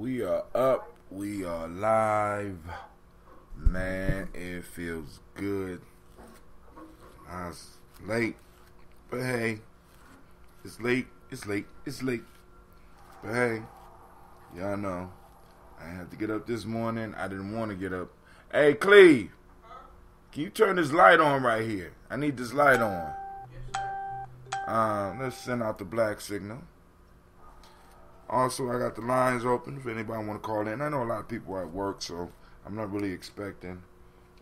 We are up. We are live. Man, it feels good. It's late. But hey, it's late. But hey, y'all know, I had to get up this morning. I didn't want to get up. Hey, Cleve, can you turn this light on right here? I need this light on. Let's send out the black signal. Also, I got the lines open if anybody want to call in. I know a lot of people are at work, so I'm not really expecting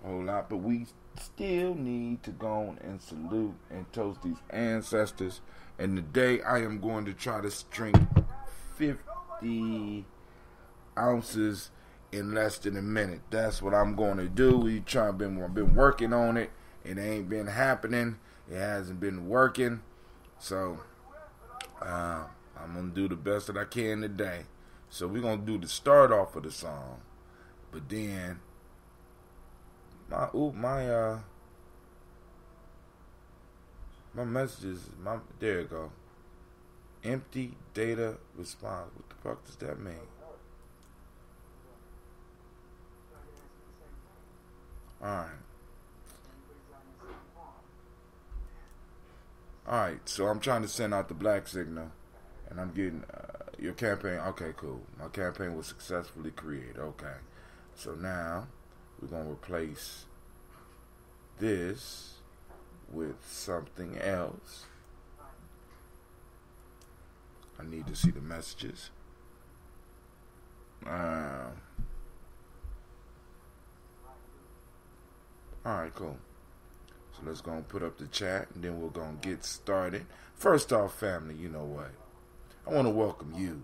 a whole lot. But we still need to go on and salute and toast these ancestors. And today I am going to try to drink 50 ounces in less than a minute. That's what I'm going to do. I've been working on it. It ain't been happening. It hasn't been working. So, I'm going to do the best that I can today. So we're going to do the start off of the song. But then, my messages, there you go. Empty data response. What the fuck does that mean? Alright, so I'm trying to send out the black signal. And I'm getting your campaign. Okay, cool. My campaign was successfully created. Okay. So now we're going to replace this with something else. I need to see the messages. Alright, cool. So let's go and put up the chat and then we're going to get started. First off, family, you know what? I want to welcome you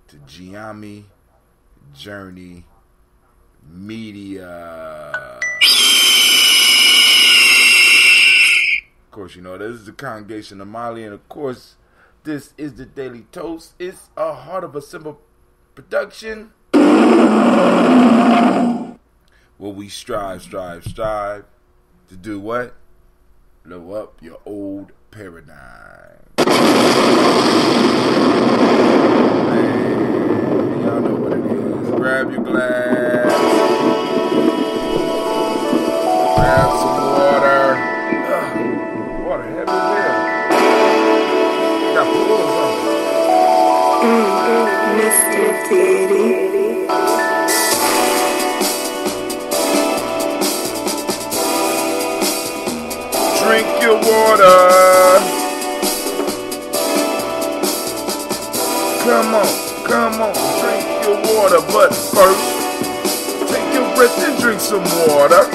to Gye-Nyame Journey Media. Of course, you know, this is the Congregation of Mali, and of course, this is the Daily Toast. It's a Heart of a Simple production where we strive to do what? Blow up your old paradigm. Y'all know what it is. Grab your glass. Grab some water. Water, heavy will. Got pools on it. Mr. Diddy. Drink your water. Come on, drink your water, but first, take your breath and drink some water.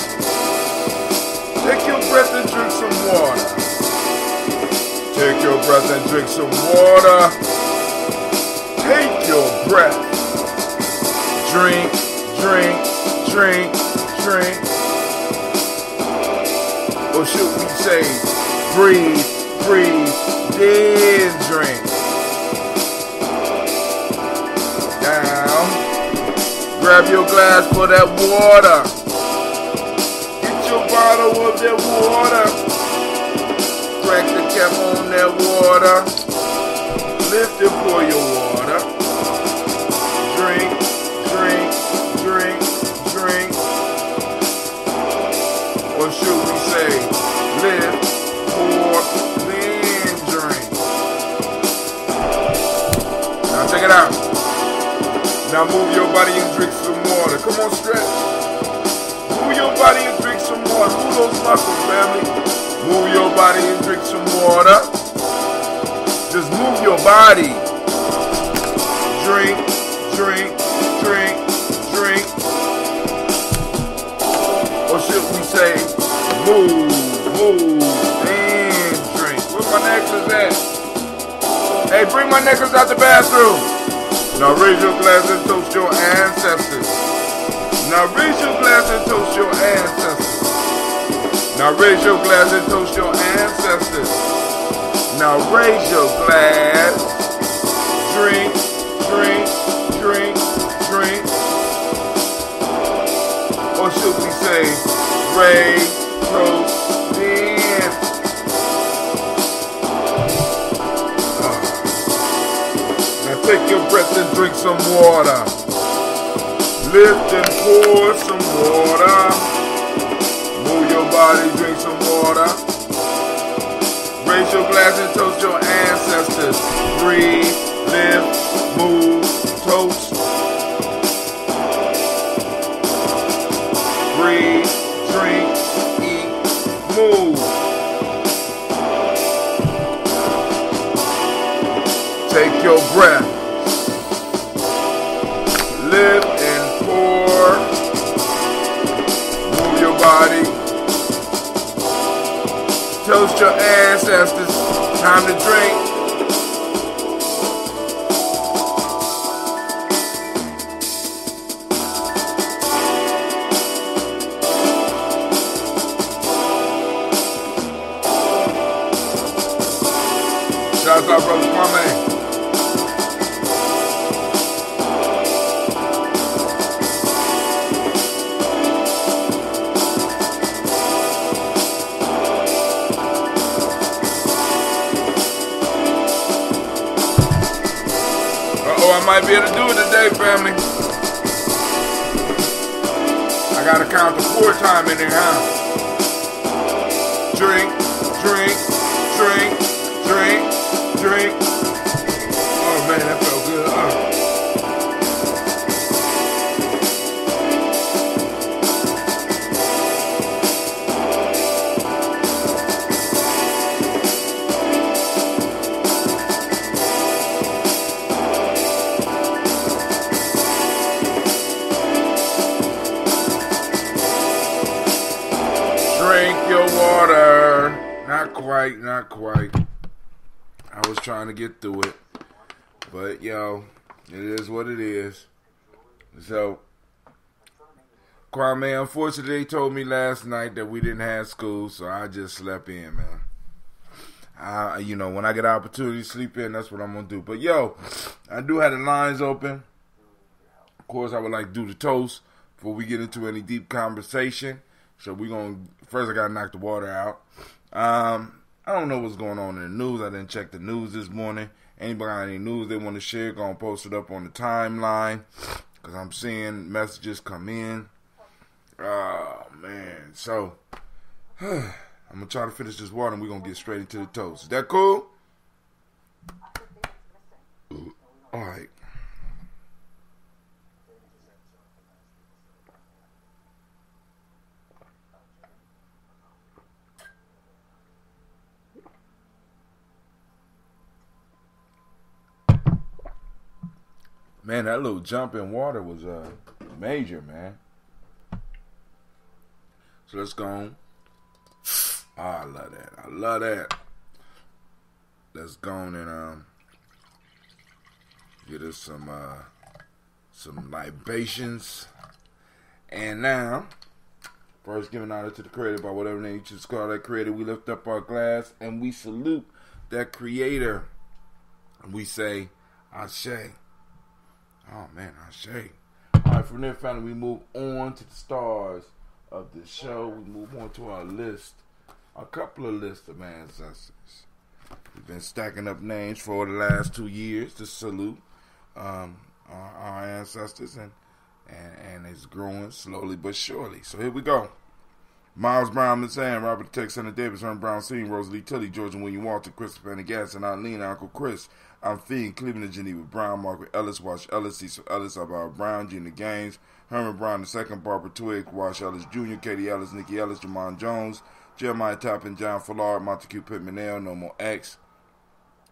Take your breath and drink some water. Take your breath and drink some water. Take your breath. Drink. Or should we say, breathe, then drink. Now, grab your glass for that water. Get your bottle of that water. Crack the cap on that water. Lift and pour your water. Drink. Or should we say, lift, pour, then drink. Now check it out. Now move your body and drink some water. Come on, stretch. Move your body and drink some water. Move those muscles, family. Move your body and drink some water. Just move your body. Drink. Or should we say, move, and drink. Where my necklace at? Hey, bring my necklace out the bathroom. Now raise your glass and toast your ancestors. Now raise your glass and toast your ancestors. Now raise your glass and toast your ancestors. Now raise your glass. Drink. Or should we say, raise, toast, then. Now take your breath and drink some water. Lift and pour some water. Move your body, drink some water. Raise your glass and toast your ancestors. Breathe, lift, move, toast. Breathe, drink, eat, move. Take your breath. Lift and pour. Move your body. Toast your ancestors. Time to drink. Shout out, brother Kwame. I might be able to do it today, family. I gotta count the pour time in there, huh? Drink, drink, drink, drink, drink. Oh man, that felt good. Drink your water. Not quite. I was trying to get through it. But, yo, it is what it is. So, Kwame, unfortunately, they told me last night that we didn't have school, so I just slept in, man. When I get an opportunity to sleep in, that's what I'm going to do. But, yo, I do have the lines open. Of course, I would like to do the toast before we get into any deep conversation. So first I got to knock the water out. I don't know what's going on in the news. I didn't check the news this morning. Anybody got any news they want to share, go and post it up on the timeline. Because I'm seeing messages come in. Oh, man. So, I'm going to try to finish this water and we're going to get straight into the toast. Is that cool? All right. Man, that little jump in water was major, man. So let's go on. Oh, I love that. Let's go on and get us some libations. And now, first giving honor to the creator by whatever name you choose to call that creator, we lift up our glass and we salute that creator. And we say, Ashe. Oh, man, Ashe. All right, from there, family, we move on to the stars of the show. We move on to our list. A couple of lists of ancestors. We've been stacking up names for the last 2 years to salute our ancestors, and it's growing slowly but surely. So here we go. Miles Brown, Miss Ann, Robert Tech, Senator Davis, Herman Brown Sr., Rosalie Tilly, George and William Walter, Christopher Pendergast, and Aunt Lena, Uncle Chris, I'm Fiend, Cleveland and Geneva Brown, Margaret Ellis, Wash Ellis, Cecil Ellis, Alvaro Brown, Gina Gaines, Herman Brown II, Barbara Twigg, Wash Ellis Jr., Katie Ellis, Nikki Ellis, Jamon Jones, Jeremiah Toppin, John Fallard, Montague Pittman, No More X,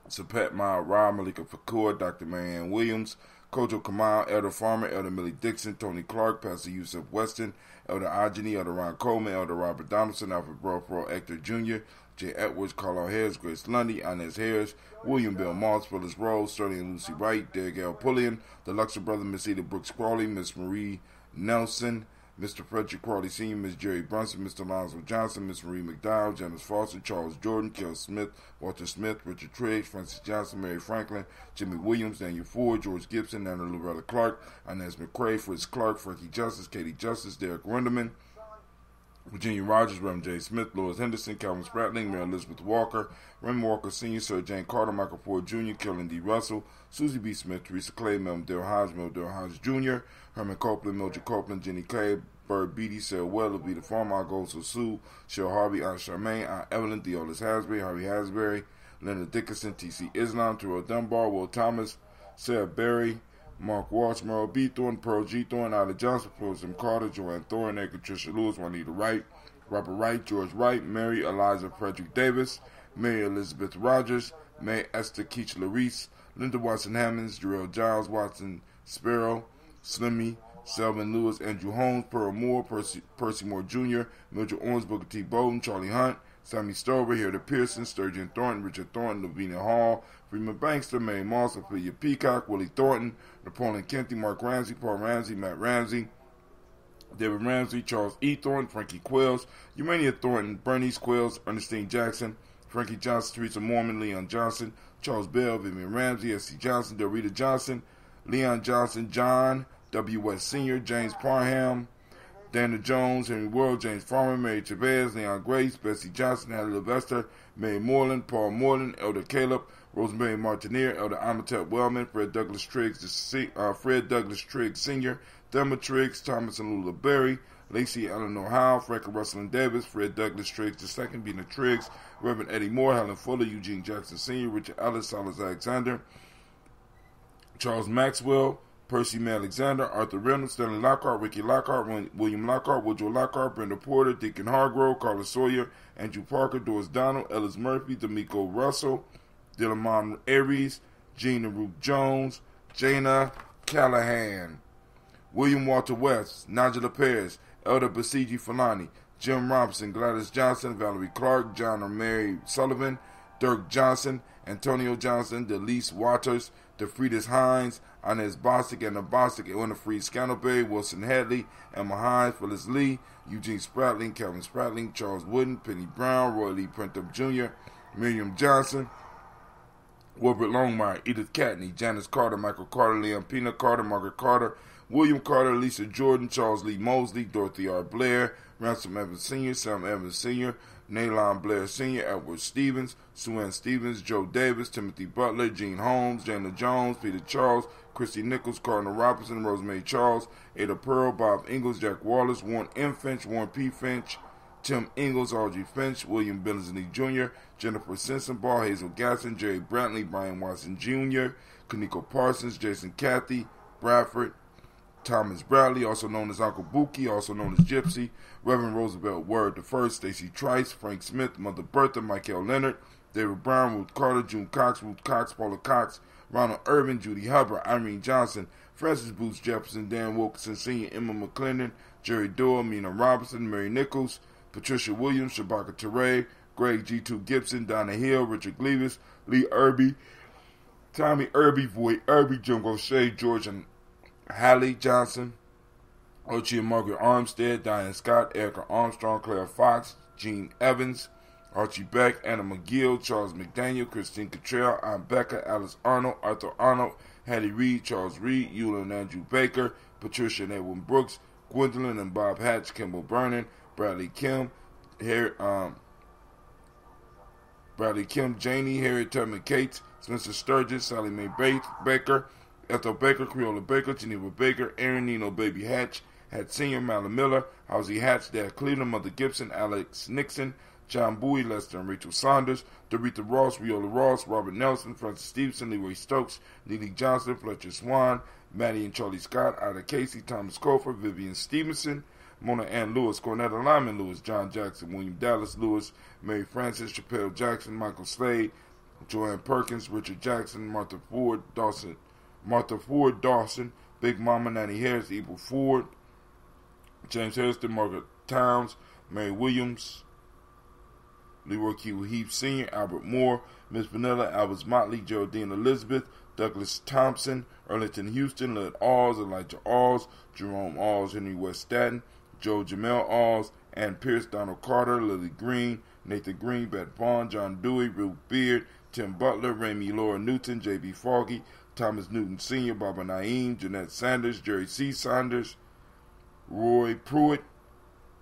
Sapet Mild Rob, Malika Fakur, Dr. Marianne Williams, Kojo Kamal, Elder Farmer, Elder Millie Dixon, Tony Clark, Pastor Yusuf Weston, Elder Ajani, Elder Ron Coleman, Elder Robert Donaldson, Alfred Bro, Hector Jr., Jay Edwards, Carlo Harris, Grace Lundy, Inez Harris, William Bill Moss, Willis Rose, Sterling and Lucy Wright, Derek L. Pulliam, the Luxor brother, Miss Eda Brooks Crawley, Miss Marie Nelson, Mr. Frederick Crawley Sr., Miss Jerry Brunson, Mr. Lonzo Johnson, Miss Marie McDowell, Janice Foster, Charles Jordan, Kel Smith, Walter Smith, Richard Triggs, Francis Johnson, Mary Franklin, Jimmy Williams, Daniel Ford, George Gibson, Nana Loretta Clark, Inez McCrae, Fritz Clark, Frankie Justice, Katie Justice, Derek Runderman, Virginia Rogers, Reverend J. Smith, Lois Henderson, Calvin Spratling, Mary Elizabeth Walker, Raymond Walker Sr., Sir Jane Carter, Michael Ford Jr., Kellen D. Russell, Susie B. Smith, Teresa Clay, Melvin Dale Hodge, Jr., Herman Copeland, Mildred Copeland, Jenny Clay, Bird Beatty, Sarah Weller, Vita Farmer, Gold Sue, Cheryl Harvey, Aunt Charmaine, Aunt Evelyn, Theolis Hasbury, Harvey Hasbury, Leonard Dickinson, T.C. Islam, Terrell Dunbar, Will Thomas, Sarah Berry, Mark Walsh, Merle B. Thornton, Pearl G. Thornton, Ida Johnson, Phyllis M. Carter, Joanne Thornton, Patricia Lewis, Juanita Wright, Robert Wright, George Wright, Mary Eliza Frederick Davis, Mary Elizabeth Rogers, May Esther Keach Larice, Linda Watson Hammonds, Jarrell Giles Watson Sparrow, Slimmy, Selvin Lewis, Andrew Holmes, Pearl Moore, Percy Moore Jr., Mildred Owens, Booker T. Bowden, Charlie Hunt, Sammy Stover, Hilda Pearson, Sturgeon Thornton, Richard Thornton, Lavinia Hall, Freeman Bankster, Mary Moss, Ophelia Peacock, Willie Thornton, Napoleon Kenty, Mark Ramsey, Paul Ramsey, Matt Ramsey, David Ramsey, Charles E. Thornton, Frankie Quills, Urania Thornton, Bernice Quills, Ernestine Jackson, Frankie Johnson, Teresa Mormon, Leon Johnson, Charles Bell, Vivian Ramsey, S.C. Johnson, Dorita Johnson, Leon Johnson, John W. West Sr., James Parham, Dana Jones, Henry World, James Farmer, Mary Chavez, Leon Grace, Bessie Johnson, Hattie Levester, Mary Moreland, Paul Moreland, Elder Caleb, Rosemary Martineer, Elder Amatep Wellman, Fred Douglas Triggs, Sr., Thelma Triggs, Thomas and Lula Berry, Lacey Eleanor Howe, Franklin Russell and Davis, Fred Douglas Triggs II, Bina Triggs, Reverend Eddie Moore, Helen Fuller, Eugene Jackson Sr., Richard Ellis, Silas Alexander, Charles Maxwell, Percy May Alexander, Arthur Reynolds, Stanley Lockhart, Ricky Lockhart, William Lockhart, Woodrow Lockhart, Brenda Porter, Deacon Hargrove, Carla Sawyer, Andrew Parker, Doris Donald, Ellis Murphy, D'Amico Russell, Dillamon Aries, Gina Ruth Jones, Jana Callahan, William Walter West, Nigella Perez, Elder Basiji Falani, Jim Robinson, Gladys Johnson, Valerie Clark, John or Mary Sullivan, Dirk Johnson, Antonio Johnson, Delise Waters, DeFridas Hines, Inez Bostic, Anna Bostic, Winifred Scantleberry, Wilson Hadley, Emma Hines, Phyllis Lee, Eugene Spratling, Calvin Spratling, Charles Wooden, Penny Brown, Roy Lee Printup Jr., Miriam Johnson, Wilbert Longmire, Edith Catney, Janice Carter, Michael Carter, Leon Pina Carter, Margaret Carter, William Carter, Lisa Jordan, Charles Lee Mosley, Dorothy R. Blair, Ransom Evans Sr., Sam Evans Sr., Naylon Blair Sr., Edward Stevens, Sue Ann Stevens, Joe Davis, Timothy Butler, Gene Holmes, Jana Jones, Peter Charles, Christy Nichols, Cardinal Robinson, Rosemary Charles, Ada Pearl, Bob Ingalls, Jack Wallace, Warren M. Finch, Warren P. Finch, Tim Ingalls, Audrey Finch, William Billingsley Jr., Jennifer Sensenbaugh, Hazel Gasson, Jerry Brantley, Brian Watson Jr., Kaniko Parsons, Jason Cathy, Bradford, Thomas Bradley, also known as Uncle Buki, also known as Gypsy, Reverend Roosevelt Word I, Stacy Trice, Frank Smith, Mother Bertha, Michael Leonard, David Brown, Ruth Carter, June Cox, Ruth Cox, Paula Cox, Ronald Irvin, Judy Hubbard, Irene Johnson, Francis Booth Jefferson, Dan Wilkinson Sr., Emma McClendon, Jerry Doyle, Mina Robinson, Mary Nichols, Patricia Williams, Shabaka Teray, Greg G2 Gibson, Donna Hill, Richard Gleavis, Lee Irby, Tommy Irby, Voy Irby, Jim Gaucher, George and Hallie Johnson, Archie and Margaret Armstead, Diane Scott, Erica Armstrong, Claire Fox, Gene Evans, Archie Beck, Anna McGill, Charles McDaniel, Christine Cottrell, Aunt Becca, Alice Arnold, Arthur Arnold, Hattie Reed, Charles Reed, Eula and Andrew Baker, Patricia and Edwin Brooks, Gwendolyn and Bob Hatch, Kimball Vernon, Bradley Kim, Janie, Harriet Tubman Cates, Spencer Sturgis, Sally Mae Baker, Ethel Baker, Creola Baker, Geneva Baker, Aaron Nino Baby Hatch, Hatch Sr., Malin Miller, Housie Hatch, Dad Cleveland, Mother Gibson, Alex Nixon, John Bowie, Lester and Rachel Saunders, Doretha Ross, Riola Ross, Robert Nelson, Francis Stevenson, Leroy Stokes, Lily Johnson, Fletcher Swan, Maddie and Charlie Scott, Ida Casey, Thomas Cofer, Vivian Stevenson, Mona Ann Lewis, Cornetta Lyman Lewis, John Jackson, William Dallas Lewis, Mary Frances, Chappelle Jackson, Michael Slade, Joanne Perkins, Richard Jackson, Martha Ford Dawson, Big Mama Nanny Harris, Ebel Ford, James Harrison, Margaret Towns, Mary Williams, Leroy Q. Heath Sr., Albert Moore, Miss Vanilla, Albert Motley, Geraldine Elizabeth, Douglas Thompson, Erlington Houston, Led Alls, Elijah Alls, Jerome Alls, Henry West Staten, Joe Jamel Alls, Ann Pierce, Donald Carter, Lily Green, Nathan Green, Beth Vaughn, John Dewey, Ruth Beard, Tim Butler, Ramey Laura Newton, J.B. Foggy, Thomas Newton Sr., Barbara Naeem, Jeanette Sanders, Jerry C. Saunders, Roy Pruitt,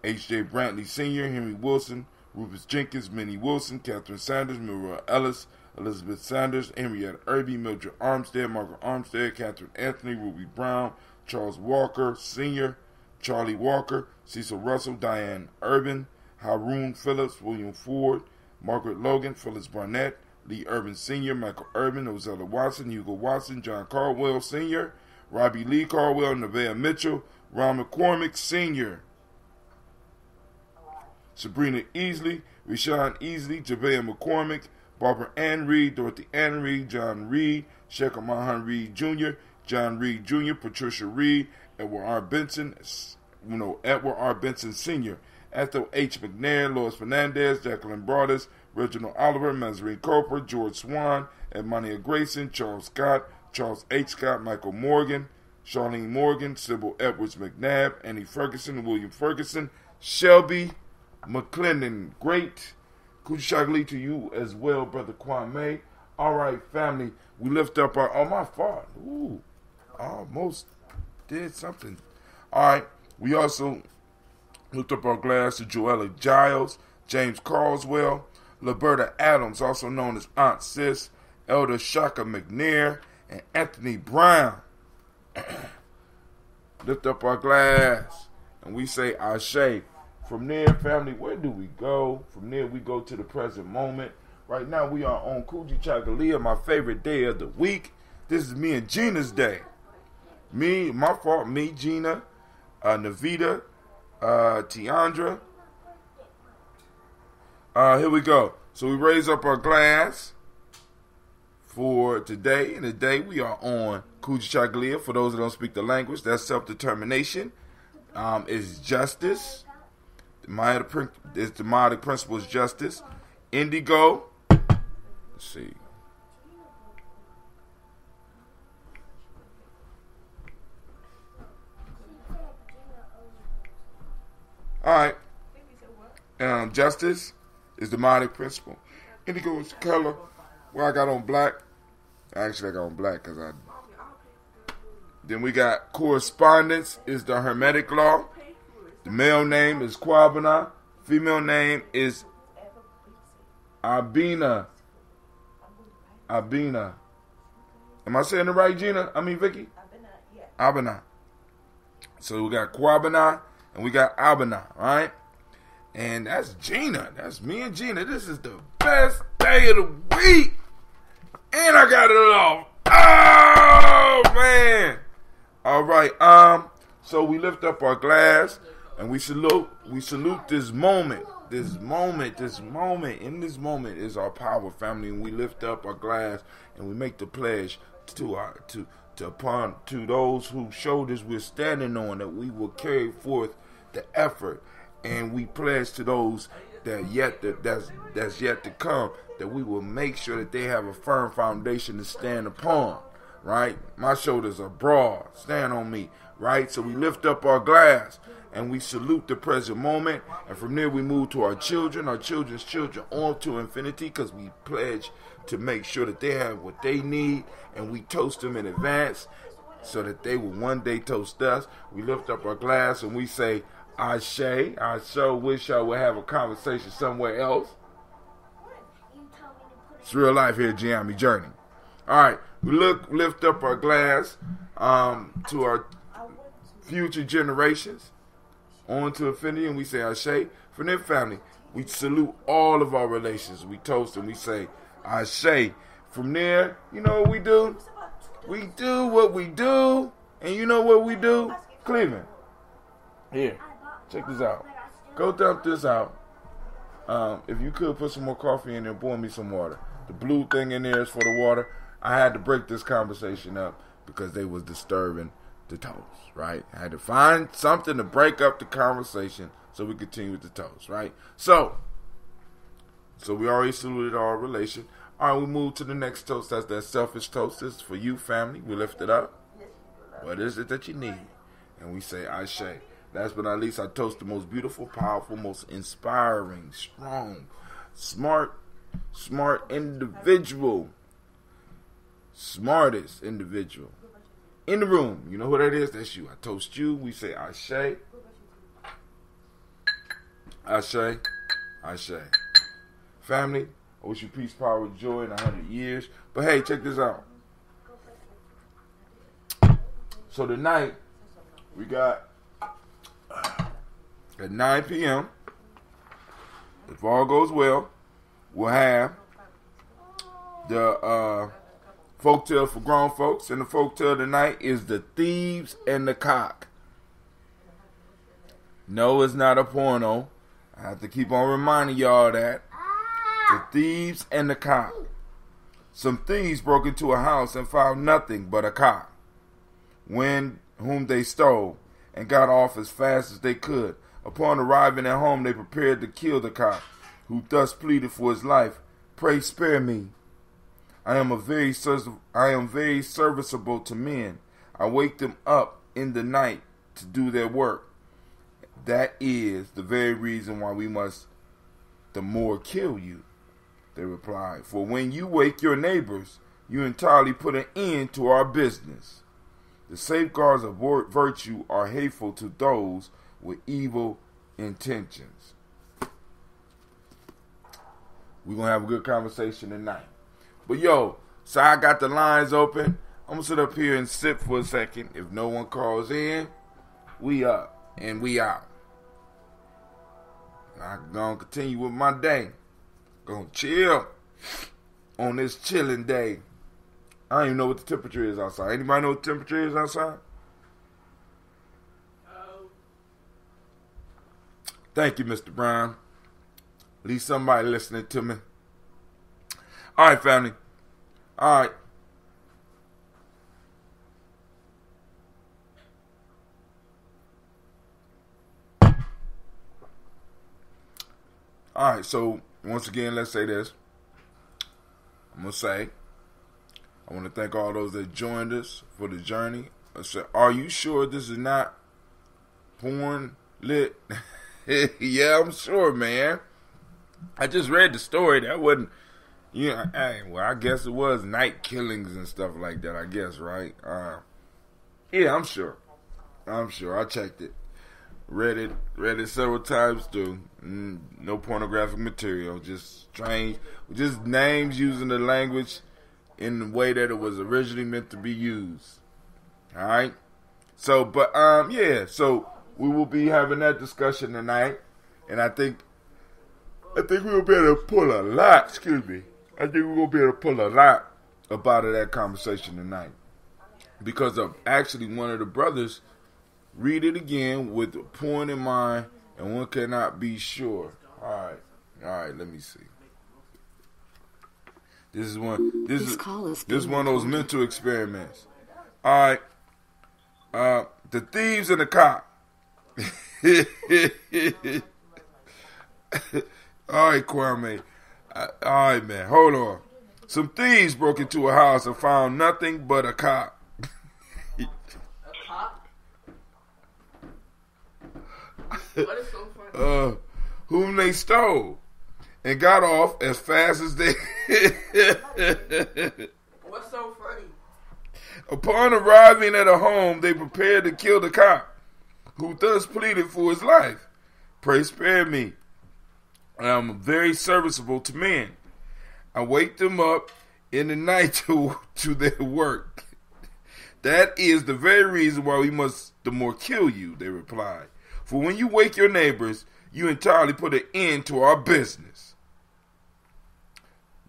H.J. Brantley Sr., Henry Wilson, Rufus Jenkins, Minnie Wilson, Catherine Sanders, Muriel Ellis, Elizabeth Sanders, Henrietta Irby, Mildred Armstead, Margaret Armstead, Catherine Anthony, Ruby Brown, Charles Walker Sr., Charlie Walker, Cecil Russell, Diane Urban, Haroon Phillips, William Ford, Margaret Logan, Phyllis Barnett, Lee Urban Sr., Michael Urban, Ozella Watson, Hugo Watson, John Caldwell Sr., Robbie Lee Caldwell, Nevaeh Mitchell, Ron McCormick Sr., Sabrina Easley, Rashawn Easley, Javea McCormick, Barbara Ann Reed, Dorothy Ann Reed, John Reed, Shekhar Mahan Reed Jr., John Reed Jr., Patricia Reed, Edward R. Benson, Edward R. Benson Sr., Ethel H. McNair, Lois Fernandez, Jacqueline Broadus, Reginald Oliver, Mazarine Cooper, George Swan, Edmonia Grayson, Charles Scott, Charles H. Scott, Michael Morgan, Charlene Morgan, Sybil Edwards McNabb, Annie Ferguson, William Ferguson, Shelby McClendon, great Kujichagulia to you as well, Brother Kwame. All right, family, we lift up our, oh, my fault. Ooh, almost did something. All right, we also lift up our glass to Joella Giles, James Carswell, Liberta Adams, also known as Aunt Sis, Elder Shaka McNair, and Anthony Brown. Lift up our glass, and we say Ashe. From there, family, where do we go? From there, we go to the present moment. Right now, we are on Kujichagulia, my favorite day of the week. This is me and Gina's day. Me, Gina, Navita, Tiandra. Here we go. So we raise up our glass for today. And today we are on Kujichagulia. For those that don't speak the language, that's self-determination. Is justice. The Maitic principle is justice. Indigo. Let's see. All right. Justice is the Maitic principle. Indigo is the color. Well, I got on black. Actually, I got on black because I. Then we got correspondence is the Hermetic law. The male name is Kwabena. Female name is Abina. Abina. Am I saying it right, Gina? I mean, Vicky? Abina. So we got Kwabena and we got Abina, right? And that's Gina. That's me and Gina. This is the best day of the week. And I got it off. Oh, man. All right. So we lift up our glass and we salute this moment. This moment. In this moment is our power, family. And we lift up our glass and we make the pledge to those whose shoulders we're standing on, that we will carry forth the effort. And we pledge to those that's yet to come, that we will make sure that they have a firm foundation to stand upon, right? My shoulders are broad. Stand on me, right? So we lift up our glass and we salute the present moment. And from there we move to our children, our children's children, on to infinity, because we pledge to make sure that they have what they need, and we toast them in advance so that they will one day toast us. We lift up our glass and we say, Ashe. I so wish I would have a conversation somewhere else. It's real life here, Gye-Nyame Journey. All right, we lift up our glass to our future generations, on to infinity, and we say Ashe. From their family, we salute all of our relations. We toast and we say Ashe. From there, you know what we do? We do what we do, and you know what we do? Cleveland. Here. Check this out. Go dump this out. If you could put some more coffee in there, boil me some water. The blue thing in there is for the water. I had to break this conversation up because they was disturbing the toast, right? I had to find something to break up the conversation so we continue with the toast, right? So we already saluted our relation. All right, we move to the next toast. That's that selfish toast. This is for you, family. We lift it up. What is it that you need? And we say Ashe. Last but not least, I toast the most beautiful, powerful, most inspiring, strong, smart individual. Smartest individual in the room. You know who that is? That's you. I toast you. We say Ashe. Ashe. Ashe. Family, I wish you peace, power, joy in 100 years. But hey, check this out. So tonight, we got at 9 p.m., if all goes well, we'll have the folktale for grown folks. And the folktale tonight is The Thieves and the Cock. No, it's not a porno. I have to keep on reminding y'all that. The Thieves and the Cock. Some thieves broke into a house and found nothing but a cock, whom they stole, and got off as fast as they could. Upon arriving at home, they prepared to kill the cock, who thus pleaded for his life. Pray spare me. I am very serviceable to men. I wake them up in the night to do their work. That is the very reason why we must the more kill you, they replied. For when you wake your neighbors, you entirely put an end to our business. The safeguards of virtue are hateful to those with evil intentions. We're going to have a good conversation tonight. But yo, so I got the lines open. I'm going to sit up here and sit for a second. If no one calls in, we up and we out. I'm going to continue with my day. Going to chill on this chilling day. I don't even know what the temperature is outside. Anybody know what the temperature is outside? Thank you, Mr. Brown. At least somebody listening to me. All right, family. All right. All right, so once again, let's say this. I'm going to say, I want to thank all those that joined us for the journey. I said, are you sure this is not porn lit? Yeah, I'm sure, man. I just read the story. That wasn't, well, I guess it was night killings and stuff like that, I guess, right? Yeah, I'm sure. I checked it. Read it several times too. No pornographic material, just strange, just names using the language in the way that it was originally meant to be used. All right. So, but yeah. So we will be having that discussion tonight, and I think we'll be able to pull a lot. Excuse me. I think we're gonna be able to pull a lot about that conversation tonight, because of actually one of the brothers. Read it again with the point in mind, and one cannot be sure. All right. Let me see. This is one. This is one of those mental experiments. All right. The Thieves and the Cock. All right, Kwame. All right, man. Hold on. Some thieves broke into a house and found nothing but a cock. What is so funny? Whom they stole and got off as fast as they. What's so funny? Upon arriving at a home, they prepared to kill the cock, who thus pleaded for his life. Pray spare me. I am very serviceable to men. I wake them up in the night to their work. That is the very reason why we must the more kill you, they replied. For when you wake your neighbors, you entirely put an end to our business.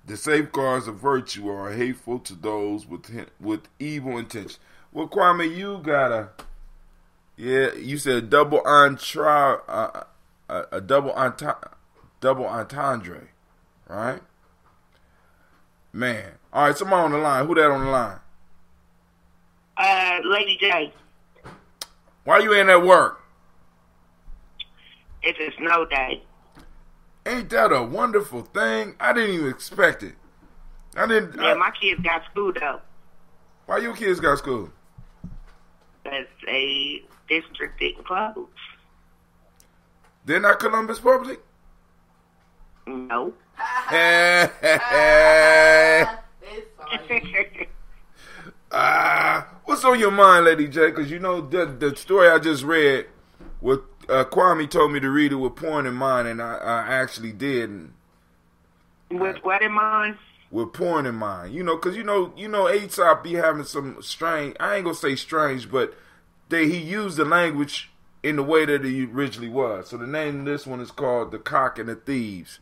The safeguards of virtue are hateful to those with evil intentions. Well, Kwame, you gotta, you said double entendre, right? Man, all right, somebody on the line. Who that on the line? Lady J. Why you ain't at work? It's a snow day. Ain't that a wonderful thing? I didn't even expect it. My kids got school though. Why your kids got school? Because a district didn't close. They're not Columbus Public? No. What's on your mind, Lady J? Because you know the story I just read What Kwame told me to read it with porn in mind, and I actually did. And with what in mind? With porn in mind, because Aesop be having some strange. I ain't gonna say strange, but he used the language in the way that it originally was. So the name of this one is called "The Cock and the Thieves."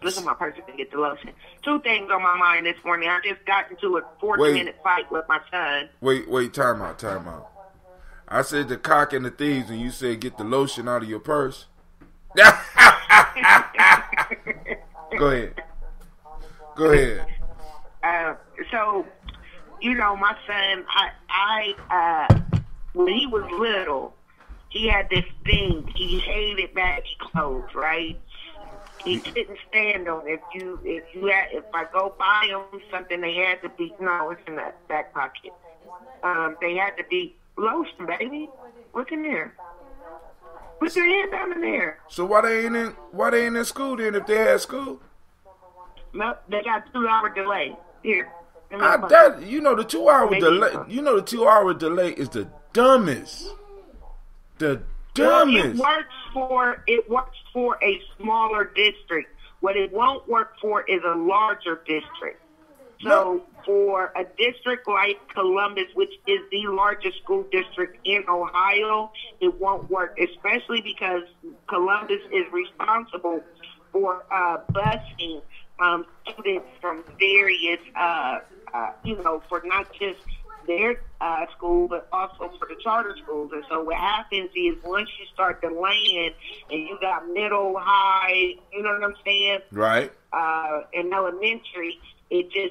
Look at my person to get the lotion. Two things on my mind this morning. I just got into a 40-minute fight with my son. Wait, time out. I said the cock and the thieves, and you said get the lotion out of your purse. Go ahead. So, my son, I when he was little, he had this thing. He hated baggy clothes, right? He couldn't stand them. If I go buy him something, they had to be, no, it's in that back pocket. They had to be lotion, baby. Look in there. Put your hand down in there. So why they ain't in school then if they had school? No, they got 2-hour delay. Here. The 2-hour delay. The 2-hour delay is the dumbest. The dumbest. Well, it works for a smaller district. What it won't work for is a larger district. So for a district like Columbus, which is the largest school district in Ohio, it won't work, especially because Columbus is responsible for busing students from various, for not just their school, but also for the charter schools. And so what happens is once you start to land and you got middle, high, you know what I'm saying? Right. And elementary,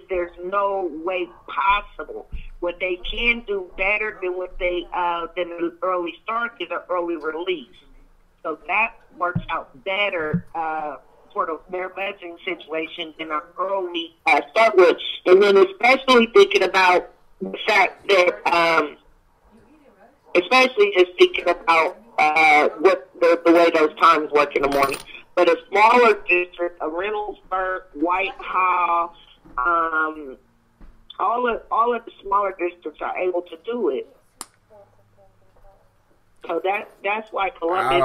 there's no way possible. What they can do better than than an early start is an early release. So that works out better for their budgeting situation than an early start with. And then especially thinking about the fact that, especially just thinking about what the way those times work in the morning. But a smaller district, a Reynoldsburg, Whitehall, all of the smaller districts are able to do it. So that's why Columbus.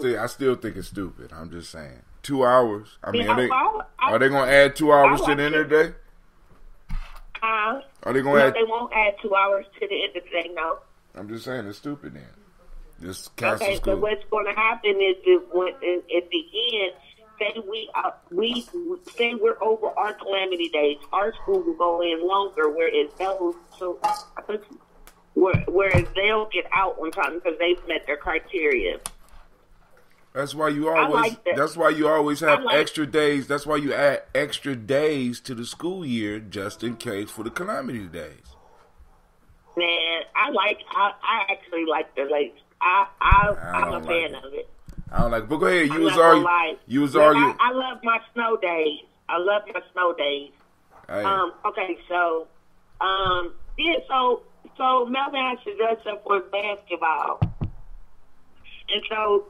I still think it's stupid. I'm just saying. 2 hours. I mean, are they going to add 2 hours to the end of the day? Are they going to add? They won't add 2 hours to the end of the day. No. I'm just saying it's stupid. Then just cancel school. So what's going to happen is that at the end, say we're over our calamity days, our school will go in longer, whereas they'll get out on time because they've met their criteria. That's why you always have extra days. That's why you add extra days to the school year just in case for the calamity days. Man, I actually like the late. I'm a fan of it. I don't like. But go ahead. You was arguing. I love my snow days. Hey. Okay, so so Melvin has to dress up for basketball, and so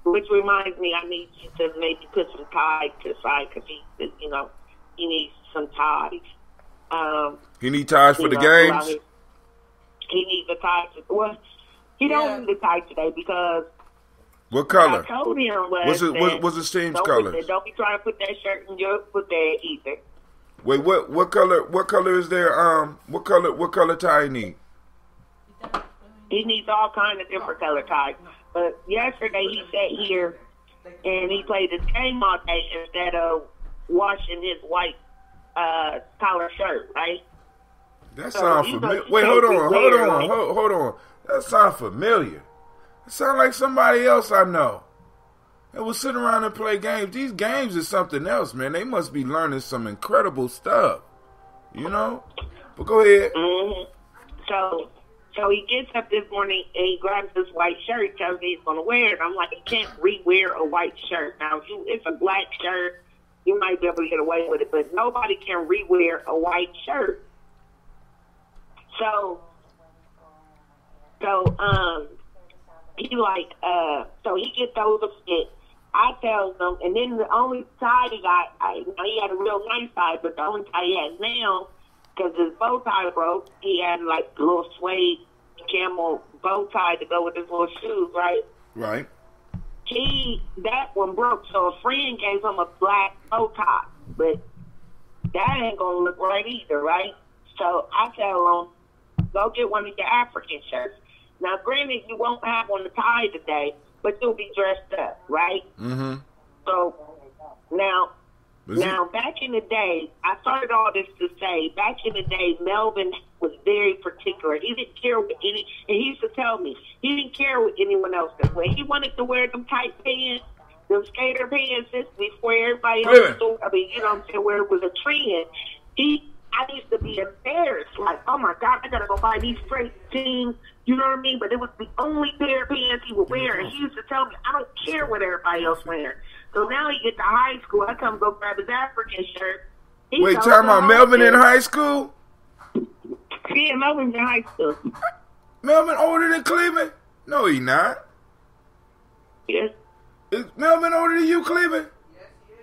which reminds me, I need you to maybe put some ties to the side because he needs some ties. He needs ties for the games. He needs a tie. He don't need a tie today because. What color? I told him what's his team's color? Don't be trying to put that shirt in your foot there either. Wait, what color? What color is there? What color tie he need? He needs all kinds of different color ties. But yesterday he sat here and he played this game all day instead of washing his white collar shirt, right? That sounds familiar. Wait, hold on. That sounds familiar. It sounds like somebody else I know. They will sit around and play games. These games is something else, man. They must be learning some incredible stuff, But go ahead. Mm-hmm. So he gets up this morning and he grabs this white shirt, tells me he's going to wear it. I'm like, you can't re-wear a white shirt. Now, it's a black shirt. You might be able to get away with it, but nobody can re-wear a white shirt. So he gets those a fit. I tell him, and then the only tie he got, he had a real nice tie, but the only tie he has now, because his bow tie broke, he had like a little suede camel bow tie to go with his little shoes, right? Right. That one broke, so a friend gave him a black bow tie, but that ain't gonna look right either, right? So I tell him, go get one of your African shirts. Now, granted, you won't have on the tie today, but you'll be dressed up, right? Mm-hmm. So now, back in the day, I started all this to say, back in the day, Melvin was very particular. He didn't care what and he used to tell me, he didn't care what anyone else could wear. He wanted to wear them tight pants, them skater pants, just before everybody else. I mean, you know what I'm saying, where it was a trend. I used to be embarrassed, like, oh my God, I gotta go buy these straight jeans, you know what I mean? But it was the only pair of pants he would wear, and he used to tell me, I don't care what everybody else wears. So now he get to high school, I come go grab his African shirt. Wait, talking about Melvin in high school? Yeah, Melvin's in high school. Melvin older than Cleveland? No, he not. Yes. Is Melvin older than you, Cleveland? Yes, he is.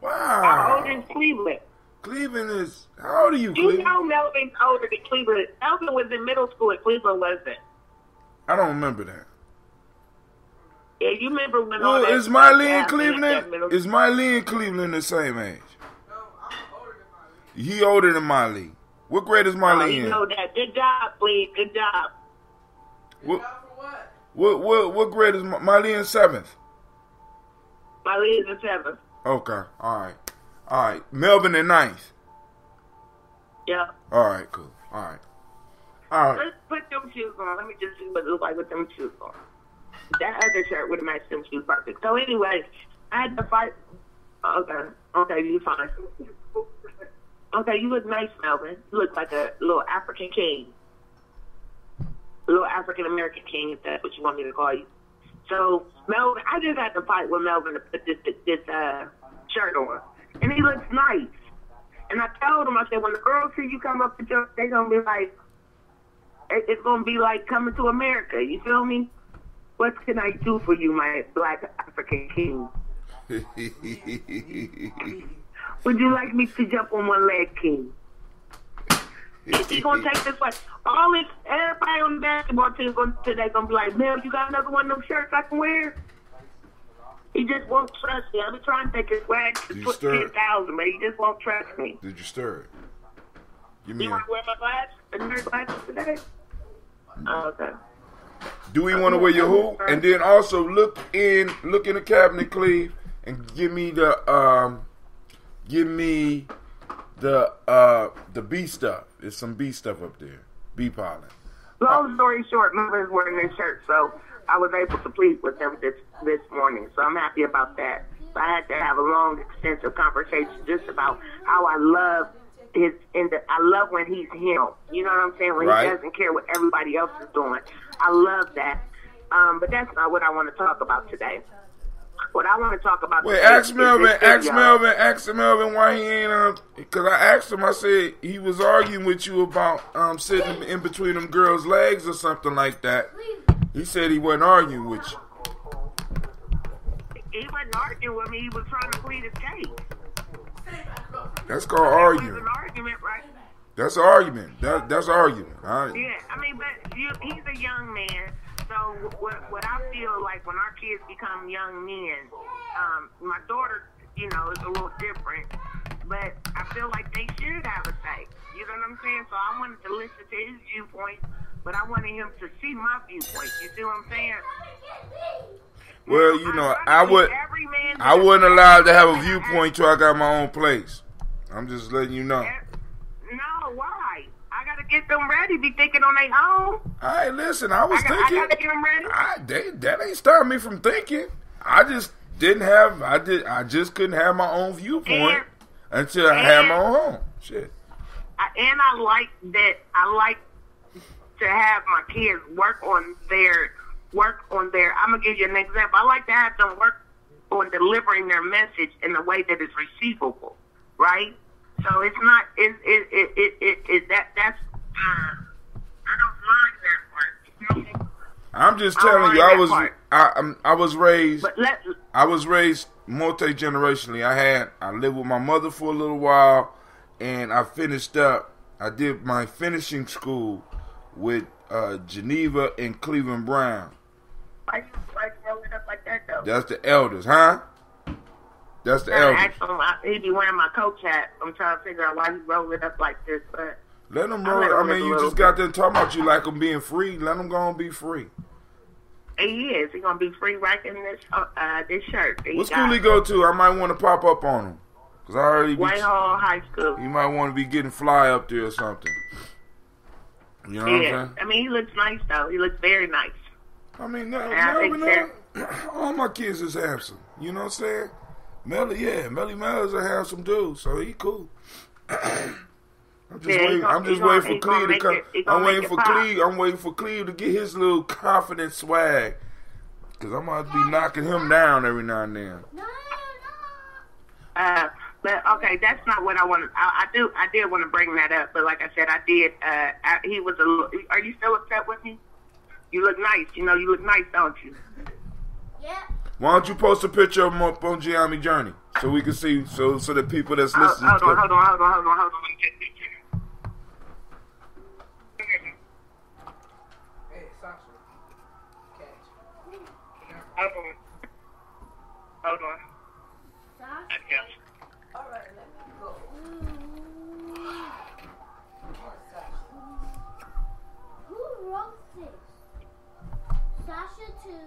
Wow. How old is Cleveland? Cleveland is, how old are you, You Cleveland? know Melvin's older than Cleveland. Melvin was in middle school and Cleveland wasn't. I don't remember that. Yeah, you remember when all Well, that is Miley and happened at Cleveland? middle Is Miley and Cleveland the same age? No, I'm older than my He older than Miley. What grade is Miley you in? know that. Good job, please. Good job. What, for what? what grade is Miley in 7th? Miley is in 7th. Okay, all right. Melvin in 9th. Yeah. All right, cool. All right. Let's put them shoes on. Let me just see what it looks like with them shoes on. That other shirt would have matched them shoes perfect. So anyway, I had to fight. Okay, you fine. Okay, you look nice, Melvin. You look like a little African king. A little African American king, if that's what you want me to call you. So Melvin, I just had to fight with Melvin to put this shirt on. And he looks nice. And I told him, I said, when the girls see you come up to jump, they're going to be like, it's going to be like coming to America. You feel me? What can I do for you, my black African king? Would you like me to jump on one leg, king? He's going to take this way. Everybody on the basketball team today going to be like, Mel, you got another one of them shirts I can wear? He just won't trust me. I've been trying to take his swag to 10,000, but he just won't trust me. Did you stir it? You want to wear my glasses? Your glasses today? Oh, okay. Do we want to wear your who? And then also look in the cabinet, Cleve, and give me the bee stuff. There's some bee stuff up there. Bee pollen. Long story short, Melvin's wearing this shirt, so I was able to plead with him this morning. So I'm happy about that. So I had to have a long, extensive conversation just about how I love I love when he's him. You know what I'm saying? When he doesn't care what everybody else is doing. I love that. But that's not what I want to talk about today. What I want to talk about today. Wait, ask Melvin why he ain't because I asked him, I said he was arguing with you about sitting in between them girls' legs or something like that. He said he wasn't arguing with you. He wasn't arguing with me, he was trying to plead his case. That's called arguing. That's an argument, right? That's an argument. That's an argument. Yeah, I mean, but he's a young man. So what I feel like when our kids become young men, my daughter, is a little different, but I feel like they should have a say. You know what I'm saying? So I wanted to listen to his viewpoint, but I wanted him to see my viewpoint. You see what I'm saying? Well, I wasn't allowed to have a viewpoint till I got my own place. I'm just letting you know. No, why? I gotta get them ready. Be thinking on their own. All right, listen. I was thinking. I gotta get them ready. That ain't stopping me from thinking. I just didn't have. I just couldn't have my own viewpoint until I had my own home. Shit. And I like that. I like to have my kids work on their. I'm gonna give you an example. I like to have them work on delivering their message in a way that is receivable, right? So it's not. That's. I don't mind that part. I'm just telling you, I was raised. I was raised multi-generationally. I lived with my mother for a little while, and I finished up. I did my finishing school with Geneva and Cleveland Brown. Why you roll it up like that though? That's the elders, huh? That's the elders. Ask him, he be wearing my coach hat. I'm trying to figure out why he roll it up like this, but let him roll it. I mean, you just got them talking about you like him being free. Let him go and be free. He is. He's gonna be free right in this shirt. What school he go to? I might want to pop up on him. Cause I already Whitehall High School. You might want to be getting fly up there or something. You know what I'm saying? I mean, he looks nice though. He looks very nice. I mean, all my kids is handsome. You know what I'm saying? Melly Mel's a handsome dude, so he cool. I'm just waiting for Cleve to come. I'm waiting for Cleve to get his little confident swag. Cause I'm gonna be knocking him down every now and then. But okay, that's not what I wanted. I did want to bring that up, but like I said, I did. He was a little. Are you still upset with me? You look nice. You know, you look nice, don't you? Yeah. Why don't you post a picture of him up on Gye-Nyame Journey so we can see, so the people that's listening. Hold on. Let me take a picture. Hey, Sasha. Catch. Hold on. Sasha? Yes. All right, let me go. Who wrote this? Sasha too.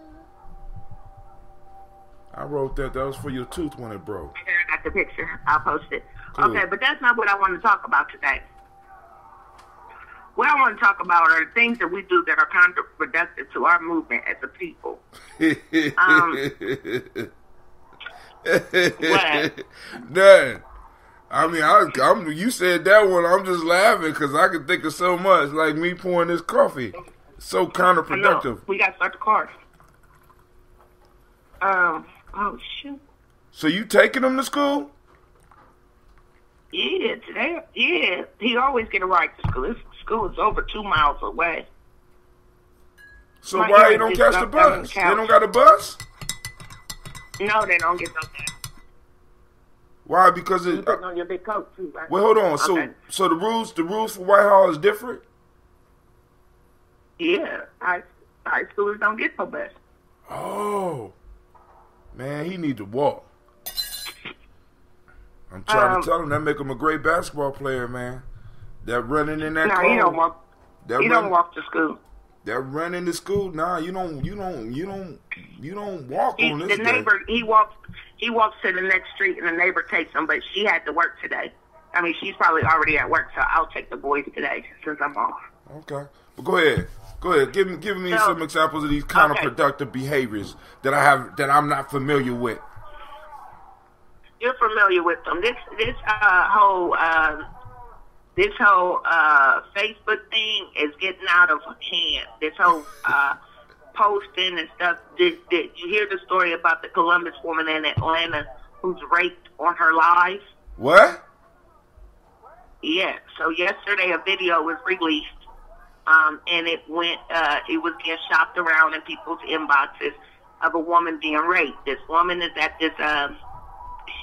I wrote that. That was for your tooth when it broke. I got the picture. I'll post it. Cool. Okay, but that's not what I want to talk about today. What I want to talk about are the things that we do that are counterproductive to our movement as a people. What? None. I mean, you said that one. I'm just laughing because I can think of so much, like me pouring this coffee. So counterproductive. We got to start the car. Oh, shoot. So you taking him to school? Yeah, today. Yeah, he always get a ride to school. His school is over 2 miles away. So why you don't catch the bus? They don't got a bus? No, they don't get no bus. Why? Because You putting on your big coat too, right? Well, hold on. Okay. So the rules for Whitehall is different? Yeah, high schoolers don't get no bus. Oh. Man, he need to walk. I'm trying to tell him that make him a great basketball player, man. That running in that car. No, he don't walk. He don't walk to school. That running to school, nah, you don't walk on this. The neighbor, he walks to the next street, and the neighbor takes him. But she had to work today. I mean, she's probably already at work, so I'll take the boys today since I'm off. Okay, but go ahead. Give me some examples of these counterproductive behaviors that I'm not familiar with. You're familiar with them. This whole Facebook thing is getting out of hand. This whole posting and stuff. Did you hear the story about the Columbus woman in Atlanta who's raped on her live? What? Yeah. So yesterday a video was released, and it was being shopped around in people's inboxes of a woman being raped. This woman is at this.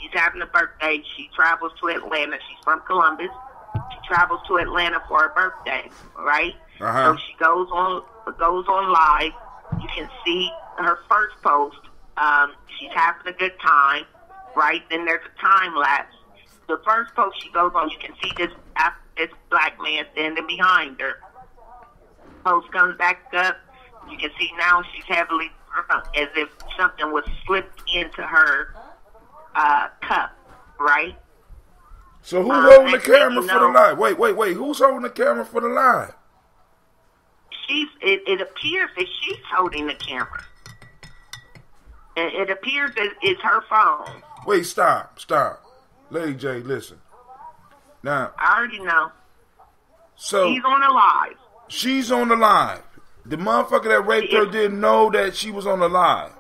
She's having a birthday. She travels to Atlanta. She's from Columbus. She travels to Atlanta for her birthday, right? Uh-huh. So she goes on live. You can see her first post. She's having a good time, right? Then there's a time lapse. The first post she goes on, you can see this black man standing behind her. Post comes back up. You can see now she's heavily drunk, as if something was slipped into her cup, right? So who's holding the camera for the live? Wait. Who's holding the camera for the live? It appears that she's holding the camera. It appears that it's her phone. Wait, stop. Lady J, listen. Now, I already know. So he's on the live. She's on the live. The motherfucker that raped her didn't know that she was on the live.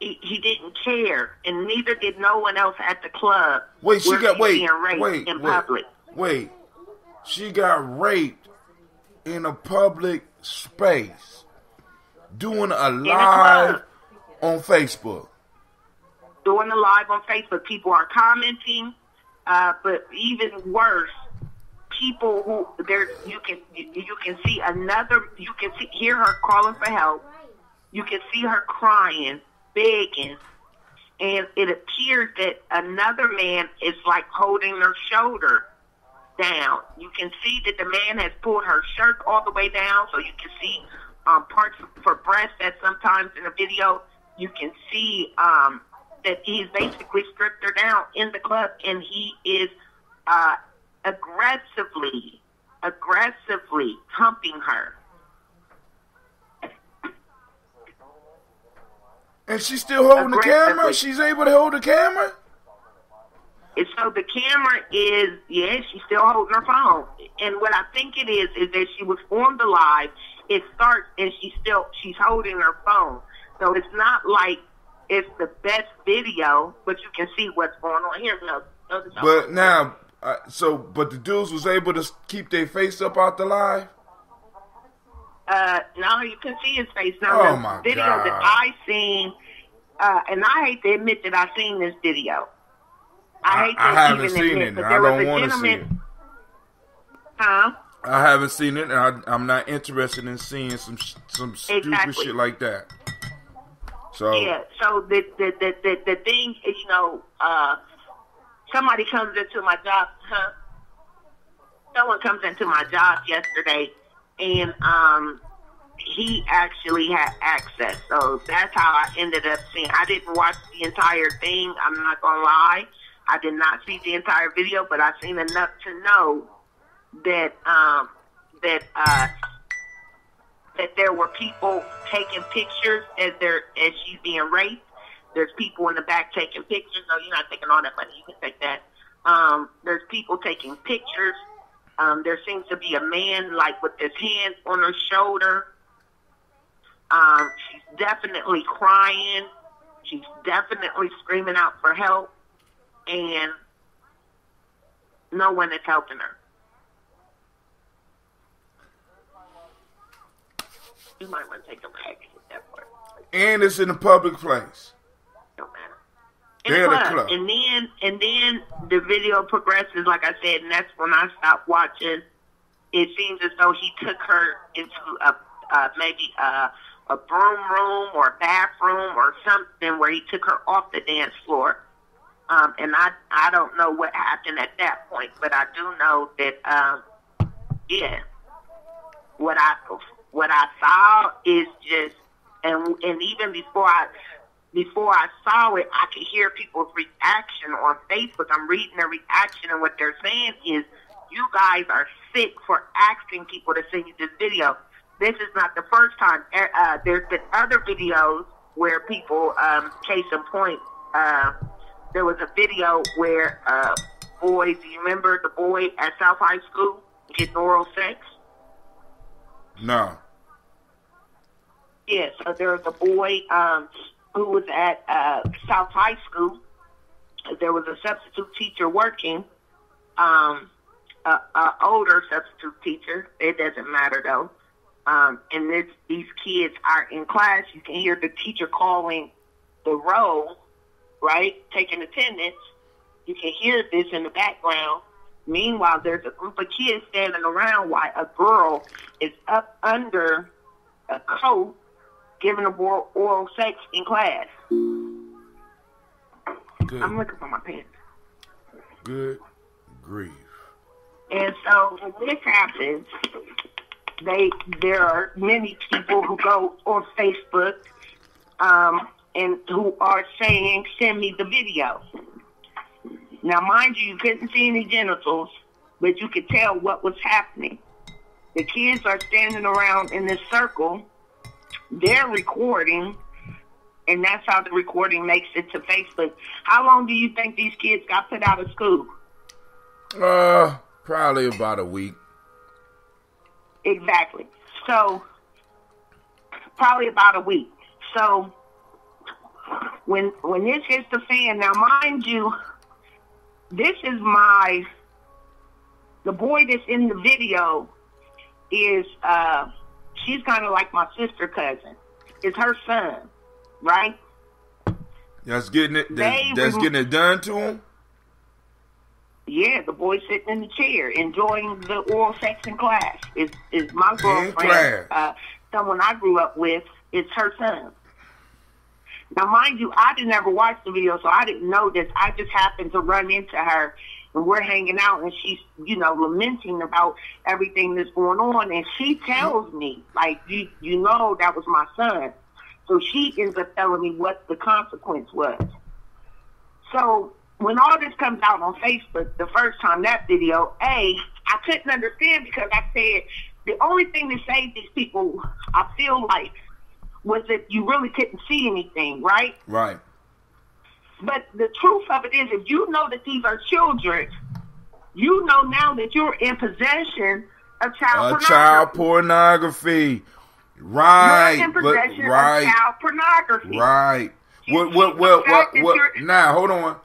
He didn't care, and neither did no one else at the club. Wait, being raped in public. Wait, she got raped in a public space, doing a live on Facebook. Doing a live on Facebook, people are commenting, but even worse, people who there. You can see another. You can hear her calling for help. You can see her crying, begging, and it appears that another man is like holding her shoulder down. You can see that the man has pulled her shirt all the way down, so you can see parts of her breast. That sometimes in a video you can see that he's basically stripped her down in the club, and he is aggressively humping her. And she's still holding the camera? She's able to hold the camera? And so the camera is, she's still holding her phone. And what I think it is that she was on the live. It starts and she's holding her phone. So it's not like it's the best video, but you can see what's going on here. But now, but the dudes was able to keep their face up out the live? No, you can see his face. Now, the video that I seen, and I hate to admit that I've seen this video. I haven't seen it. I don't want to see it. Huh? I haven't seen it, and I'm not interested in seeing some stupid shit like that. So yeah. So the thing is, somebody comes into my job. Someone comes into my job yesterday, and he actually had access. So that's how I ended up seeing. I didn't watch the entire thing. I'm not gonna lie. I did not see the entire video, but I've seen enough to know that that there were people taking pictures as she's being raped. There's people in the back taking pictures. No, you're not taking all that money. You can take that. There's people taking pictures. There seems to be a man like with his hand on her shoulder. She's definitely crying. She's definitely screaming out for help. And no one is helping her. You might want to take a rag with that part. And it's in a public place. Don't matter. They're the club. And then the video progresses, like I said, and that's when I stopped watching. It seems as though he took her into maybe a broom room or a bathroom or something where he took her off the dance floor. And I don't know what happened at that point, but I do know that, what I saw is just, and even before I saw it, I could hear people's reaction on Facebook. I'm reading their reaction, and what they're saying is, you guys are sick for asking people to send you this video. This is not the first time. There's been other videos where people, case in point, there was a video where boys, do you remember the boy at South High School getting oral sex? No. Yeah, so there was a boy who was at South High School. There was a substitute teacher working, older substitute teacher. It doesn't matter, though. And these kids are in class. You can hear the teacher calling the roll, right, taking attendance. You can hear this in the background. Meanwhile, there's a group of kids standing around while a girl is up under a coat giving oral sex in class. Good. I'm looking for my pants. Good grief. And so when this happens, there are many people who go on Facebook and who are saying, send me the video. Now, mind you couldn't see any genitals, but you could tell what was happening. The kids are standing around in this circle. They're recording, and that's how the recording makes it to Facebook. How long do you think these kids got put out of school? Probably about a week. Exactly. So, probably about a week. So, when this hits the fan, now mind you, this is the boy that's in the video is, she's kind of like my sister cousin. It's her son, right? That's getting it. That's getting it done to him. Yeah, the boy sitting in the chair enjoying the oral sex in class. Is my In girlfriend, class. someone I grew up with, it's her son. Now, mind you, I didn't ever watch the video, so I didn't know this. I just happened to run into her, and we're hanging out, and she's, lamenting about everything that's going on. And she tells me, like, you know that was my son. So she ends up telling me what the consequence was. So when all this comes out on Facebook, the first time that video, I couldn't understand because I said the only thing that saved these people, I feel like, was that you really couldn't see anything, right? Right. But the truth of it is, if you know that these are children, you know now that you're in possession of child pornography. Right. You're in possession of child pornography. Right. What? Now, hold on.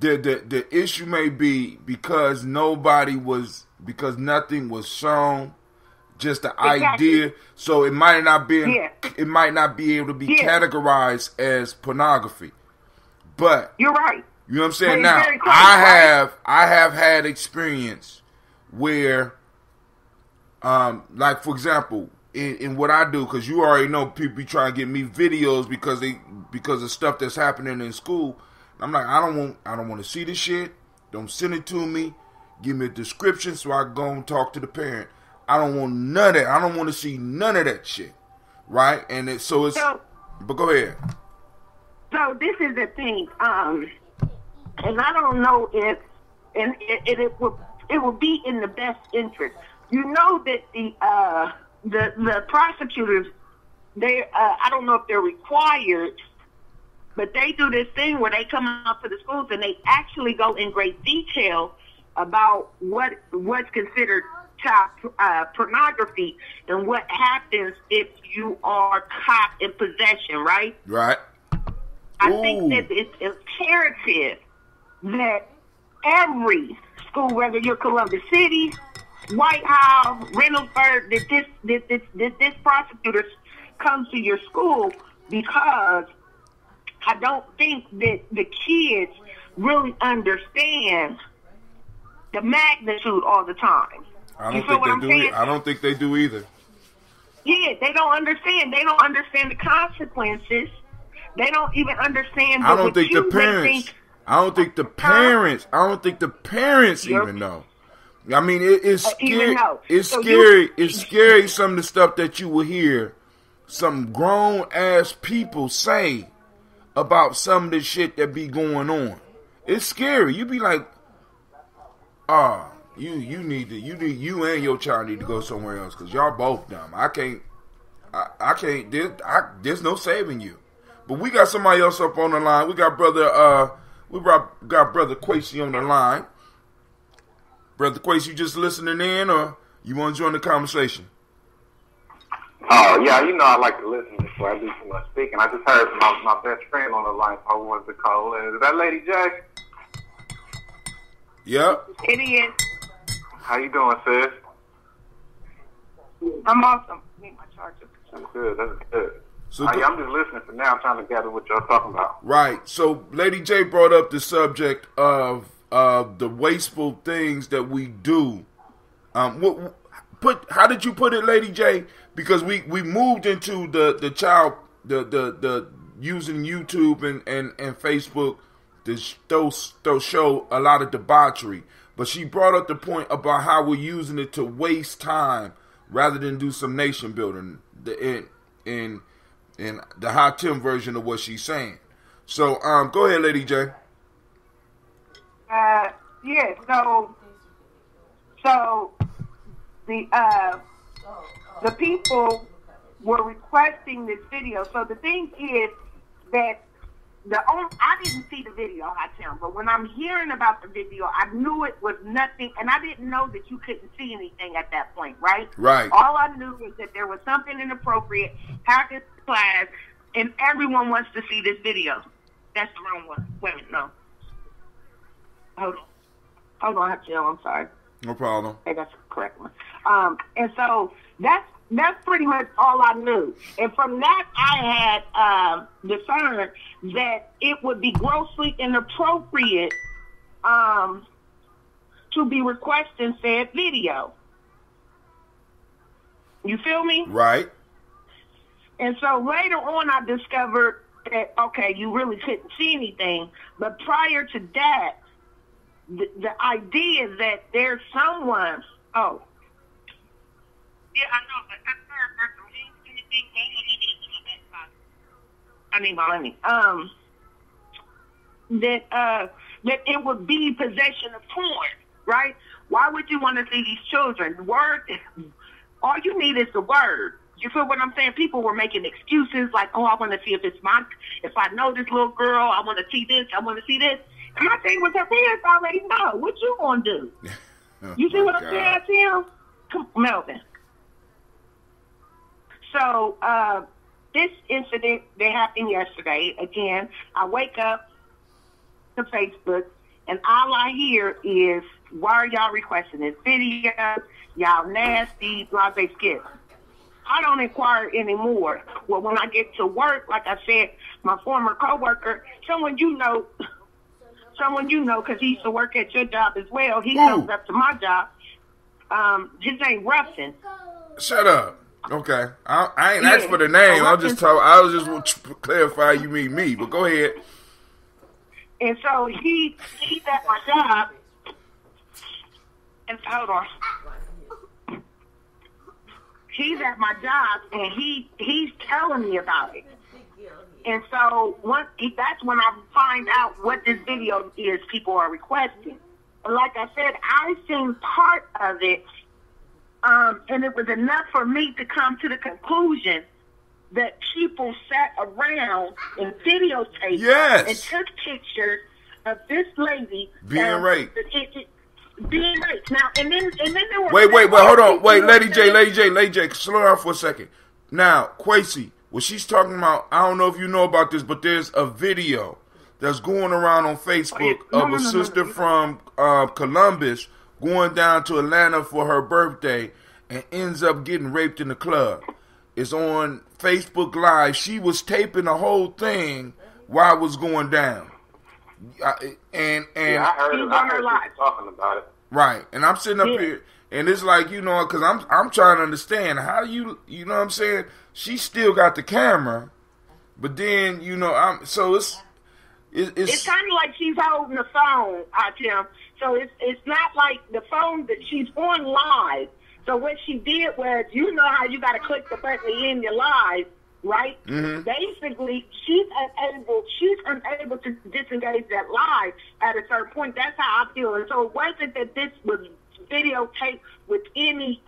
The issue may be because nothing was shown. Just the idea, so it might not be it might not be able to be categorized as pornography. But you're right. You know what I'm saying? Now I have had experience where, like for example, in what I do, because you already know people be trying to get me videos because of stuff that's happening in school. I'm like, I don't want to see this shit. Don't send it to me. Give me a description so I can go and talk to the parent. I don't want none of that. I don't want to see none of that shit, right? And but go ahead. So this is the thing, and I don't know if, and it will be in the best interest. You know that the prosecutors, I don't know if they're required, but they do this thing where they come out to the schools and they actually go in great detail about what's considered child pornography and what happens if you are caught in possession, right? Right. I think that it's imperative that every school, whether you're Columbus City, White House, Reynoldsburg, that this prosecutor comes to your school, because I don't think that the kids really understand the magnitude all the time. I don't think they do either. Yeah, they don't understand. They don't understand the consequences. They don't even understand. I don't think the parents even know. I mean, it's scary. It's scary. It's scary. Some of the stuff that you will hear some grown ass people say about some of the shit that be going on. It's scary. You be like, you and your child need to go somewhere else because y'all both dumb. I can't. There's no saving you. But we got somebody else up on the line. We got brother Quasi on the line. Brother Quasi, you just listening in, or you want to join the conversation? Oh yeah, I like to listen before I do too much speaking. I just heard my best friend on the line, so I wanted to call in. Is that Lady J? Yep. It is. How you doing, sis? I'm awesome. I need my charger. That's good. That's good. So I'm just listening for now. I'm trying to gather what y'all talking about. Right. So Lady J brought up the subject of the wasteful things that we do. How did you put it, Lady J? Because we moved into the child the using YouTube and Facebook to show a lot of debauchery. But she brought up the point about how we're using it to waste time rather than do some nation building. In the high Tim version of what she's saying. So go ahead, Lady J. Yeah. So the people were requesting this video. So the thing is that I didn't see the video, I tell you, but when I'm hearing about the video, I knew it was nothing, and I didn't know that you couldn't see anything at that point, right? Right. All I knew was that there was something inappropriate, happened in class, and everyone wants to see this video. That's the wrong one. Wait a minute, no. Hold on, I'm sorry. No problem. Okay, that's the correct one. And so that's pretty much all I knew. And from that, I had discerned that it would be grossly inappropriate to be requesting said video. You feel me? Right. And so later on, I discovered that, okay, you really couldn't see anything. But prior to that, the idea that there's someone, oh. Yeah, I know, but that it would be possession of porn, right? Why would you want to see these children? The word, all you need is the word. You feel what I'm saying? People were making excuses like, oh, I want to see if I know this little girl, I want to see this, I want to see this. And my thing was, her parents already know. What you gonna do? You see what I'm saying, Tim? Come on, Melvin. So, this incident that happened yesterday, again, I wake up to Facebook, and all I hear is, why are y'all requesting this video? Y'all nasty, blah, blah, skip. I don't inquire anymore. Well, when I get to work, like I said, my former coworker, someone you know, because he used to work at your job as well. He comes up to my job. His name Ruffin. Shut up. Okay, I ain't asked for the name. I was just want to clarify you mean me, but go ahead. And so he's at my job. And hold on. He's at my job, and he's telling me about it. And so that's when I find out what this video is people are requesting. And like I said, I've seen part of it, and it was enough for me to come to the conclusion that people sat around and videotaped and took pictures of this lady being raped. Being raped. Now, and then there were... Wait, hold on. Wait, Lady J, slow down for a second. Now, Quasi, what she's talking about, I don't know if you know about this, but there's a video that's going around on Facebook of a sister from Columbus going down to Atlanta for her birthday and ends up getting raped in the club. It's on Facebook Live. She was taping the whole thing while it was going down. I heard talking about it. Right, and I'm sitting up here, and it's like, because I'm trying to understand how you know what I'm saying. She still got the camera, but then it's kind of like she's holding the phone, Tim. So it's not like the phone that she's on live. So what she did was, how you got to click the button to end your live, right? Mm-hmm. Basically, she's unable to disengage that live at a certain point. That's how I feel. And so it wasn't that this was videotaped with any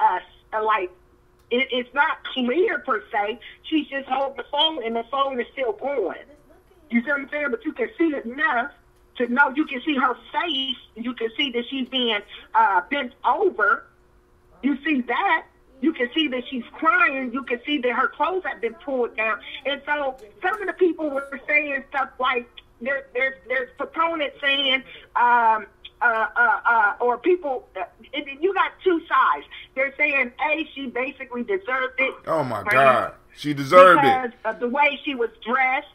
it's not clear per se. She's just holding the phone, and the phone is still going. You see what I'm saying? But you can see it enough to know. You can see her face. You can see that she's being bent over. You see that. You can see that she's crying. You can see that her clothes have been pulled down. And so some of the people were saying stuff like, there's proponents saying, or people, you got two sides. They're saying, A, she basically deserved it. Oh, my God. She deserved it. Because of the way she was dressed.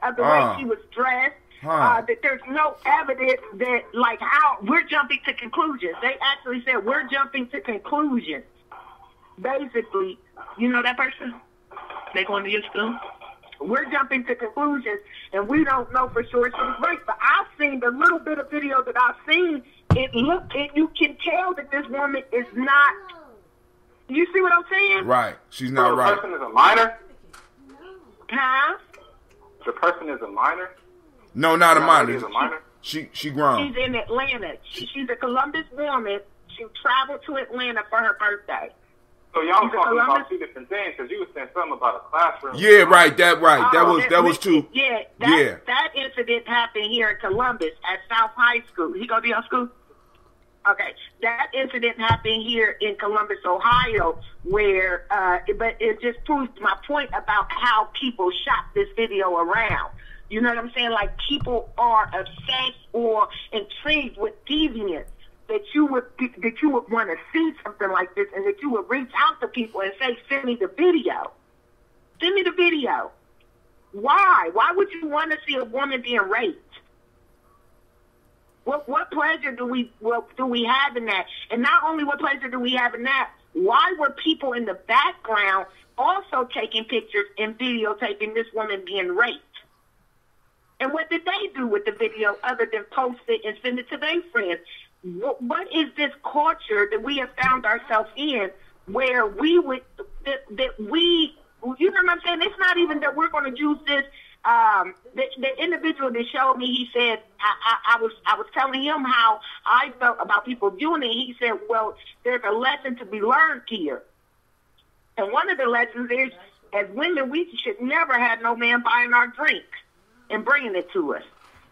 That there's no evidence that, how we're jumping to conclusions. They actually said we're jumping to conclusions. Basically, that person? They going to your school? We're jumping to conclusions, and we don't know for sure she was raped. But I've seen the little bit of video that I've seen. You can tell that this woman is not. You see what I'm saying? Right. She's not right. The person is a minor? Huh? The person is a minor? No, not a minor. She's a minor? She grown. She's in Atlanta. She's a Columbus woman. She traveled to Atlanta for her birthday. So y'all were talking about two different things, because you were saying something about a classroom. Yeah, right. That was two. Yeah, that incident happened here in Columbus at South High School. He go to your school? Okay, that incident happened here in Columbus, Ohio, where, but it just proves my point about how people shot this video around. You know what I'm saying? Like, people are obsessed or intrigued with deviance. That you would want to see something like this, and that you would reach out to people and say, "Send me the video. Send me the video." Why? Why would you want to see a woman being raped? What pleasure do we have in that? And not only what pleasure do we have in that, why were people in the background also taking pictures and videotaping this woman being raped? And what did they do with the video other than post it and send it to their friends? What is this culture that we have found ourselves in where we would, that we, you know what I'm saying? It's not even that we're going to use this. The individual that showed me, he said, I was telling him how I felt about people doing it. He said, well, there's a lesson to be learned here. And one of the lessons is, as women, we should never have no man buying our drink and bringing it to us.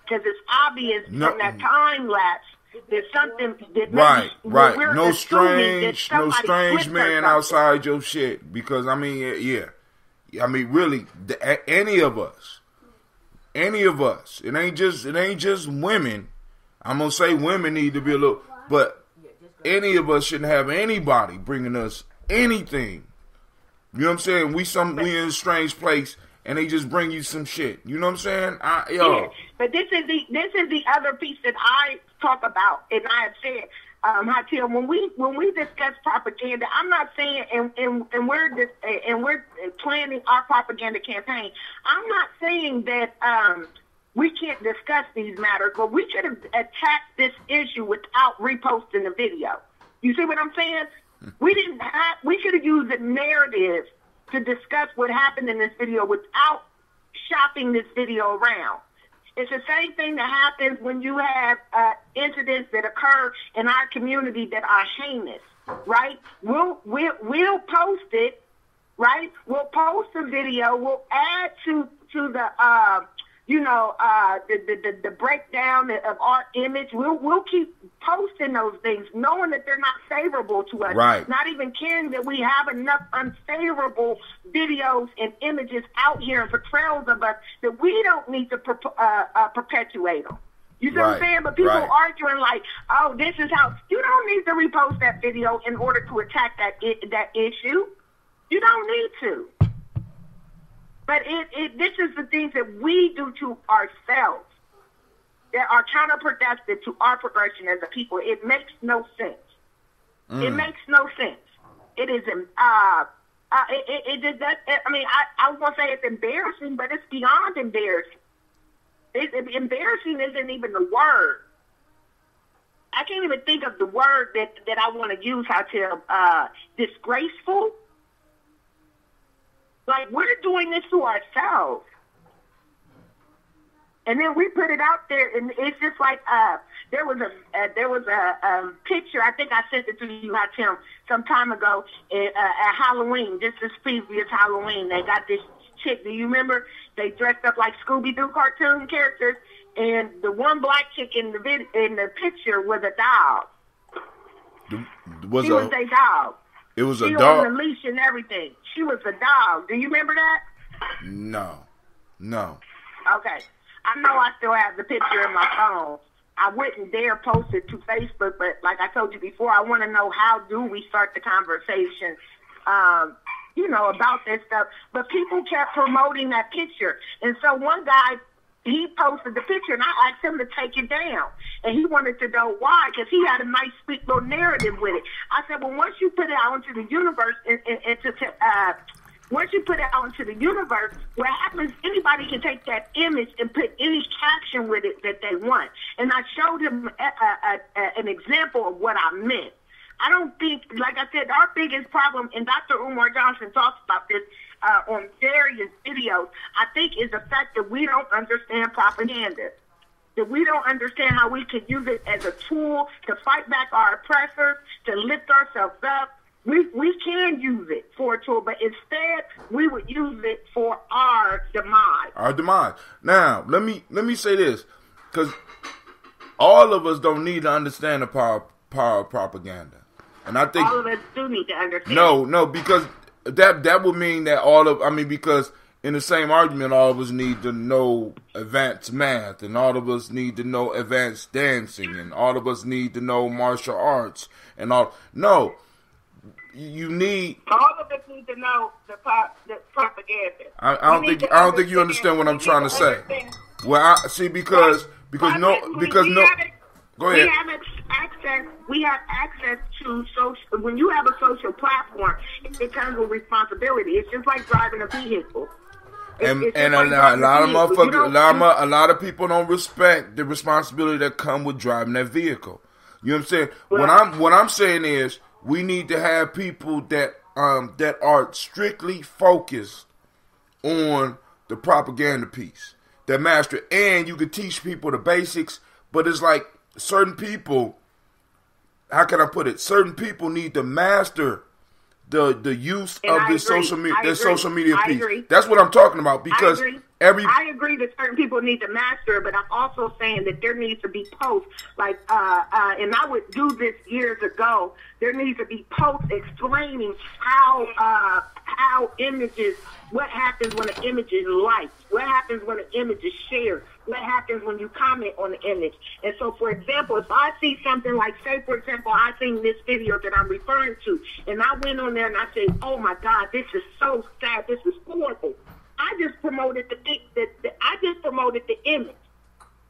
Because it's obvious from that time lapse, there's something that right. We're No assuming strange man outside your shit. Because I mean, really, any of us. It ain't just women. I'm gonna say women need to be a little, but any of us shouldn't have anybody bringing us anything. You know what I'm saying? We in a strange place, and they just bring you some shit. You know what I'm saying? Yeah, but this is the other piece that I talk about, and I have said, Hatil, when we discuss propaganda, I'm not saying, and we're planning our propaganda campaign. I'm not saying that we can't discuss these matters, but we should have attacked this issue without reposting the video. You see what I'm saying? We should have used the narrative to discuss what happened in this video without shopping this video around. It's the same thing that happens when you have incidents that occur in our community that are heinous, right? We'll post it, right? We'll post the video. We'll add to the the breakdown of our image. We'll keep posting those things, knowing that they're not favorable to us. Right. Not even caring that we have enough unfavorable videos and images out here and portrayals of us that we don't need to perpetuate them. You see what I'm saying? But people arguing like, oh, this is how. You don't need to repost that video in order to attack that issue. You don't need to. But this is the things that we do to ourselves that are counterproductive to our progression as a people. It makes no sense. It makes no sense. It isn't. I was gonna say it's embarrassing, but it's beyond embarrassing. Embarrassing isn't even the word. I can't even think of the word that I want to use. Disgraceful. Like, we're doing this to ourselves. And then we put it out there, and it's just like there was a picture. I think I sent it to you, Tim, some time ago at Halloween. This previous Halloween. They got this chick. Do you remember? They dressed up like Scooby-Doo cartoon characters, and the one black chick in the picture was a dog. She was a dog. It was a dog. She dog. on the leash and everything. She was a dog. Do you remember that? No. Okay. I know I still have the picture in my phone. I wouldn't dare post it to Facebook, but like I told you before, I want to know how do we start the conversation, about this stuff. But people kept promoting that picture. And so one guy, he posted the picture, and I asked him to take it down. And he wanted to know why, because he had a nice, sweet little narrative with it. I said, well, once you put it out into the universe, once you put it out into the universe, what happens, anybody can take that image and put any caption with it that they want. And I showed him an example of what I meant. I don't think, like I said, our biggest problem, and Dr. Umar Johnson talks about this on various videos, I think is the fact that we don't understand propaganda. That we don't understand how we can use it as a tool to fight back our oppressors, to lift ourselves up. We can use it for a tool, but instead we would use it for our demise. Our demise. Now, let me say this, because all of us don't need to understand the power of propaganda, and I think all of us do need to understand. No, because that would mean that because in the same argument, all of us need to know advanced math, and all of us need to know advanced dancing, and all of us need to know martial arts, and all. No. You need. All of us need to know the propaganda. I don't think you understand what I'm trying to say. Well, I see because Go ahead. We have access to social. When you have a social platform, it comes with responsibility. It's just like driving a vehicle. And a lot of people don't respect the responsibility that come with driving that vehicle. You know what I'm saying? What I'm saying is we need to have people that are strictly focused on the propaganda piece, that master. And you can teach people the basics, but it's like certain people. How can I put it? Certain people need to master the use of this social media piece. That's what I'm talking about, because I agree that certain people need to master it, but I'm also saying that there needs to be posts like and I would do this years ago. There needs to be posts explaining how images, what happens when an image is liked, what happens when an image is shared, what happens when you comment on the image. And so, for example, if I see something like, say, for example, I seen this video that I'm referring to, and I went on there and I said, oh my God, this is so sad, this is horrible. I just promoted the image.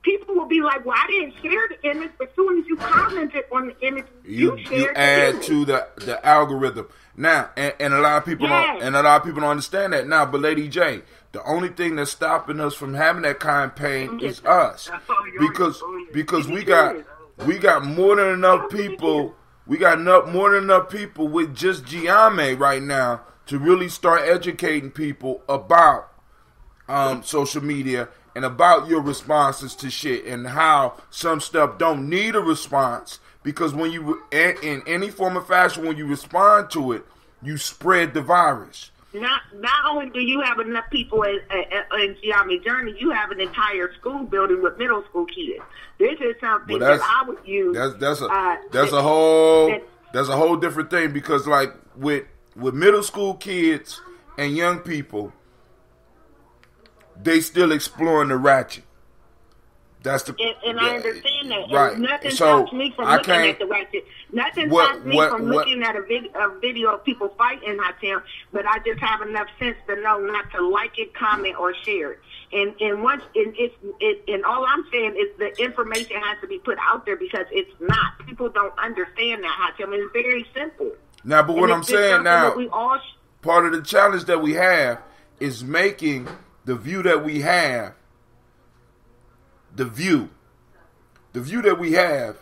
People will be like, well, I didn't share the image, but as soon as you commented on the image, you shared the add image. to the algorithm. Now, and a lot of people don't understand that now. But Lady J, the only thing that's stopping us from having that campaign is us, because we got more than enough people. We got more than enough people with just Gye-Nyame right now to really start educating people about social media and about your responses to shit, and how some stuff don't need a response, because when you, in any form or fashion, when you respond to it, you spread the virus. Not only do you have enough people in Gye-Nyame Journey, you have an entire school building with middle school kids. This is something that I would use. That's a whole different thing, because like with middle school kids and young people, they still exploring the ratchet. That's the and I understand that. Right. And nothing So stops me from looking at the ratchet. Nothing stops me from looking at a video of people fighting in Hatem, but I just have enough sense to know not to like it, comment, or share it. And once and all I'm saying is the information has to be put out there, because it's not. People don't understand that, Hatem. It's very simple. Now, but what I'm saying now, part of the challenge that we have is making the view that we have, the view that we have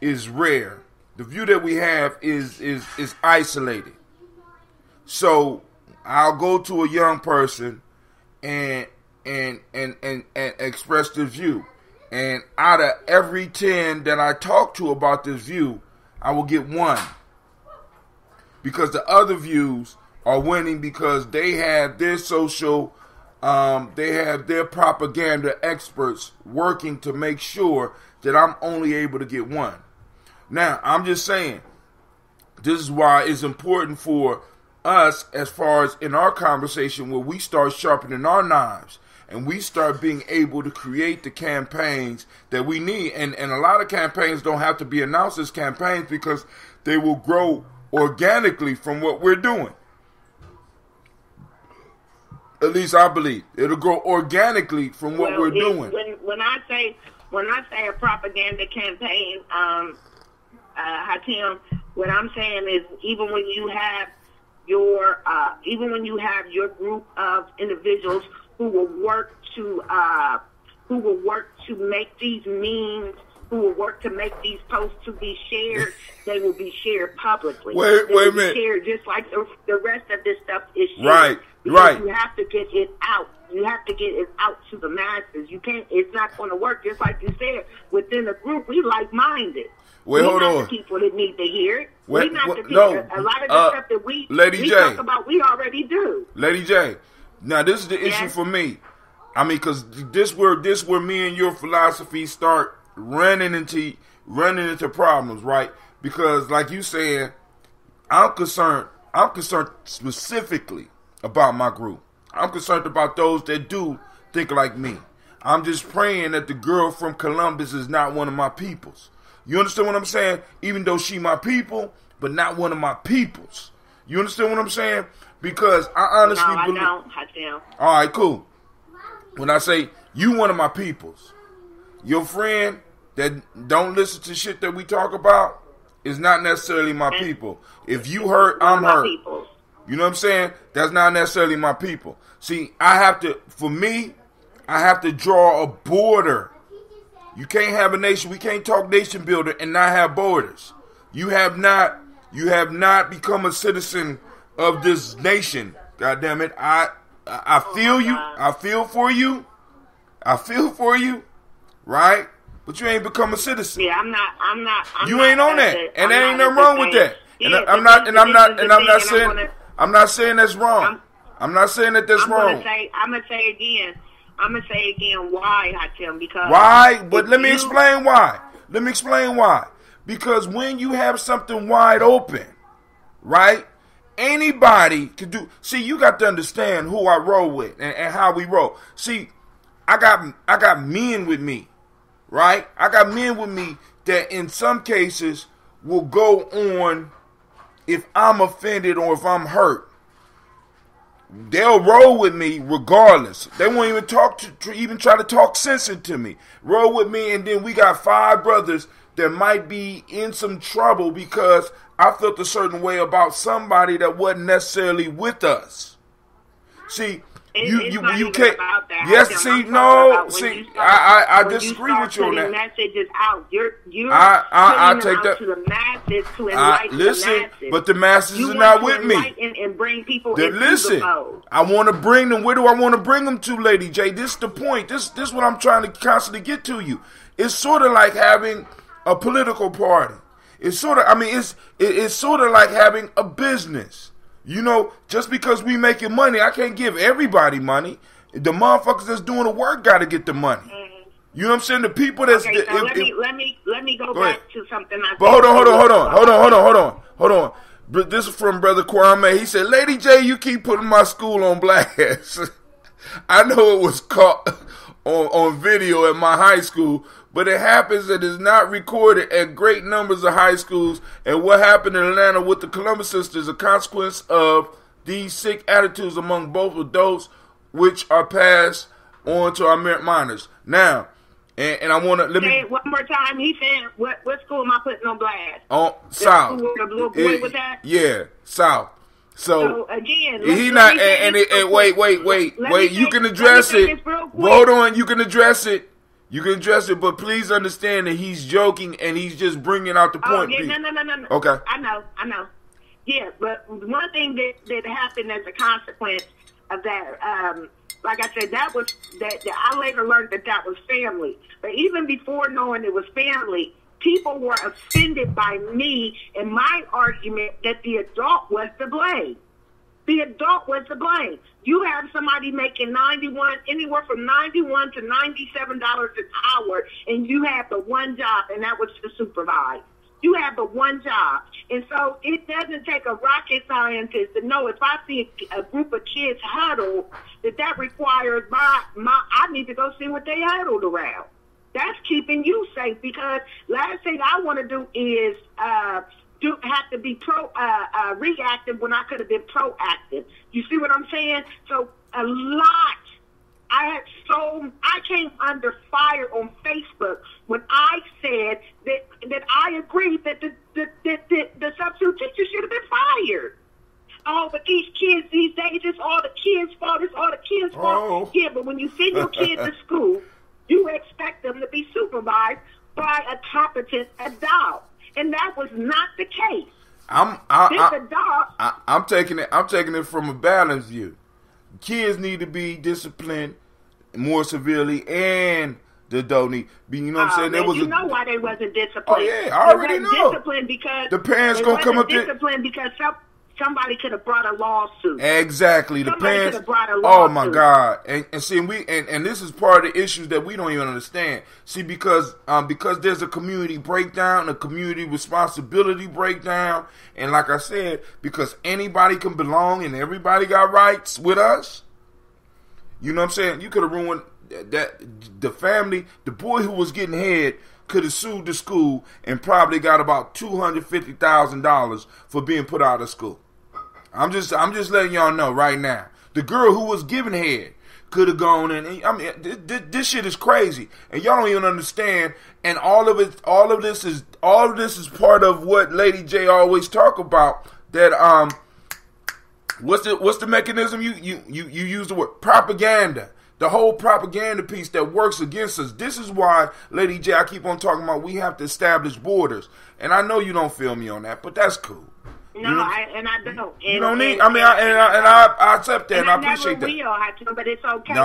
is rare. The view that we have is isolated. So I'll go to a young person and express the view, and out of every 10 that I talk to about this view, I will get one, because the other views are winning because they have their social. They have their propaganda experts working to make sure that I'm only able to get one. Now, I'm just saying, this is why it's important for us, as far as in our conversation, where we start sharpening our knives and we start being able to create the campaigns that we need. And a lot of campaigns don't have to be announced as campaigns, because they will grow organically from what we're doing. At least I believe it'll grow organically from what we're doing. When I say a propaganda campaign, Hatem, what I'm saying is even when you have your group of individuals who will work to make these memes, who will work to make these posts to be shared, they will be shared publicly. Wait a minute. Shared just like the rest of this stuff is shared. Right. Because right. You have to get it out. You have to get it out to the masses. You can't. It's not going to work. Just like you said, within the group, we like-minded. Wait, hold on. We're not the people that need to hear it. Wait, we're not the people. No. A lot of the stuff that we talk about, we already do. Lady J, now this is the issue for me. I mean, because this where me and your philosophy start running into problems, right? Because like you said, I'm concerned specifically about my group. I'm concerned about those that do think like me. I'm just praying that the girl from Columbus is not one of my peoples. You understand what I'm saying? Even though she my people, but not one of my peoples. You understand what I'm saying? Because I honestly believe. No, I don't. All right, cool. When I say you one of my peoples, your friend that don't listen to shit that we talk about is not necessarily my people. If you hurt, I'm hurt. You know what I'm saying? That's not necessarily my people. See, I have to draw a border. You can't have a nation. We can't talk nation builder and not have borders. You have not become a citizen of this nation. God damn it. I feel you. I feel for you. I feel for you. Right? But you ain't become a citizen. Yeah, I'm not. You ain't on that. And there ain't nothing wrong with that. And I'm not saying that's wrong. I'm not saying that that's wrong. I'm gonna say again why, Hatim, because why? But let me explain why. Because when you have something wide open, right? Anybody can do. See, you got to understand who I roll with and how we roll. See, I got men with me, right? I got men with me that in some cases will go on if I'm offended or if I'm hurt. They'll roll with me regardless. They won't even try to talk sense into me. Roll with me, and then we got 5 brothers that might be in some trouble because I felt a certain way about somebody that wasn't necessarily with us. See, you can't. Yes, see, no, see, I disagree with you on that. Messages out. You're I take that to the masses to enlighten the masses. But the masses are not with me. And bring people into the fold. I want to bring them. Where do I want to bring them to, Lady J? This is the point. This is what I'm trying to constantly get to you. It's sort of like having a political party. It's sort of. I mean, it's sort of like having a business. You know, just because we making money, I can't give everybody money. The motherfuckers that's doing the work got to get the money. Mm-hmm. You know what I'm saying? The people that's let me go back to something. But hold on. This is from Brother Kwame. He said, "Lady J, you keep putting my school on blast." I know it was caught on video at my high school, but it happens that it's not recorded at great numbers of high schools. And what happened in Atlanta with the Columbus sisters, a consequence of these sick attitudes among both adults, which are passed on to our minors. Now, and I want to let me one more time. He said, "What school am I putting on blast?" On South. The little boy with that? Yeah, South. So again, wait. You can address it. Hold on, you can address it. But please understand that he's joking and he's just bringing out the point. No. Okay. I know. Yeah, but one thing that happened as a consequence of that, like I said, that I later learned that was family. But even before knowing it was family, people were offended by me and my argument that the adult was to blame. The adult was to blame. You have somebody making anywhere from $91 to $97 an hour, and you have the one job, and that was to supervise. You have the one job. And so it doesn't take a rocket scientist to know if I see a group of kids huddle, that requires I need to go see what they huddled around. That's keeping you safe, because last thing I want to do is have to be reactive when I could have been proactive. You see what I'm saying? So a lot. I came under fire on Facebook when I said that I agreed that the substitute teacher should have been fired. Oh, but these kids these days, it's all the kids' fault. It's all the kids' fault. Yeah, but when you send your kids to school, you expect them to be supervised by a competent adult, and that was not the case. I'm taking it from a balanced view. Kids need to be disciplined more severely, and the adult need. You know what I'm saying? Know why they wasn't disciplined? Oh yeah, I already know. Disciplined because the parents gonna come up there. Disciplined because somebody could have brought a lawsuit. Exactly. Somebody the parents could have brought a lawsuit. Oh my God. And see, and this is part of the issues that we don't even understand. See, because there's a community breakdown, a community responsibility breakdown, and like I said, because anybody can belong and everybody got rights with us. You know what I'm saying? You could have ruined that the family. The boy who was getting head could have sued the school and probably got about $250,000 for being put out of school. I'm just letting y'all know right now. The girl who was giving head could have gone in. I mean, this shit is crazy, and y'all don't even understand. And all of this is part of what Lady J always talk about. That what's the mechanism? You use the word propaganda. The whole propaganda piece that works against us. This is why, Lady J, I keep on talking about we have to establish borders. And I know you don't feel me on that, but that's cool. No, I don't. You don't need. I accept that, and I appreciate that. But it's okay. No,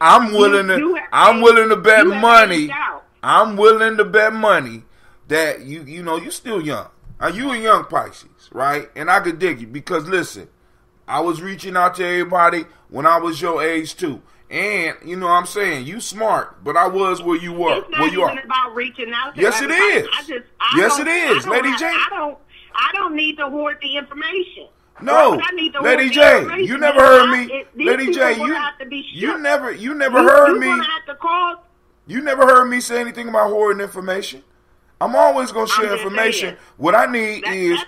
I'm willing to bet money. I'm willing to bet money that you still young. You a young Pisces, right? And I could dig it because listen, I was reaching out to everybody when I was your age too. And, you know what I'm saying, you smart, but I was where you were. It's not even about reaching out to yes, it is. Yes, it is, Lady J. I don't need to hoard the information. No, Lady J, you never heard me. Lady J, you never heard me. You never heard me say anything about hoarding information. I'm always gonna share information. What I need is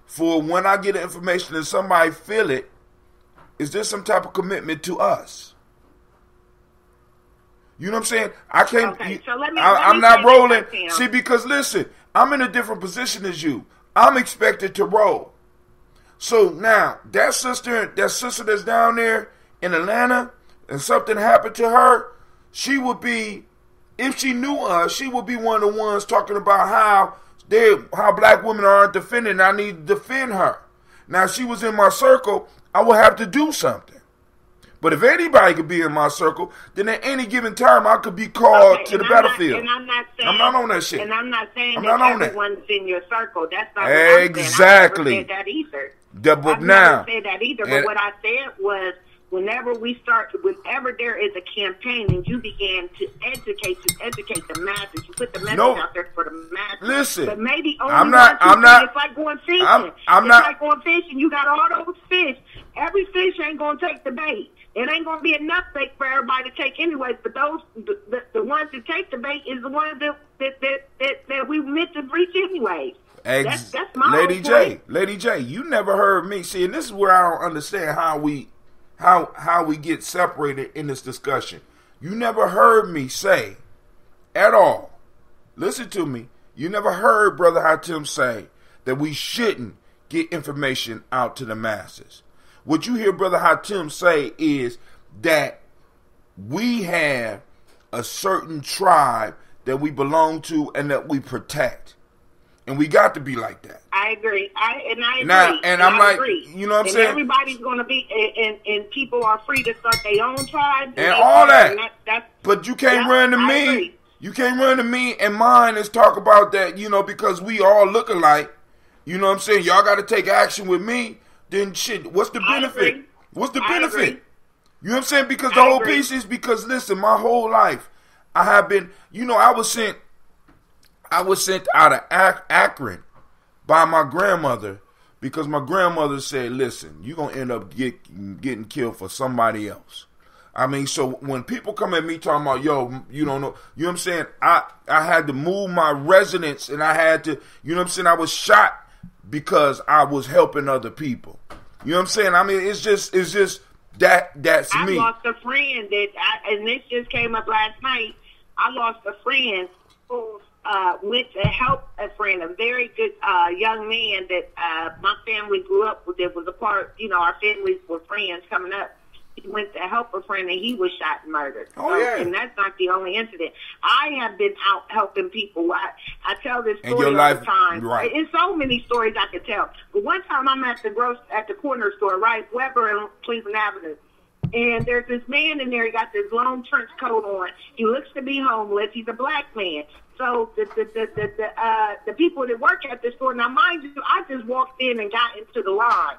for when I get the information and somebody feel it, is there some type of commitment to us? You know what I'm saying? I can't. Okay, so I'm not rolling. See, because listen, I'm in a different position as you. I'm expected to roll. So now that sister that's down there in Atlanta, and something happened to her, she would be, if she knew us, she would be one of the ones talking about how black women aren't defending. And I need to defend her. Now, if she was in my circle, I would have to do something. But if anybody could be in my circle, then at any given time I could be called to the battlefield. And I'm not saying, I'm not on that shit. And I'm not saying I'm that not on everyone's in your circle. That's not exactly. what I'm saying. I never said that either. But now, never said that either. But what I said was, whenever there is a campaign and you began to educate the masses, you put the message out there for the masses. Listen, but maybe only I'm not. It's like going fishing. Like going fishing. You got all those fish. Every fish ain't gonna take the bait. It ain't gonna be enough bait for everybody to take anyways. But the ones that take the bait is the ones that we meant to reach anyways. That's my Lady J. Lady J, you never heard me see, and this is where I don't understand how we get separated in this discussion. You never heard me say at all. Listen to me. You never heard Brother Hatim say that we shouldn't get information out to the masses. What you hear Brother Hatim say is that we have a certain tribe that we belong to and that we protect. And we got to be like that. I agree. I agree. You know what I'm saying? Everybody's going to be, and people are free to start their own tribes. And all that. But you can't run to me. Agree. You can't run to me and mine is talk about that, because we all look alike. You know what I'm saying? Y'all got to take action with me. Then shit, what's the benefit? What's the benefit? You know what I'm saying? Because the whole piece is because, listen, my whole life, I have been, I was sent out of Akron by my grandmother because my grandmother said, listen, you're going to end up getting killed for somebody else. I mean, so when people come at me talking about, yo, you don't know, you know what I'm saying? I had to move my residence and I had to, you know what I'm saying? I was shot because I was helping other people. You know what I'm saying? I mean, it's just that's me. I lost a friend and this just came up last night. I lost a friend who went to help a friend, a very good young man that my family grew up with. That was a part, our families were friends coming up. He went to help a friend and he was shot and murdered. And that's not the only incident. I have been out helping people. I tell this story all the time. Right. It's so many stories I could tell. But one time I'm at the corner store, right, Weber and Cleveland Avenue. And there's this man in there. He got this long trench coat on. He looks to be homeless. He's a black man. So the people that work at the store, now mind you, I just walked in and got into the line.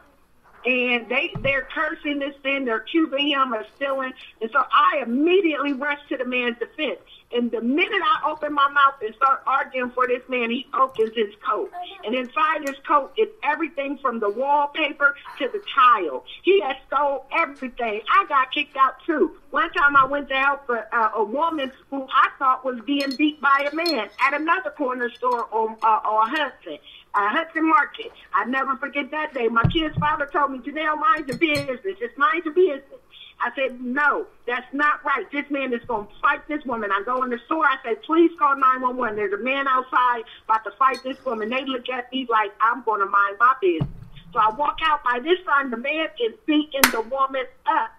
And they're cursing this thing, they're accusing him of stealing. And so I immediately rushed to the man's defense. And the minute I open my mouth and start arguing for this man, he opens his coat. And inside his coat is everything from the wallpaper to the tile. He has stole everything. I got kicked out too. One time I went to help a woman who I thought was being beat by a man at another corner store on Hudson. Hudson Market. I never forget that day. My kid's father told me, Janelle, mind your business. Just mind your business. I said, no, that's not right. This man is going to fight this woman. I go in the store. I said, please call 911. There's a man outside about to fight this woman. They look at me like I'm going to mind my business. So I walk out. By this time, the man is beating the woman up.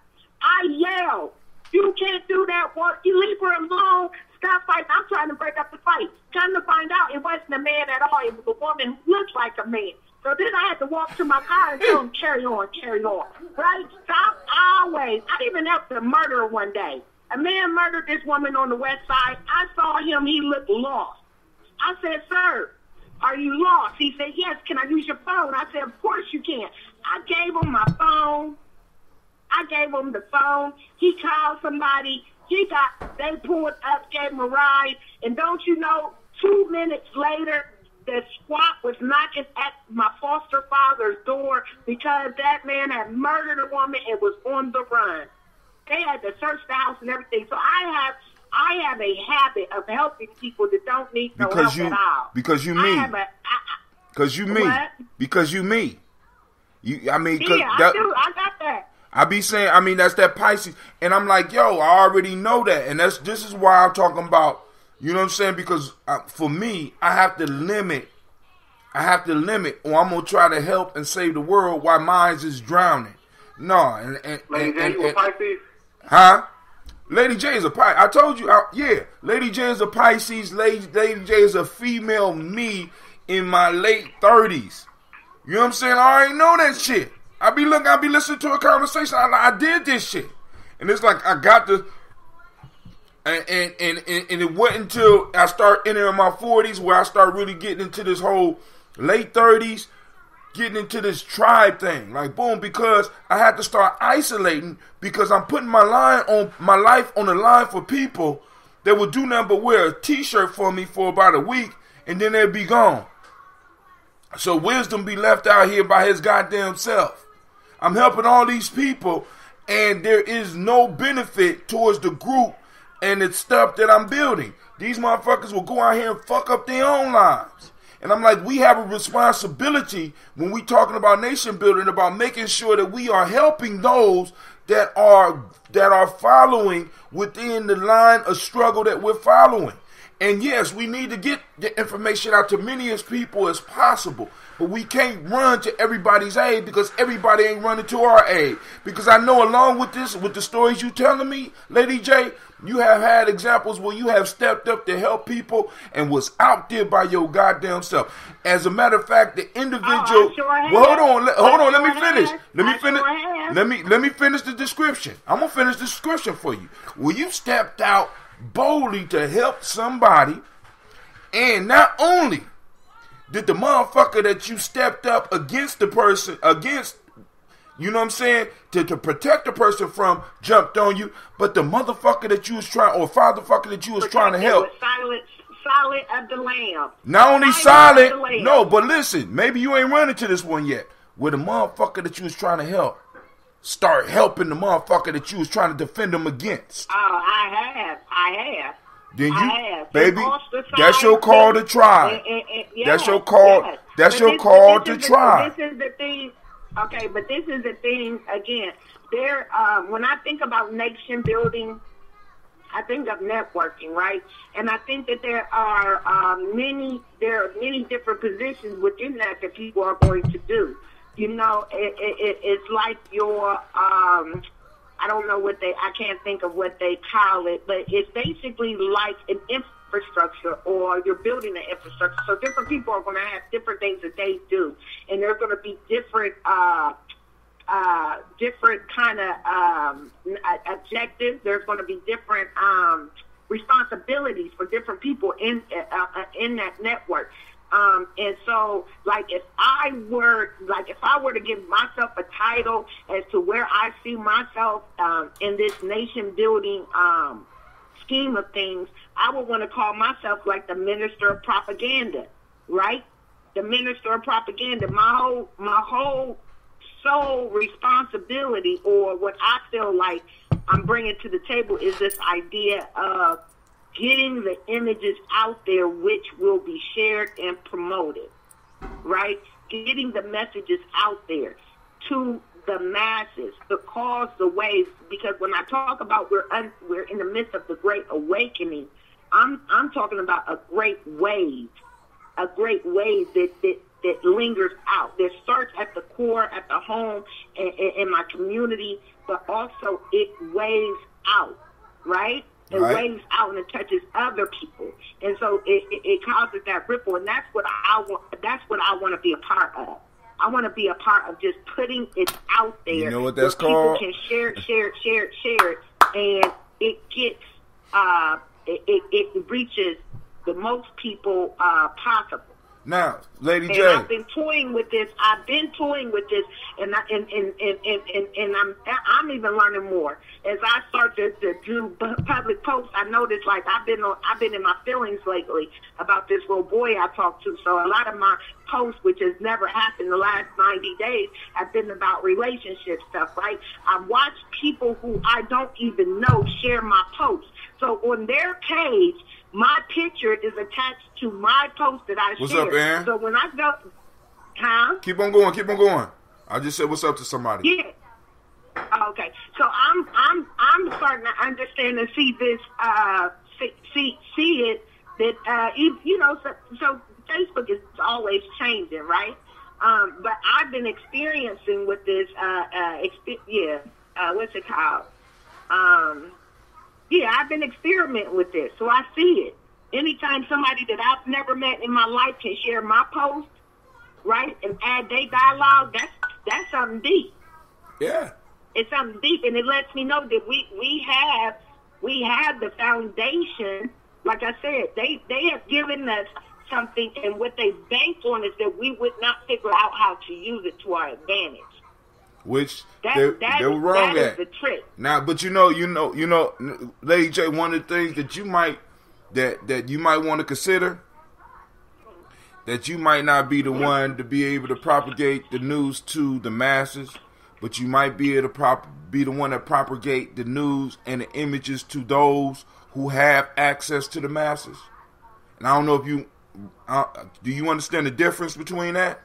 I yell, you can't do that. You leave her alone. Stop fighting. I'm trying to break up the fight. Come to find out, it wasn't a man at all. It was a woman who looked like a man. So then I had to walk to my car and tell him, carry on. Right? Stop always. I even helped a murderer one day. A man murdered this woman on the west side. I saw him. He looked lost. I said, sir, are you lost? He said, yes. Can I use your phone? I said, of course you can. I gave him my phone. I gave him the phone. He called somebody. They pulled up, gave him a ride. And don't you know, 2 minutes later, the squad was knocking at my foster father's door because that man had murdered a woman and was on the run. They had to search the house and everything. So I have a habit of helping people that don't need no help at all. Because you me. Because you me. What? Because you me. Yeah, I do. I got that. I be saying, that's that Pisces. And I'm like, yo, I already know that. And this is why I'm talking about, you know what I'm saying? Because for me, I have to limit, or I'm going to try to help and save the world while mine is drowning. No. Lady J, you a Pisces? Huh? Lady J is a Pisces. I told you, yeah. Lady J is a Pisces. Lady J is a female me in my late 30s. You know what I'm saying? I already know that shit. I be listening to a conversation. I did this shit, and it's like I got to, and it wasn't until I start entering my 40s where I start really getting into this whole late 30s, getting into this tribe thing. Like boom, because I had to start isolating because I'm putting my life on the line for people that would do nothing but wear a T-shirt for me for about a week, and then they'd be gone. So wisdom be left out here by his goddamn self. I'm helping all these people, and there is no benefit towards the group and the stuff that I'm building. These motherfuckers will go out here and fuck up their own lives. And I'm like, we have a responsibility when we talking about nation building, about making sure that we are helping those that are following within the line of struggle that we're following. And yes, we need to get the information out to many as people as possible. But we can't run to everybody's aid because everybody ain't running to our aid. Because I know along with this, with the stories you telling me, Lady J, you have had examples where you have stepped up to help people and was out there by your goddamn self. As a matter of fact, the individual. Hold on. Let me finish the description. I'm gonna finish the description for you. Well, you stepped out boldly to help somebody, and not only did the motherfucker that you stepped up against the person, you know what I'm saying, to protect the person from jumped on you, but the motherfucker that you was trying, or fatherfucker that you was trying to help. Silent of the lamb. Not only silent, no, but listen, maybe you ain't running to this one yet, where the motherfucker that you was trying to help start helping the motherfucker that you was trying to defend them against. Oh, I have. Then you, baby, that's your call to try. That's your call. Yes. That's your call to try. This is the thing. Okay, but this is the thing again. When I think about nation building, I think of networking, right? And I think that there are many different positions within that people are going to do. You know, it's like your, I don't know I can't think of what they call it, but it's basically like an infrastructure, or you're building an infrastructure. So different people are going to have different things that they do, and there's going to be different kind of objectives. There's going to be different responsibilities for different people in that network. And so, like, if I were to give myself a title as to where I see myself in this nation building scheme of things, I would want to call myself like the minister of propaganda, right? The minister of propaganda. My whole sole responsibility, or what I feel like I'm bringing to the table, is this idea of getting the images out there which will be shared and promoted. right? Getting the messages out there to the masses, the cause, the waves. Because when I talk about we're in the midst of the Great Awakening, I'm talking about a great wave that lingers out. That starts at the core, at the home, in my community, but also it waves out, right? It waves out and it touches other people, and so it causes that ripple, and that's what I want. That's what I want to be a part of. I want to be a part of just putting it out there. You know what that's called? People can share it, and it gets it reaches the most people possible. Now, Lady J, I've been toying with this, and I'm even learning more as I start to do public posts. I noticed, like, I've been in my feelings lately about this little boy I talked to. So a lot of my posts, which has never happened the last 90 days, have been about relationship stuff. Right? I watch people who I don't even know share my posts. So on their page, my picture is attached to my post that I What's shared. up, Aaron? So when I go, Keep on going. I just said what's up to somebody. Yeah. Okay. So I'm starting to understand and see this, see it that so Facebook is always changing, right? But I've been experiencing with this, what's it called? I've been experimenting with this, so I see it. Anytime somebody that I've never met in my life can share my post, right, and add their dialogue, that's something deep. Yeah. It's something deep, and it lets me know that we have the foundation. Like I said, they have given us something, and what they banked on is that we would not figure out how to use it to our advantage. Which they were wrong that at. is the trick. Now, but you know, Lady J, one of the things that you might want to consider, that you might not be the one to be able to propagate the news to the masses, but you might be able to be the one that propagate the news and the images to those who have access to the masses. And I don't know if do you understand the difference between that?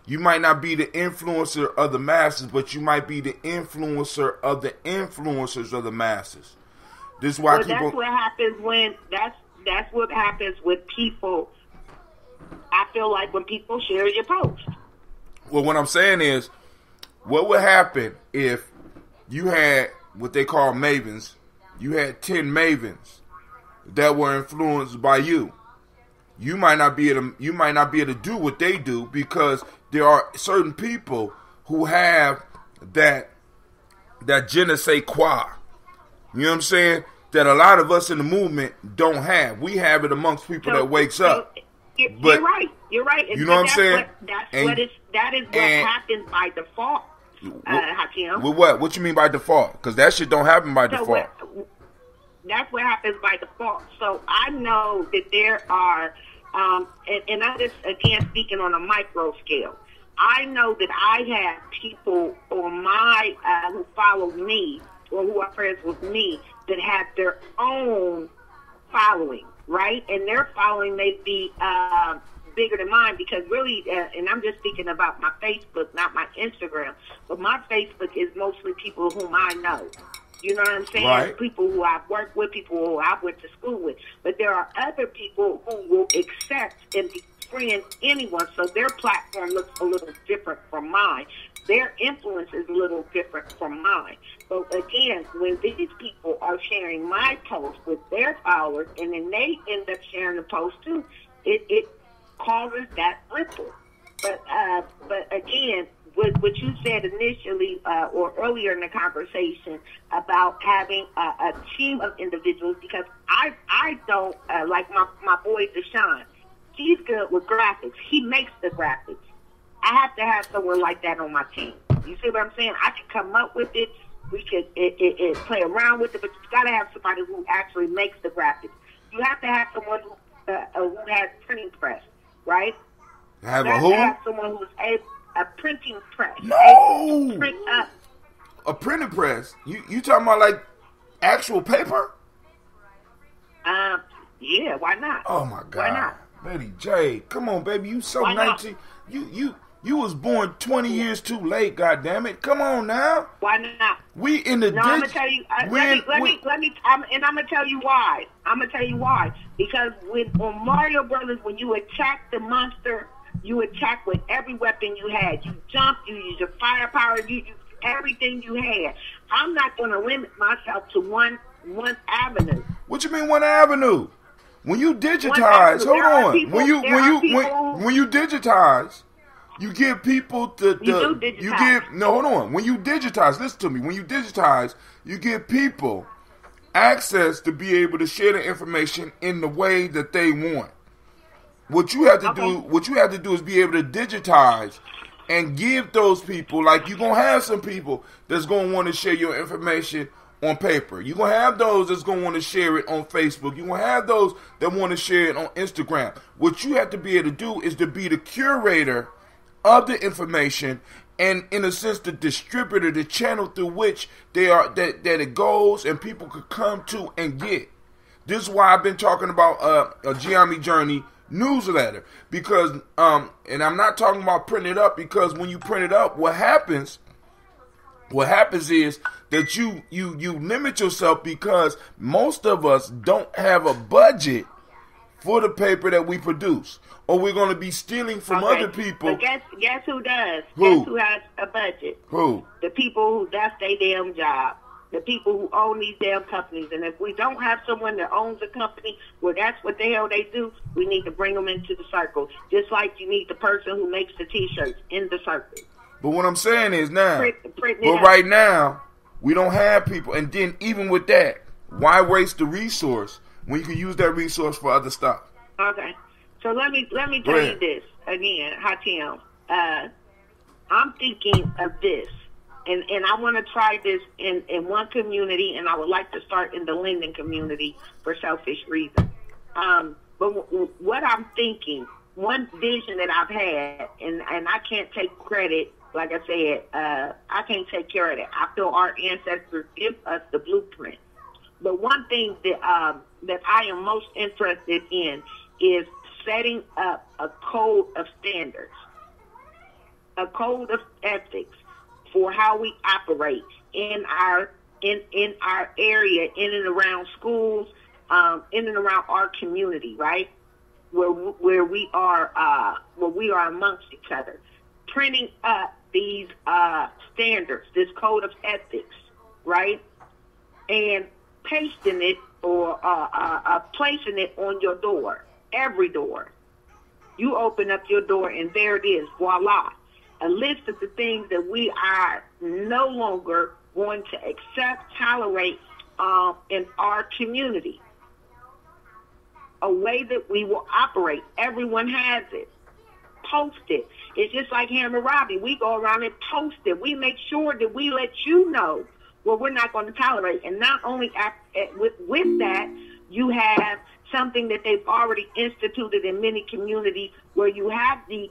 You might not be the influencer of the masses, but you might be the influencer of the influencers of the masses. This is why that's what happens when that's what happens with people. I feel like when people share your post. Well, what I'm saying is, what would happen if you had what they call mavens? You had 10 mavens that were influenced by you. You might not be able to do what they do because there are certain people who have that je ne sais quoi. You know what I'm saying? That a lot of us in the movement don't have. We have it amongst people that wakes up. You're right. You know what I'm saying? That is what happens by default, Hakeem. With what? What you mean by default? Because that shit don't happen by default. That's what happens by default. So I know that there are, and I'm just, again, speaking on a micro scale. I know that I have people on my, who follow me, or who are friends with me, that have their own following, right? And their following may be bigger than mine because really, and I'm just speaking about my Facebook, not my Instagram, but my Facebook is mostly people whom I know. You know what I'm saying? Right. People who I've worked with, people who I went to school with. But there are other people who will accept and befriend anyone, so their platform looks a little different from mine. Their influence is a little different from mine. But again, when these people are sharing my post with their followers, and then they end up sharing the post too, it causes that ripple. But again, what you said initially or earlier in the conversation about having a team of individuals, because I don't like my boy Deshaun. He's good with graphics. He makes the graphics. I have to have someone like that on my team. You see what I'm saying? I can come up with it. We could it play around with it, but you got to have somebody who actually makes the graphics. You have to have someone who has printing press, right? Have you a who? To have someone who's a printing press. No. Print up. A printing press? You talking about like actual paper? Yeah. Why not? Oh my God. Why not? Lady J, come on, baby. You so Why not? 19. You was born 20 years too late. God damn it. Come on now. Why not? We in the No, I'm gonna tell you. I'm gonna tell you why. I'm gonna tell you why. Because on Mario Brothers, when you attack the monster, you attack with every weapon you had. You jumped. You used your firepower. You used everything you had. I'm not gonna limit myself to one avenue. What you mean one avenue? When you digitize, hold on. When you digitize, you give people hold on. When you digitize, listen to me. When you digitize, you give people access to be able to share the information in the way that they want. What you have to do is be able to digitize and give those people, like you're going to have some people that's going to want to share your information on paper. You're going to have those that's going to want to share it on Facebook. You're going to have those that want to share it on Instagram. What you have to be able to do is to be the curator of the information and, in a sense, the distributor, the channel through which that it goes and people could come to and get. This is why I've been talking about a Gye-Nyame Journey newsletter, because and I'm not talking about printing it up, because when you print it up, what happens is that you limit yourself, because most of us don't have a budget for the paper that we produce, or we're going to be stealing from other people. But guess who does? Who? Guess who has a budget? Who? The people who, that's their damn job. The people who own these damn companies. And if we don't have someone that owns a company where that's what the hell they do, we need to bring them into the circle. Just like you need the person who makes the T-shirts in the circle. But what I'm saying is now, Print right now, we don't have people. And then even with that, why waste the resource when you can use that resource for other stuff? Okay. So let me tell you this again, Hatim. I'm thinking of this. And I want to try this in one community, and I would like to start in the Linden community for selfish reasons. But what I'm thinking, one vision that I've had, and I can't take credit, like I said, I can't take care of it. I feel our ancestors give us the blueprint. But one thing that I am most interested in is setting up a code of standards, a code of ethics, for how we operate in our area, in and around schools, in and around our community, right? Where we are amongst each other, printing up these standards, this code of ethics, right, and pasting it or placing it on your door, every door. You open up your door and there it is, voila. A list of the things that we are no longer going to accept, tolerate in our community. A way that we will operate. Everyone has it. Post it. It's just like Hammurabi. We go around and post it. We make sure that we let you know what we're not going to tolerate. And not only with that, you have something that they've already instituted in many communities, where you have the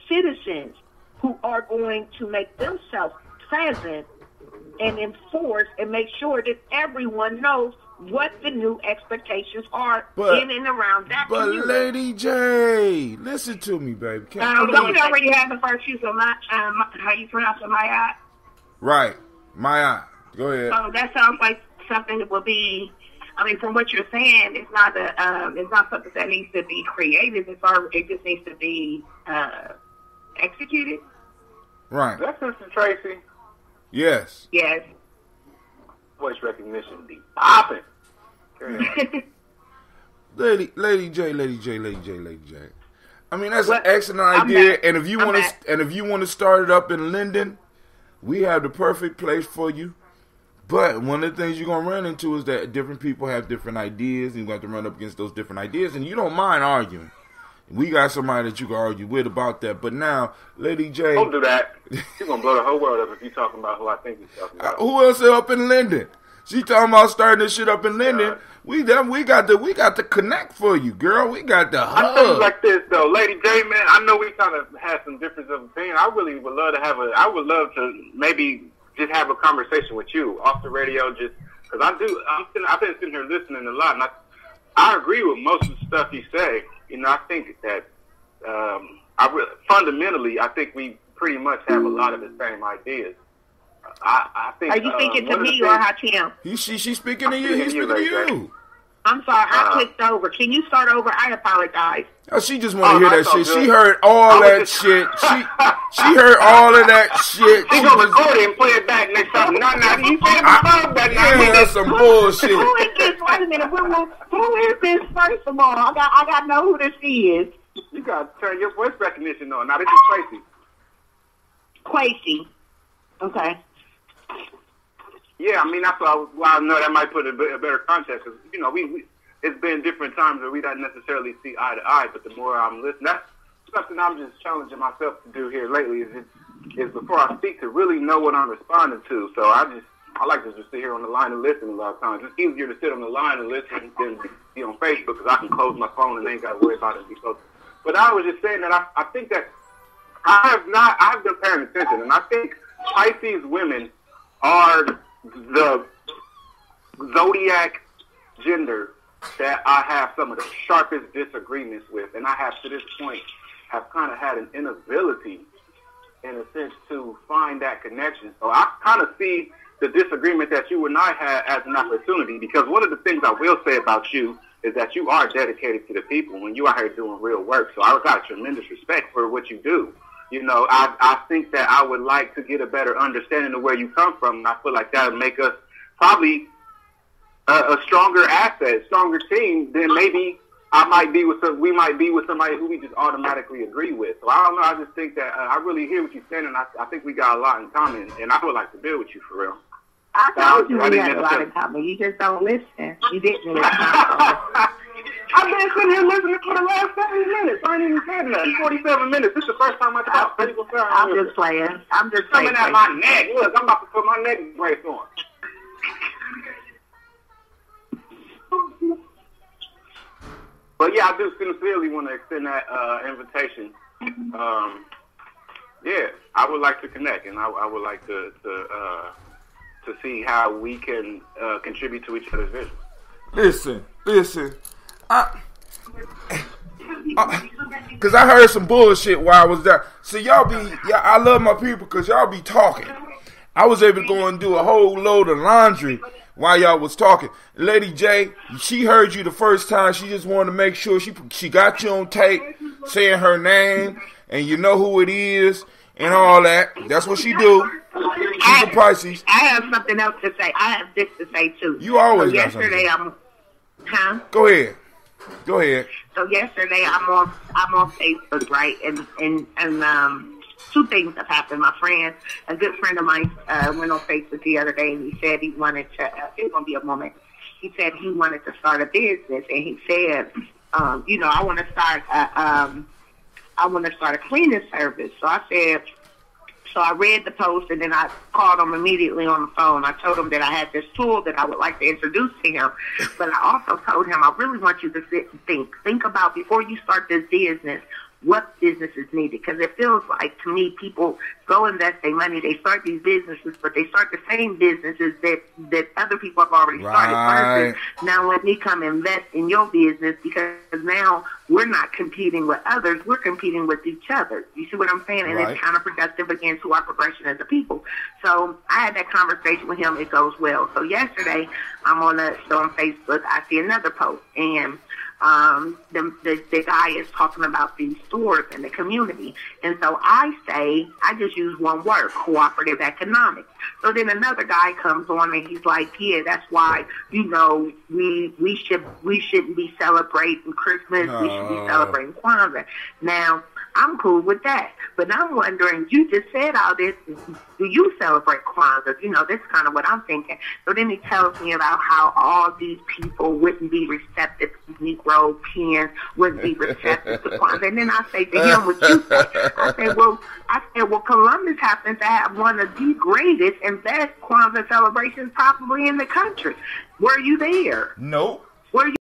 citizens who are going to make themselves present and enforce and make sure that everyone knows what the new expectations are in and around that community. But Lady J, listen to me, baby. Don't we already have the first use of how you pronounce it, Maya? Right, Maya. Go ahead. So that sounds like something that will be. I mean, from what you're saying, it's not something that needs to be created. It just needs to be executed. Right. That's Sister Tracy. Yes. Yes. Voice recognition be popping. Lady J. I mean, that's an excellent idea. And if you want to start it up in Linden, we have the perfect place for you. But one of the things you're going to run into is that different people have different ideas, and you have to run up against those different ideas, and you don't mind arguing. We got somebody that you can argue with about that. But now, Lady J... Don't do that. You're going to blow the whole world up if you're talking about who I think you're talking about. Who else is up in Linden? She talking about starting this shit up in Linden. We got the connect for you, girl. We got the hub. I feel like this, though. Lady J, man, I know we kind of have some difference of opinion. I really would love to maybe just have a conversation with you off the radio, just because I've been sitting here listening a lot, and I agree with most of the stuff you say. I think that fundamentally, I think we pretty much have a lot of the same ideas. I think. Are you speaking to me or Hakim? She's speaking to you. He's speaking to you. I'm sorry, I clicked over. Can you start over? I apologize. Oh, she just want to hear that shit. She heard all that shit. She heard all of that shit. She gonna record it and play it back next time. No, you said that's some bullshit. Who is this? Wait a minute. Who is this? First of all, I got to know who this is. You gotta turn your voice recognition on. Now this is Tracy. Quasi. Okay. Yeah, I mean that's why I know that might put a better context. Cause, we it's been different times where we don't necessarily see eye to eye. But the more I'm listening, that's something I'm just challenging myself to do here lately. Is before I speak to really know what I'm responding to. So I like to just sit here on the line and listen a lot of times. It's easier to sit on the line and listen than be on Facebook because I can close my phone and ain't got to worry about it. But I was just saying that I think that I've been paying attention, and I think Pisces women are the zodiac gender that I have some of the sharpest disagreements with, and I have to this point have kind of had an inability in a sense to find that connection. So I kind of see the disagreement that you and I had as an opportunity, because one of the things I will say about you is that you are dedicated to the people when you are here doing real work. So I've got tremendous respect for what you do. I think that I would like to get a better understanding of where you come from, and I feel like that would make us probably a stronger asset, stronger team than maybe we might be with somebody who we just automatically agree with. So I don't know. I just think that I really hear what you're saying, and I think we got a lot in common, and I would like to build with you for real. I told you we had a lot in common. You just don't listen. You didn't listen. I've been sitting here listening for the last 70 minutes. I ain't even said that. 47 minutes. This is the first time I talked. I'm just playing. I'm just coming at my neck. Look, I'm about to put my neck brace on. But yeah, I do sincerely want to extend that invitation. Yeah, I would like to connect, and I would like to see how we can contribute to each other's vision. Listen. Because I heard some bullshit while I was there. See, I love my people because y'all be talking. I was able to go and do a whole load of laundry while y'all was talking. Lady J, she heard you the first time. She just wanted to make sure she got you on tape, saying her name, and you know who it is, and all that. That's what she do. She's a Pisces. I have something else to say. I have this to say, too. You always got yesterday, something. Go ahead. So yesterday I'm on Facebook, right? And two things have happened. A good friend of mine went on Facebook the other day, and he said he wanted to. It's gonna be a moment. He said he wanted to start a business, and he said, I want to start a cleaning service. So I said. So I read the post, and then I called him immediately on the phone. I told him that I had this tool that I would like to introduce to him. But I also told him I really want you to sit and think about before you start this business, what business is needed. Because it feels like, to me, people go invest their money, they start these businesses, but they start the same businesses that other people have already started. Versus now let me come invest in your business, because now we're not competing with others, we're competing with each other. You see what I'm saying? And it's counterproductive against our progression as a people. So I had that conversation with him. It goes well. So yesterday, I'm on Facebook, I see another post, and the guy is talking about these stores in the community. And so I just use one word, cooperative economics. So then another guy comes on and he's like, yeah, that's why, we shouldn't be celebrating Christmas. We should be celebrating Kwanzaa. Now, I'm cool with that. But I'm wondering, you just said all this, do you celebrate Kwanzaa? This is kind of what I'm thinking. So then he tells me about how all these people wouldn't be receptive to Negro pins, wouldn't be receptive to Kwanzaa. And then I say to him what you say. I said, well, Columbus happens to have one of the greatest and best Kwanzaa celebrations probably in the country. Were you there? Nope. Were you?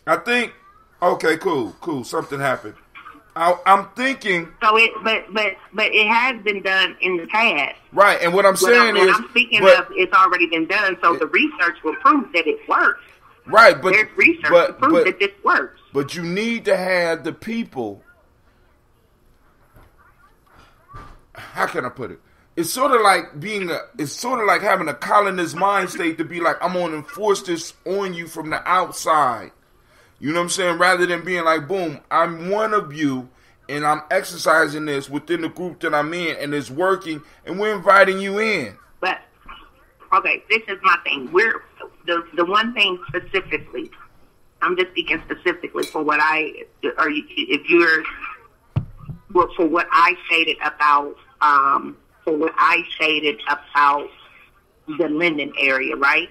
I think. Okay, cool. Something happened. I'm thinking. So but it has been done in the past. Right, and what I'm saying what is, I'm speaking of, it's already been done. So the research will prove that it works. Right, but there's research to prove that this works. But you need to have the people. How can I put it? It's sort of like having a colonist mind state to be like, I'm going to enforce this on you from the outside. You know what I'm saying? Rather than being like, boom, I'm one of you, and I'm exercising this within the group that I'm in, and it's working, and we're inviting you in. But, okay, this is my thing. We're the one thing specifically, I'm just speaking specifically for what for what I stated about, the Linden area, right?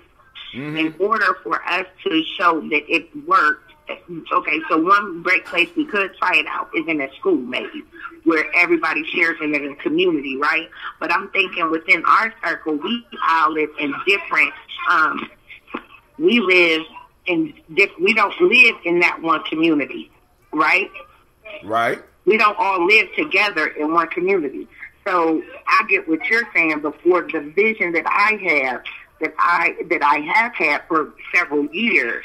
Mm-hmm. In order for us to show that it worked, okay, so one great place we could try it out is in a school, maybe, where everybody shares in the community, right? But I'm thinking within our circle, we all live in different, we don't live in that one community, right? Right. We don't all live together in one community. So I get what you're saying, but for the vision that I have, that I have had for several years,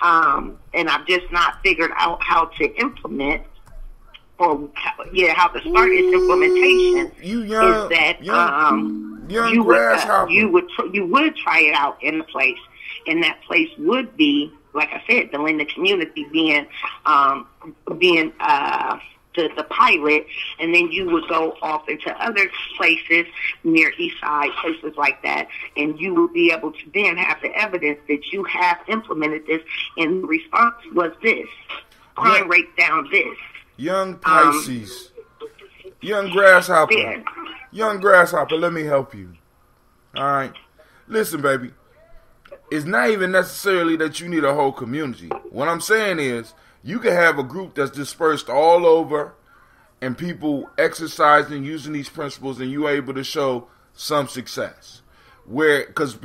and I've just not figured out how to implement, or how to start its implementation. Is that you would try it out in the place, and that place would be, like I said, the Linden community being the pilot, and then you would go off into other places near East Side, places like that, and you would be able to then have the evidence that you have implemented this, and the response was this. Crime rate down this. Young Pisces. Young Grasshopper. Yeah. Young Grasshopper, let me help you. All right. Listen, baby. It's not even necessarily that you need a whole community. What I'm saying is, you can have a group that's dispersed all over and people exercising, using these principles, and you're able to show some success. Because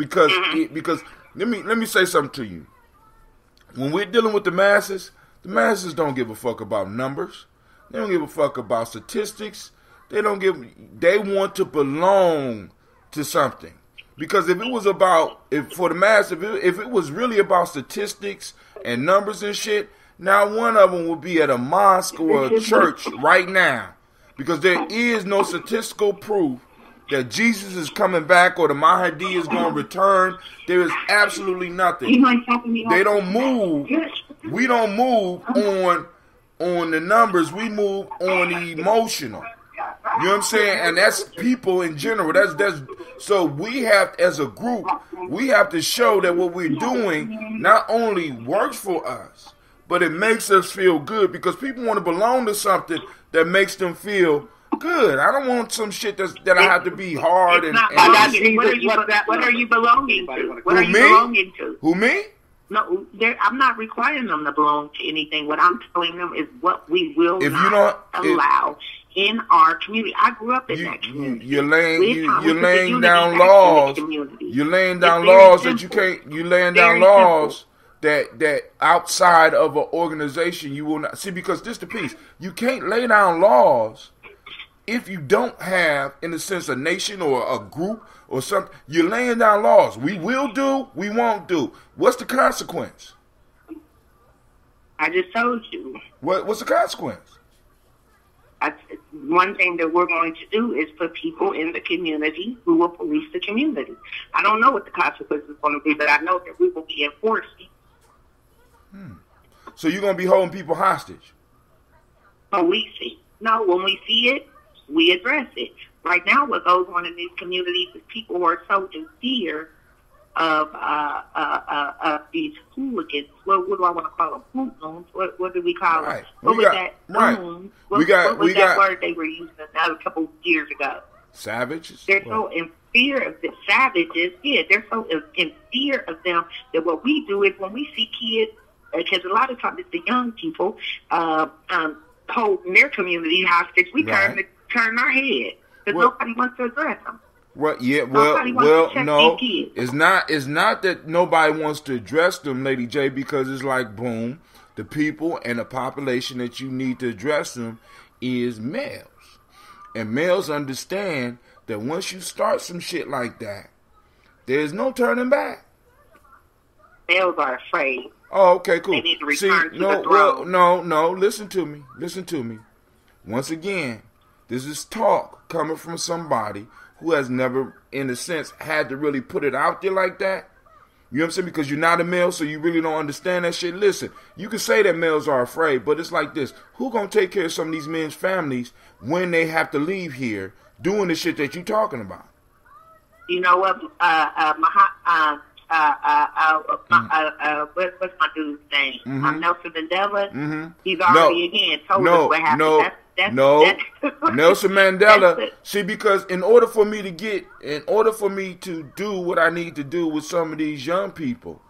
let me say something to you. When we're dealing with the masses don't give a fuck about numbers. They don't give a fuck about statistics. They want to belong to something. Because if it was really about statistics and numbers and shit, now one of them would be at a mosque or a church right now. Because there is no statistical proof that Jesus is coming back or the Mahdi is going to return. There is absolutely nothing. They don't move. We don't move on the numbers. We move on the emotional. You know what I'm saying? And that's people in general. That's so we have, as a group, we have to show that what we're doing not only works for us, but it makes us feel good, because people want to belong to something that makes them feel good. I don't want some shit that I have to be hard and what are you belonging to? What are you belonging to? Who, me? No, I'm not requiring them to belong to anything. What I'm telling them is what we will not allow in our community. I grew up in that community. You're laying down laws. You're laying down laws that you can't. You're laying down laws that outside of an organization you will not see, because this the piece. You can't lay down laws if you don't have, in a sense, a nation or a group or something. You're laying down laws. We will do, we won't do. What's the consequence? I just told you. What's the consequence? One thing that we're going to do is put people in the community who will police the community. I don't know what the consequence is going to be, but I know that we will be enforcing. So you're going to be holding people hostage? Policing. No, when we see it, we address it. Right now, what goes on in these communities is people who are so in fear of these hooligans. What do I want to call them? Hoodlums? What do we call them? What was that? Right. What was that word they were using a couple years ago? Savages? They're so in fear of the savages. Yeah, they're so in fear of them that what we do is when we see kids, because a lot of times it's the young people holding their community hostage, we turn our head because nobody wants to address them. Well, yeah, Nobody wants well, to check no, these kids. it's not that nobody wants to address them, Lady J, because it's like, boom, the people and the population that you need to address them is males. And males understand that once you start some shit like that, there's no turning back. Males are afraid. Oh, okay, cool. They need to return to the well, throne. no, listen to me. Once again, this is talk coming from somebody who has never, in a sense, had to really put it out there like that. You know what I'm saying? Because you're not a male, so you really don't understand that shit. Listen, you can say that males are afraid, but it's like this. Who gonna take care of some of these men's families when they have to leave here doing the shit that you talking about? You know what? What's my dude's name? Nelson Mandela. He's already told us what happened. Nelson Mandela. See, because in order for me to do what I need to do with some of these young people,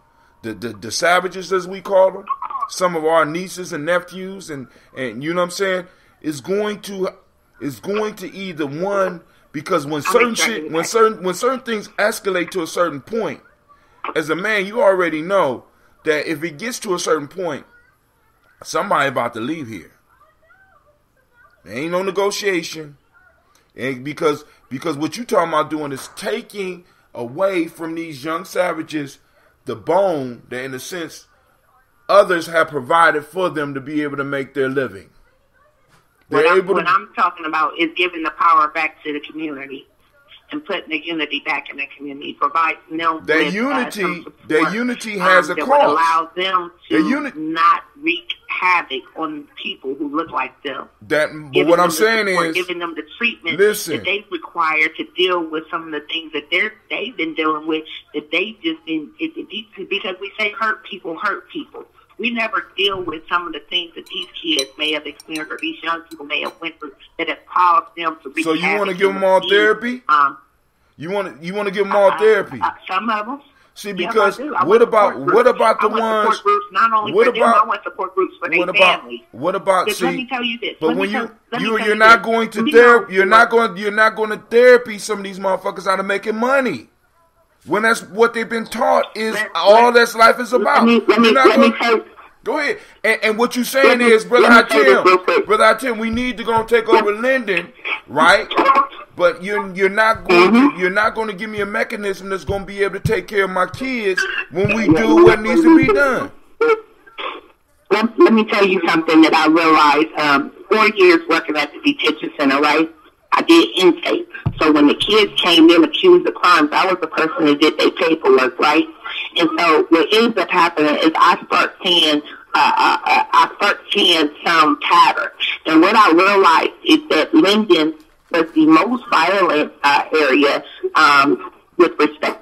the savages as we call them, some of our nieces and nephews, and you know what I'm saying, is going to either one, because when certain things escalate to a certain point, as a man, you already know that if it gets to a certain point, somebody about to leave here. There ain't no negotiation. And because what you talking about doing is taking away from these young savages the bone that, in a sense, others have provided for them to be able to make their living. What I'm talking about is giving the power back to the community and putting the unity back in the community, providing them that with unity has a that cost. Would allow them to not wreak havoc on people who look like them. But what I'm saying is giving them the treatment that they require to deal with some of the things that they've been dealing with, that they've just been because we say hurt people. We never deal with some of the things that these kids may have experienced or these young people may have went through that have caused them to wreak havoc. So you want to give them all therapy? You want to give them all therapy? Some of them. See, because what about the ones? Not only for them, I want support groups for their families. What about? See, let me tell you this. But you're not going to therapy. You're not going to therapy some of these motherfuckers out of making money. When that's what they've been taught is all that's life is about. Go ahead. And what you're saying is, Brother Hatim, we need to go take over Linden, right? But you're not going to give me a mechanism that's going to be able to take care of my kids when we do what needs to be done. Let me tell you something that I realized. 4 years working at the detention center, right? I did intake. So when the kids came in accused of crimes, I was the person that did their paperwork, right? And so what ends up happening is I start seeing some pattern. And what I realized is that Linden was the most violent area with respect,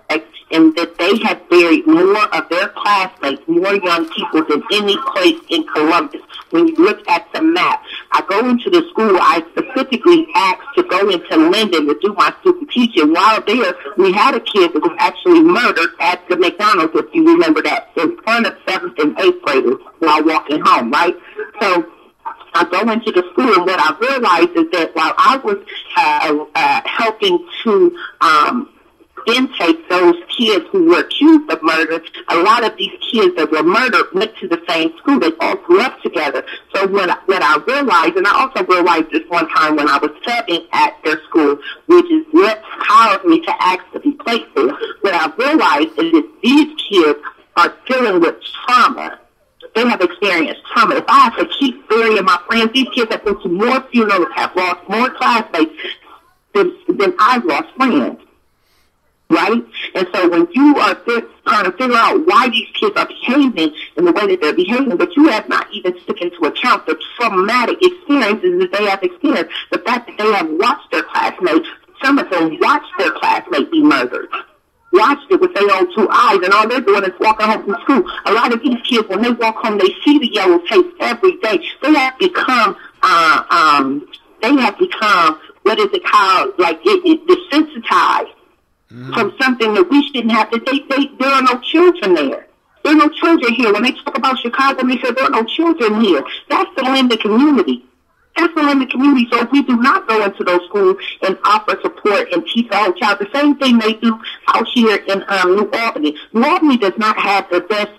and that they had buried more of their classmates, more young people than any place in Columbus. When you look at the map, I go into the school, I specifically asked to go into Linden to do my student teaching. While there, we had a kid that was actually murdered at the McDonald's, if you remember that, in front of 7th and 8th graders while walking home, right? So I go into the school, and what I realized is that while I was helping to intake those kids who were accused of murder, a lot of these kids that were murdered went to the same school. They all grew up together. So what I realized, and I also realized this one time when I was subbing at their school, which is what caused me to ask to be placed there, what I realized is that these kids are dealing with trauma. They have experienced trauma. If I have to keep burying my friends, these kids have been to more funerals, have lost more classmates than I've lost friends. Right? And so when you are trying to figure out why these kids are behaving in the way that they're behaving, but you have not even taken into account the traumatic experiences that they have experienced, the fact that they have watched their classmates, some of them watched their classmate be murdered, watched it with their own 2 eyes, and all they're doing is walking home from school. A lot of these kids, when they walk home, they see the yellow tape every day. They have become, what is it called? Like, desensitized. From something that we shouldn't have to. There are no children there. There are no children here. When they talk about Chicago, they say there are no children here. That's the Linden community. That's all in the community. So if we do not go into those schools and offer support and teach the whole child, the same thing they do out here in New Albany. New Albany does not have the best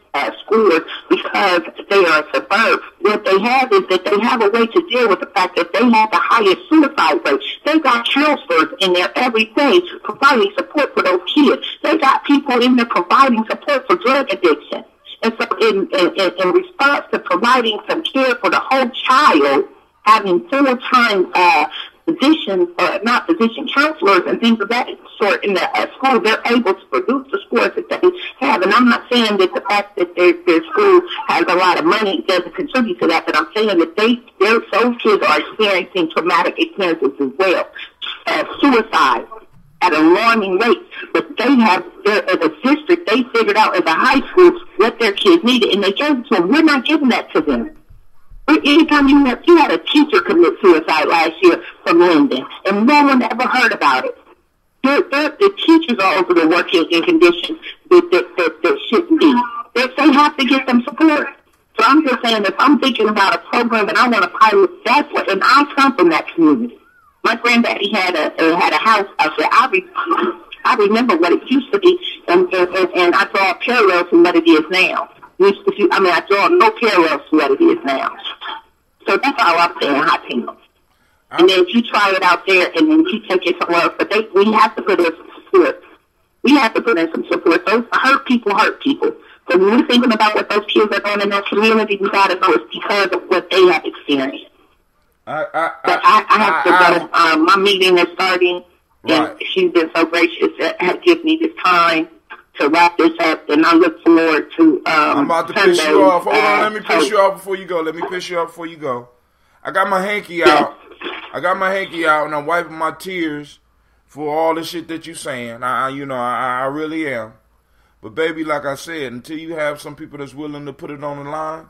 schools because they are a suburb. What they have is that they have a way to deal with the fact that they have the highest suicide rate. They got counselors in there every day providing support for those kids. They got people in there providing support for drug addiction. And so in response to providing some care for the whole child, having full-time physicians, not physician counselors and things of that sort in the school, they're able to produce the scores that they have. And I'm not saying that the fact that their school has a lot of money doesn't contribute to that, but I'm saying that those kids are experiencing traumatic experiences as well. Suicide at alarming rates, but they have, as a district, they figured out as a high school what their kids needed, and they gave it to them. We're not giving that to them. Anytime you had a teacher commit suicide last year from Linden, and no one ever heard about it. The teachers are over there working in conditions that shouldn't be. They have to get them support. So I'm just saying, if I'm thinking about a program and I want to pilot, that's what, and I come from that community. My granddaddy had a house out there. I remember what it used to be, and I draw a parallel to what it is now. I draw no parallels to what it is now. So that's all I'm saying, hot team. And then if you try it out there and then you take it somewhere else, but we have to put in some support. We have to put in some support. Those hurt people. So when we're thinking about what those kids are doing in that community, we got to know it's because of what they have experienced. I have to go. My meeting is starting, and she's been so gracious that has given me this time to wrap this up, and I look forward to I'm about to piss you off. Hold on, let me piss you off before you go. I got my hanky out. And I'm wiping my tears for all the shit that you saying. I really am. But baby, like I said, until you have some people that's willing to put it on the line,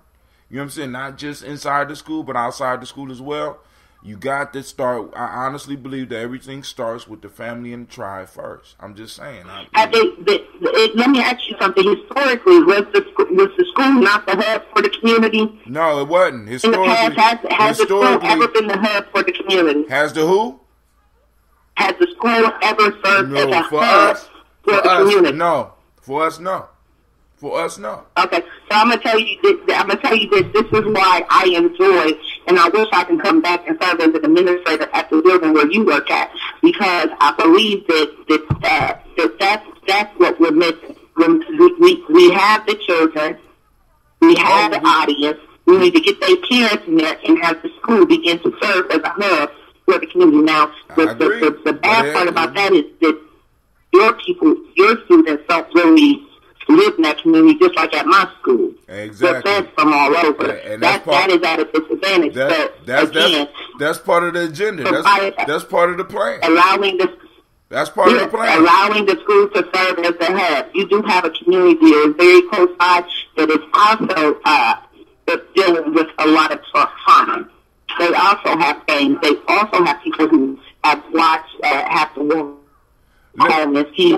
you know what I'm saying, not just inside the school, but outside the school as well, you got to start. I honestly believe that everything starts with the family and the tribe first. I'm just saying. Let me ask you something. Historically, was the school not the hub for the community? No, it wasn't. Historically, in the past, has the school ever been the hub for the community? Has the who? Has the school ever served as a hub for the community? No. For us, no. Okay, so I'm gonna tell you this. This is why I enjoy, and I wish I can come back and serve as an administrator at the building where you work at, because I believe that's what we're missing. We have the children, we have the audience. We need to get their parents in there and have the school begin to serve as a hub for the community. Now, the bad part about that is that your students don't really live in that community, just like at my school. Exactly. They're from all over. And that is at a disadvantage. That's part of the agenda. That's part of the plan. That's part of the plan. Allowing the schools to serve as the hub. You do have a community that is very close by that is also dealing with a lot of trauma. They also have things. They also have people who have have to work. See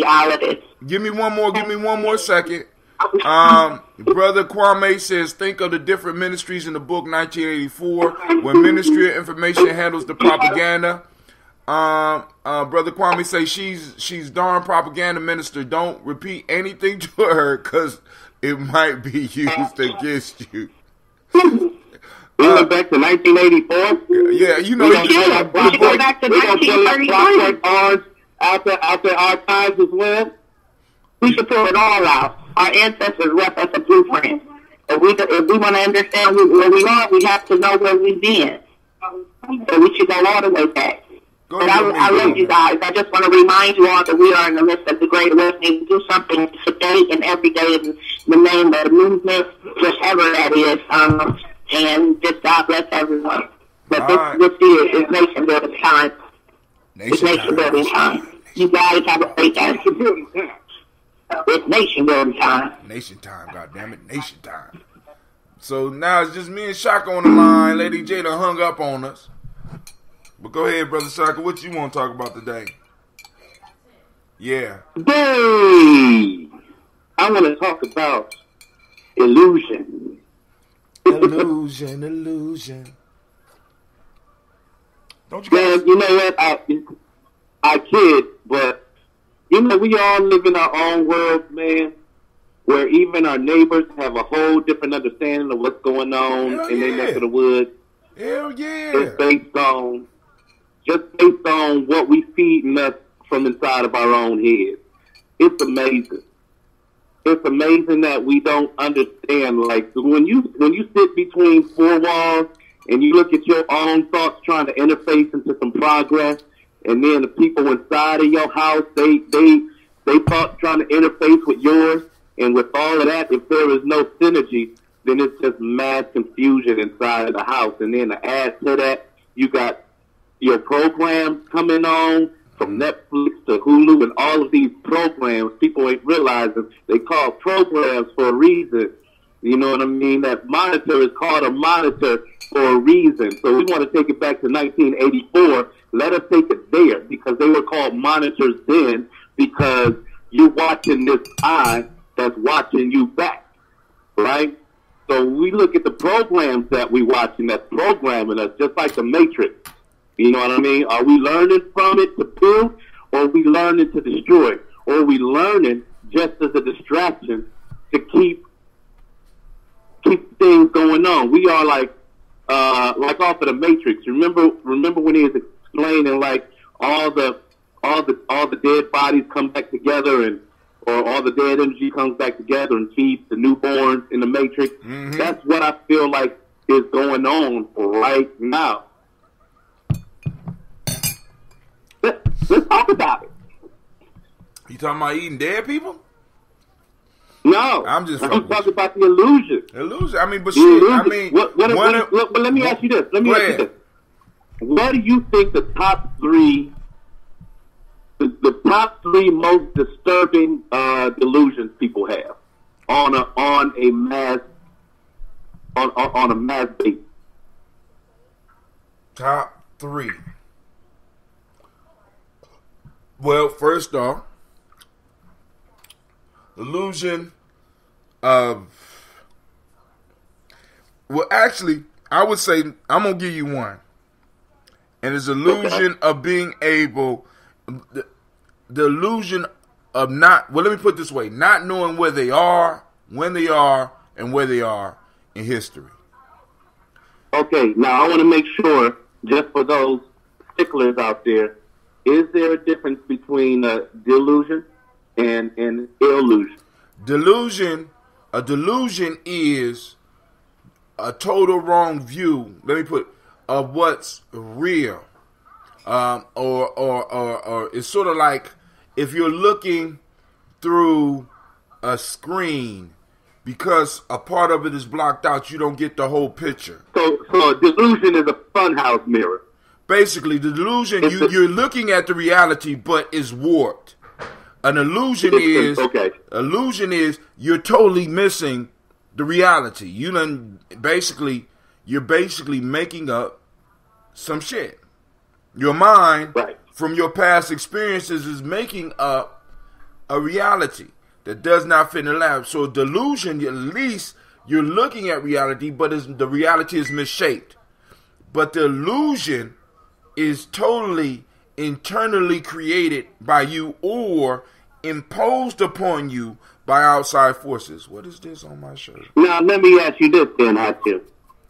all of this. Give me one more second. Brother Kwame says, think of the different ministries in the book 1984 when Ministry of Information handles the propaganda. Brother Kwame says she's darn propaganda minister. Don't repeat anything to her because it might be used against you. We went back to 1984. Yeah, you know. We go back to 1934. After our times as well. We should pull it all out. Our ancestors left us a blueprint. If we want to understand where we are, we have to know where we've been. So we should go all the way back. I love you guys. I just want to remind you all that we are in the midst of the Great Awakening. Do something today and every day in the name of the movement, whatever that is. And just God bless everyone. But this year is nation building time. It's nation building time. You guys have a great day. It's nation building time. Nation time, goddammit. Nation time. So now it's just me and Shaka on the line. Lady Jada hung up on us. But go ahead, Brother Shaka. What you want to talk about today? Yeah. I want to talk about illusion. illusion. Don't you guys? Man, you know what? I kid, but you know we all live in our own world, man, where even our neighbors have a whole different understanding of what's going on Hell in their yeah. neck of the woods. Hell yeah. Just based on what we feeding us from inside of our own heads. It's amazing. It's amazing that we don't understand. Like when you sit between four walls and you look at your own thoughts trying to interface into some progress, and then the people inside of your house, they thoughts trying to interface with yours, and with all of that, if there is no synergy, then it's just mass confusion inside of the house. And then to add to that, you got your programs coming on from Netflix to Hulu, and all of these programs, people ain't realizing they call programs for a reason. You know what I mean? That monitor is called a monitor for a reason. So we want to take it back to 1984. Let us take it there, because they were called monitors then, because you're watching this eye that's watching you back, right? So we look at the programs that we watching that's programming us, just like the Matrix. You know what I mean? Are we learning from it to build, or are we learning to destroy? Or are we learning just as a distraction to keep things going on? We are like off of the Matrix. Remember when he was explaining like all the dead bodies come back together, or all the dead energy comes back together and feeds the newborns in the Matrix. Mm-hmm. That's what I feel like is going on right now. Let's talk about it. You talking about eating dead people? No, I'm talking about the illusion. Illusion. I mean, but the shit. Illusion. I mean, let me ask you this. What do you think the top three most disturbing delusions people have on a mass basis? Top three. Well, first off, illusion of. Well, actually, I would say I'm gonna give you one, and it's illusion of being able. The illusion of not. Well, let me put it this way: not knowing where they are, when they are, and where they are in history. Okay, now I want to make sure, just for those sticklers out there, is there a difference between delusion and illusion? A delusion is a total wrong view. Let me put of what's real, or it's sort of like if you're looking through a screen. Because a part of it is blocked out, you don't get the whole picture. So a delusion is a funhouse mirror. Basically, the delusion, you're looking at the reality, but it's warped. An illusion is you're totally missing the reality. You're basically making up some shit. Your mind, from your past experiences, is making up a reality that does not fit in the lab. So delusion, at least you're looking at reality, but the reality is misshaped. But the illusion is totally internally created by you or imposed upon you by outside forces. What is this on my shirt? Now let me ask you this then, Hatim.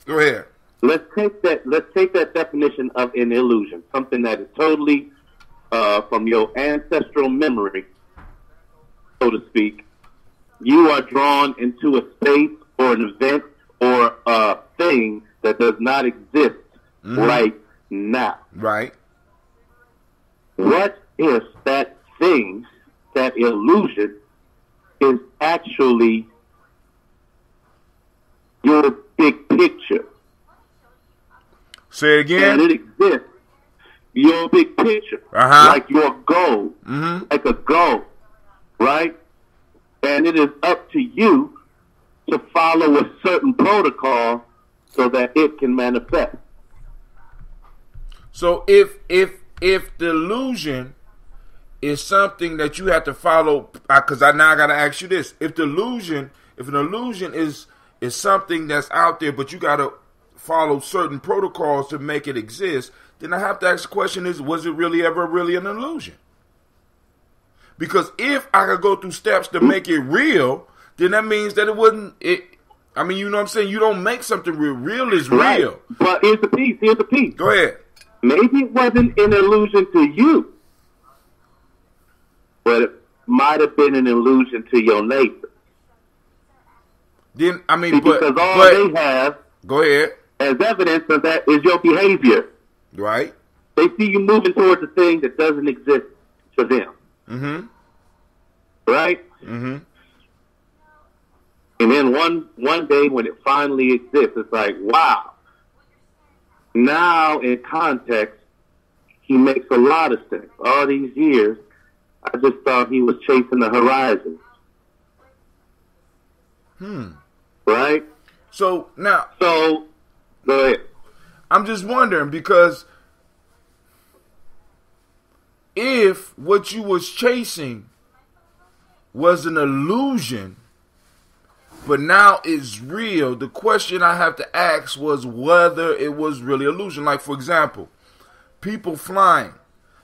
Go ahead. Let's take that definition of an illusion, something that is totally from your ancestral memory, so to speak. You are drawn into a space or an event or a thing that does not exist right now. Right. What if that thing, that illusion, is actually your big picture? Say it again. And it exists. Your big picture. Like your goal. Like a goal. Right? And it is up to you to follow a certain protocol so that it can manifest. So if the illusion is something that you have to follow, because I got to ask you this: if an illusion is is something that's out there, but you got to follow certain protocols to make it exist, then I have to ask the question is, was it really ever really an illusion? Because if I could go through steps to make it real, then that means that it wasn't it. I mean, you know what I'm saying? You don't make something real. Real is Right. real. But here's the piece. Go ahead. Maybe it wasn't an illusion to you, but it might have been an illusion to your neighbor. Then I mean, See, but because all they have go ahead. as evidence of that is your behavior. Right. They see you moving towards a thing that doesn't exist to them. Mm-hmm. Right? Mm-hmm. And then one day when it finally exists, it's like, wow. Now in context, he makes a lot of sense. All these years, I just thought he was chasing the horizon. Right? So now, So, go ahead. I'm just wondering because if what you was chasing was an illusion, but now it's real, the question I have to ask was whether it was really illusion. Like, for example, people flying.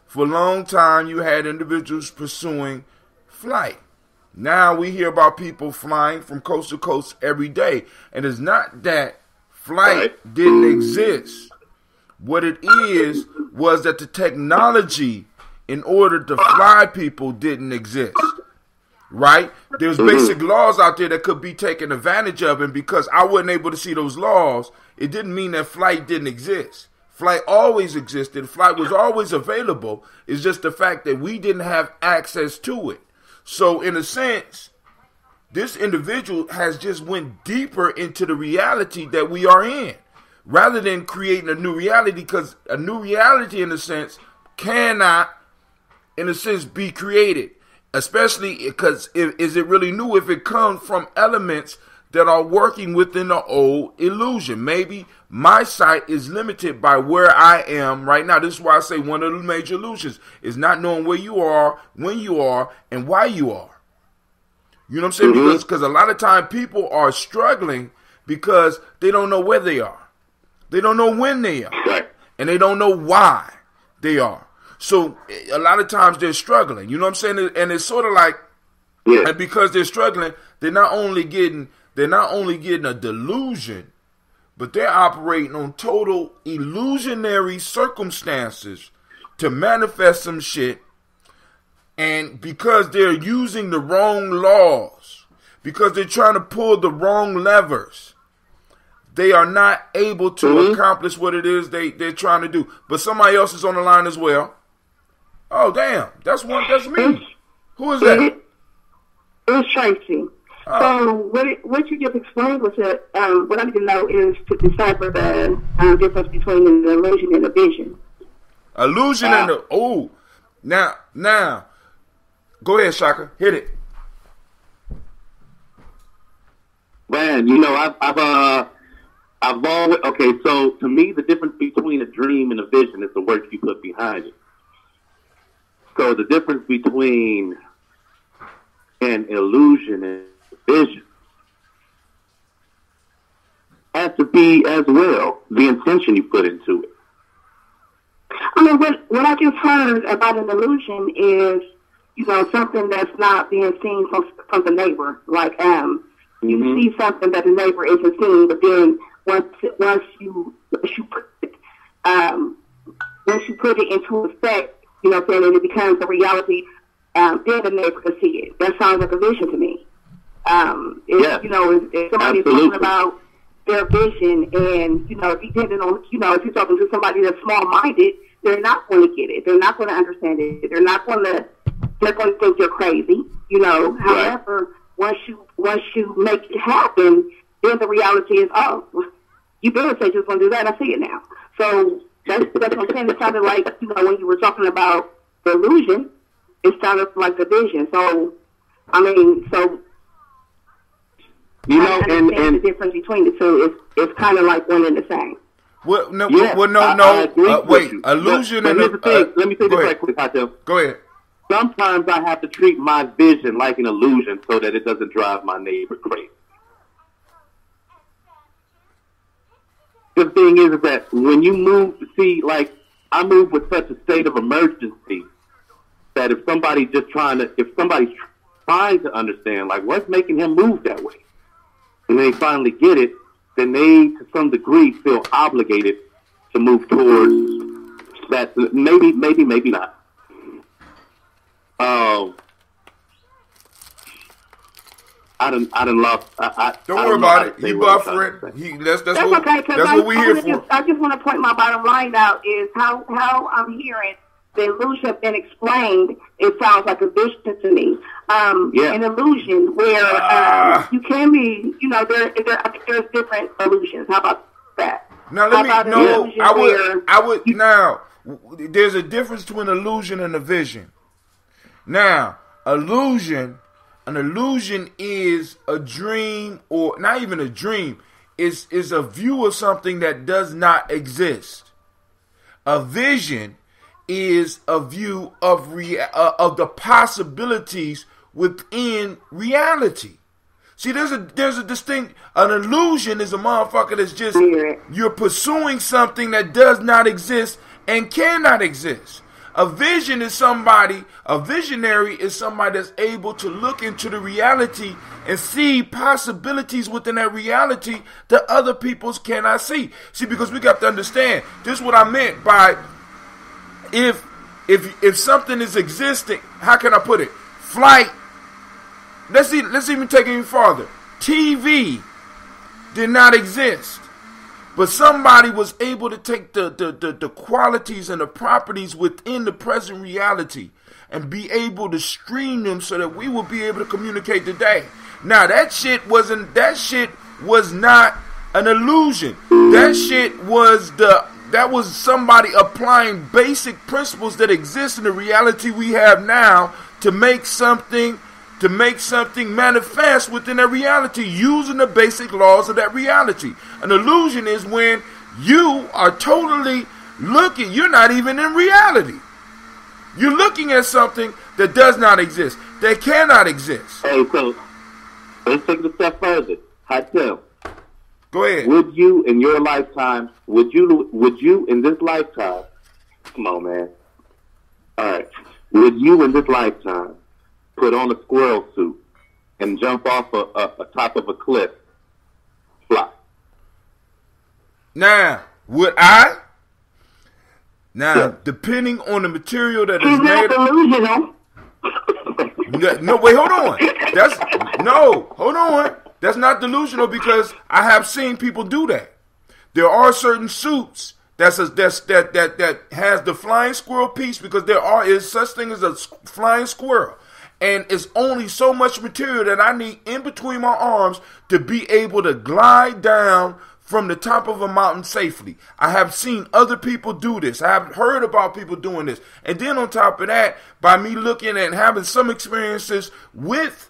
For a long time, you had individuals pursuing flight. Now we hear about people flying from coast to coast every day. And it's not that flight didn't exist. What it is was that the technology in order to fly people didn't exist. Right? There's basic laws out there that could be taken advantage of, and because I wasn't able to see those laws, it didn't mean that flight didn't exist. Flight always existed. Flight was always available. It's just the fact that we didn't have access to it. So in a sense, this individual has just went deeper into the reality that we are in, rather than creating a new reality, because a new reality, in a sense, cannot, in a sense, be created. Especially because is it really new if it comes from elements that are working within the old illusion? Maybe my sight is limited by where I am right now. This is why I say one of the major illusions is not knowing where you are, when you are, and why you are. You know what I'm saying? Because a lot of time people are struggling because they don't know where they are. They don't know when they are. And they don't know why they are. So a lot of times they're struggling, you know what I'm saying? And it's sort of like, and because they're struggling, they're not only getting a delusion, but they're operating on total illusionary circumstances to manifest some shit. And because they're using the wrong laws, because they're trying to pull the wrong levers, they are not able to accomplish what it is they're trying to do. But somebody else is on the line as well. Oh, damn. That's me. Who is that? It's Tracy. Oh. So what you just explained was that what I need to know is to decipher the difference between an illusion and a vision. Illusion and the... Oh. Now. Go ahead, Shaka. Hit it. Man, you know, I've always... Okay, so to me, the difference between a dream and a vision is the work you put behind it. So the difference between an illusion and vision has to be as well the intention you put into it. I mean, what I just heard about an illusion is, you know, something that's not being seen from the neighbor. Like, you see something that the neighbor isn't seeing, but then once you put it into effect, you know, and it becomes a reality, then the neighbor can see it. That sounds like a vision to me. You know, if somebody's talking about their vision, and, you know, depending on, you know, if you're talking to somebody that's small-minded, they're not going to get it. They're not going to understand it. They're going to think you're crazy, you know. Right. However, once you make it happen, then the reality is, oh, you better say just going to do that. I see it now. So that's what I'm saying. It sounded like, you know, when you were talking about the illusion, it sounded like the vision. So, I mean, you know, I understand the difference between the two. It's kind of like one and the same. Well, no, Yeah, I agree with wait, you. illusion but and here's the thing. Let me say this ahead. right quick, Hatem. Go ahead. Sometimes I have to treat my vision like an illusion so that it doesn't drive my neighbor crazy. the thing is that when you move, see, like, I move with such a state of emergency that if somebody's trying to understand, like, what's making him move that way, and they finally get it, then they, to some degree, feel obligated to move towards that. Maybe not. I done lost. Don't worry about it. He buffering. That's okay, what we're here for. I just want to point my bottom line out is how I'm hearing the illusion have been explained. It sounds like a vision to me. An illusion where you can be, there's different illusions. How about that? Now there's a difference between illusion and a vision. Now, an illusion is a dream, or not even a dream, is a view of something that does not exist. A vision is a view of the possibilities within reality. See, there's a distinct. An illusion is a motherfucker that's just you're pursuing something that does not exist and cannot exist. A visionary is somebody that's able to look into the reality and see possibilities within that reality that other peoples cannot see. See, because we got to understand, this is what I meant by if something is existing, how can I put it? Flight. Let's even take it even farther. TV did not exist. But somebody was able to take the qualities and the properties within the present reality and be able to stream them so that we will be able to communicate today. Now that shit was not an illusion. That was somebody applying basic principles that exist in the reality we have now to make something manifest within that reality using the basic laws of that reality. An illusion is when you are totally looking, you're not even in reality. You're looking at something that does not exist, that cannot exist. Hey, so let's take it a step further. Hatem. Go ahead. Would you in your lifetime, would you in this lifetime, come on, man. All right. Would you in this lifetime put on a squirrel suit and jump off a top of a cliff, fly? Now, would I? Now, depending on the material that is made. No, wait, hold on. Hold on. That's not delusional because I have seen people do that. There are certain suits that has the flying squirrel piece because there is such thing as a flying squirrel. And it's only so much material that I need in between my arms to be able to glide down from the top of a mountain safely. I have seen other people do this. I have heard about people doing this. And then on top of that, by me looking and having some experiences with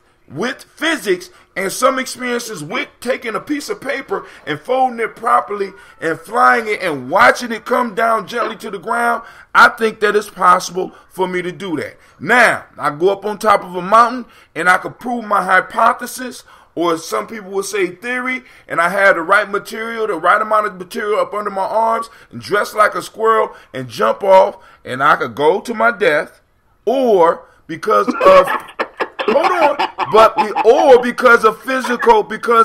physics and some experiences with taking a piece of paper and folding it properly and flying it and watching it come down gently to the ground, I think that it's possible for me to do that. Now, I go up on top of a mountain and I can prove my hypothesis, or some people would say theory, and I have the right material, the right amount of material up under my arms and dress like a squirrel and jump off, and I could go to my death, or because of because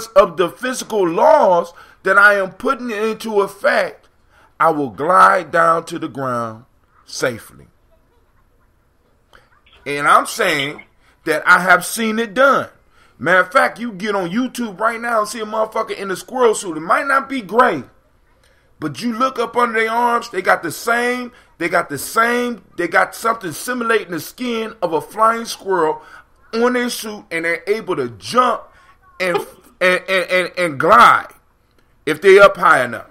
of the physical laws that I am putting into effect, I will glide down to the ground safely. And I'm saying that I have seen it done. Matter of fact, you get on YouTube right now and see a motherfucker in a squirrel suit. It might not be gray, but you look up under their arms, they got something simulating the skin of a flying squirrel on their suit, and they're able to jump and glide if they up high enough.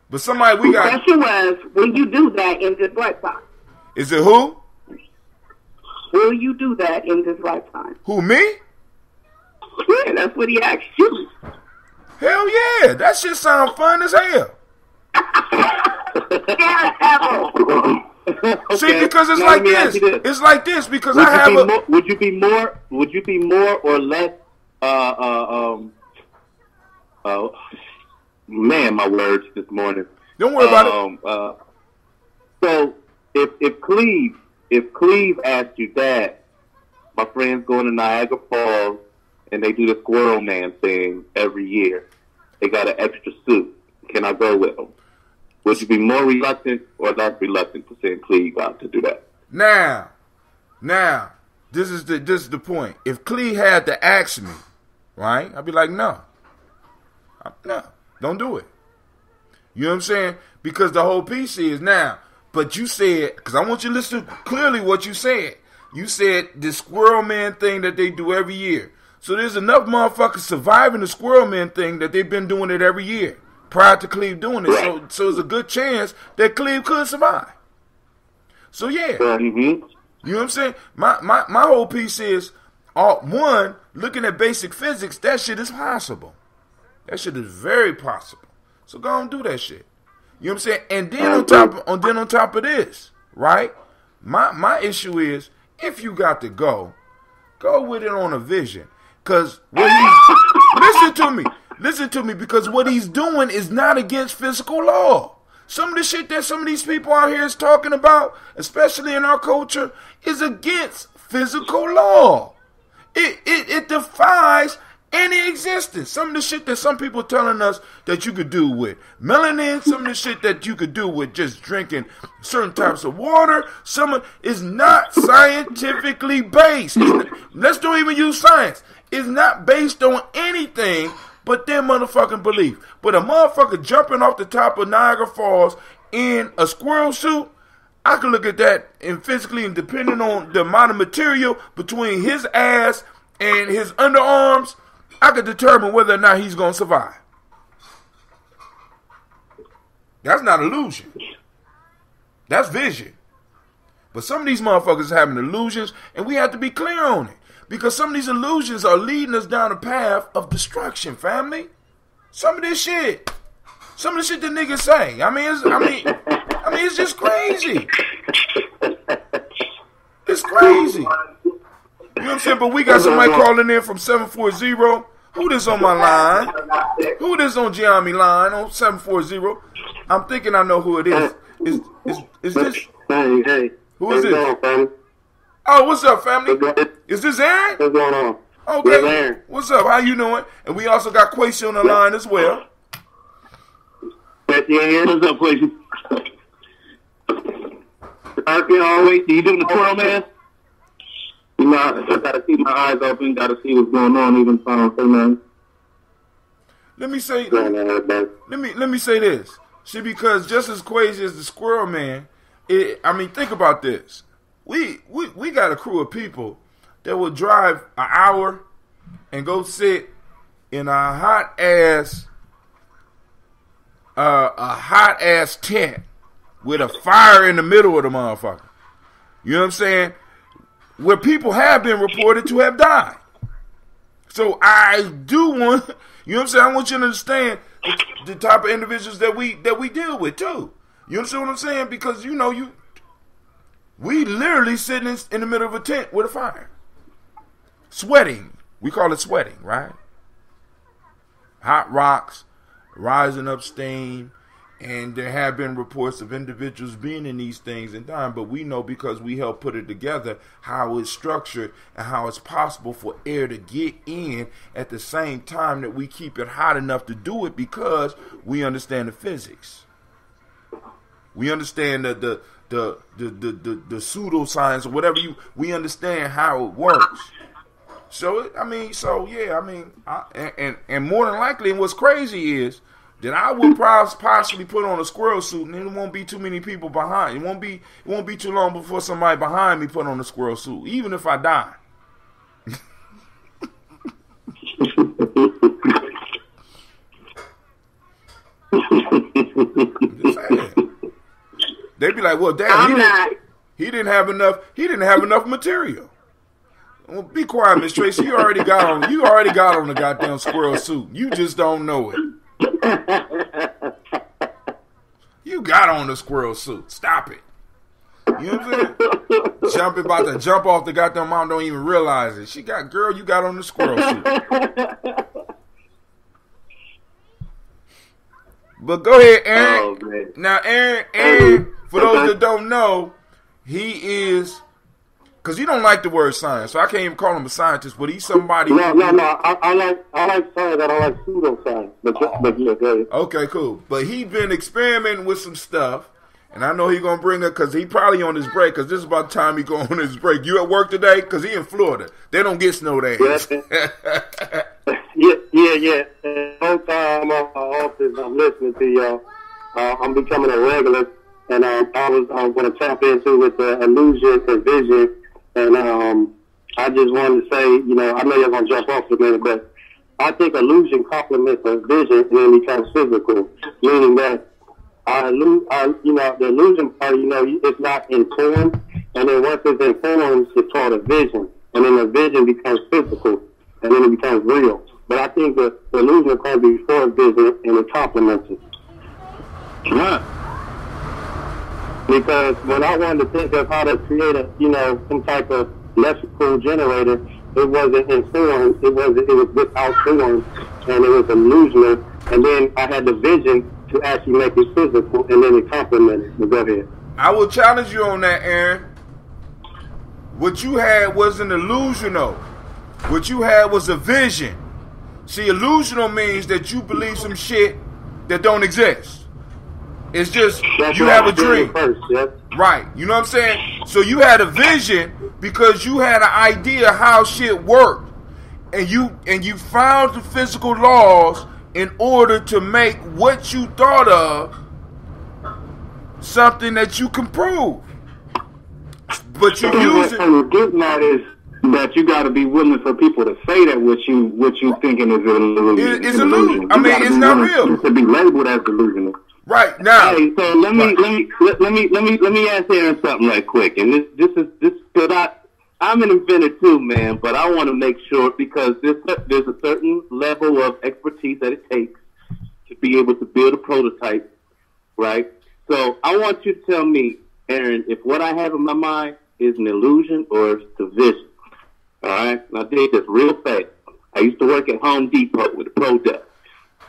But somebody we got. The question was, will you do that in this lifetime? Is it who? Will you do that in this lifetime? Who, me? Yeah, that's what he asked you. Hell yeah, that shit sound fun as hell. Okay. See, because it's like this. It's like this because I have a. Would you be more man, my words this morning. Don't worry about it. So if Cleve asked you that, my friends going to Niagara Falls and they do the Squirrel Man thing every year. They got an extra suit. Can I go with them? Would you be more reluctant or less reluctant to send Cleve out to do that? Now, this is the point. If Cleve had to ask me, right, I'd be like, no, don't do it. You know what I'm saying? Because the whole piece is now. But you said, because I want you to listen to clearly what you said. You said the Squirrel Man thing that they do every year. So there's enough motherfuckers surviving the Squirrel Man thing that they've been doing it every year prior to Cleve doing it. So there's a good chance that Cleve could survive. So yeah. Mm-hmm. You know what I'm saying? My whole piece is, one, looking at basic physics, that shit is possible. That shit is very possible. So go and do that shit. You know what I'm saying? And then on top of this, right? My issue is, if you got to go with it on a vision. Because listen to me, because what he's doing is not against physical law. Some of the shit that some of these people out here is talking about, especially in our culture, is against physical law. It defies any existence. Some of the shit that some people telling us that you could do with melanin, some of the shit that you could do with just drinking certain types of water, is not scientifically based. Let's don't even use science. It's not based on anything but their motherfucking belief. But a motherfucker jumping off the top of Niagara Falls in a squirrel suit, I can look at that and physically, and depending on the amount of material between his ass and his underarms, I could determine whether or not he's going to survive. That's not illusion. That's vision. But some of these motherfuckers are having illusions, and we have to be clear on it. Because some of these illusions are leading us down a path of destruction, family. Some of this shit. Some of the shit that niggas say. I mean, it's just crazy. It's crazy. You know what I'm saying? But we got somebody calling in from 740. Who this on my line? Who this on Gye-Nyame line on 740? I'm thinking I know who it is. Is this? Hey. Who is this? Oh, what's up, family? Is this Aaron? What's going on? Okay. Aaron. What's up? How you doing? And we also got Quasi on the line as well. What's up, Quasi? Always, you doing the Squirrel Man? You know, I gotta keep my eyes open, gotta see what's going on, even if I don't say nothing. Let me say this. See, because just as crazy as the Squirrel Man, think about this. We got a crew of people that will drive an hour and go sit in a hot ass tent with a fire in the middle of the motherfucker. You know what I'm saying? Where people have been reported to have died. So I do want, you know what I'm saying? I want you to understand the type of individuals that we deal with too. You understand what I'm saying? Because we literally sitting in the middle of a tent with a fire. Sweating. We call it sweating, right? Hot rocks, rising up steam, and there have been reports of individuals being in these things and dying, but we know because we helped put it together how it's structured and how it's possible for air to get in at the same time that we keep it hot enough to do it because we understand the physics. We understand the pseudoscience or whatever we understand how it works. So and more than likely, and what's crazy is that I would possibly put on a squirrel suit, and there won't be too many people behind. It won't be too long before somebody behind me put on a squirrel suit, even if I die. Just saying. They'd be like, "Well, Dad, he didn't have enough material." Well, be quiet, Miss Tracy. You already got on the goddamn squirrel suit. You just don't know it. You got on the squirrel suit. Stop it. You know what I'm saying? About to jump off the goddamn mountain, don't even realize it. You got on the squirrel suit. But go ahead, Aaron. Oh, man. Now, Aaron, for those that don't know, he is, because he don't like the word science, so I can't even call him a scientist, but he's somebody. No. I like science. I don't like pseudoscience. But yeah, go ahead. Okay, cool. But he been experimenting with some stuff, and I know he going to bring it, because he probably on his break, because this is about the time he going on his break. You at work today? Because he in Florida. They don't get snow there. Yeah. The whole time I'm on my office, I'm listening to y'all. I'm becoming a regular, and I was going to tap into with the illusion and vision, and I just wanted to say, I know you're going to jump off for a minute, but I think illusion complements a vision and then becomes physical, meaning that the illusion part, it's not informed, and then once it's informed, it's called a vision, and then the vision becomes physical, and then it becomes real. But I think the illusion comes before vision, and it complements it. Right. Because when I wanted to think of how to create some type of electrical generator, it wasn't informed, it was without form, and it was illusional, and then I had the vision to actually make it physical, and then it complemented. But go ahead. I will challenge you on that, Aaron. What you had wasn't illusional. What you had was a vision. See, illusional means that you believe some shit that don't exist. It's just you have a dream. First, yes. Right. You know what I'm saying? So you had a vision because you had an idea how shit worked. And you found the physical laws in order to make what you thought of something that you can prove. But you use it. And the good part is that you got to be willing for people to say that what you thinking is an illusion. It's illusion. I mean, it's not real. To be labeled as delusional. Right now. Hey, so let me ask Aaron something right quick. And this is because I'm an inventor too, man. But I want to make sure because there's a certain level of expertise that it takes to be able to build a prototype, right? So I want you to tell me, Aaron, if what I have in my mind is an illusion or it's the vision. All right, and I did this real fast. I used to work at Home Depot with a pro desk,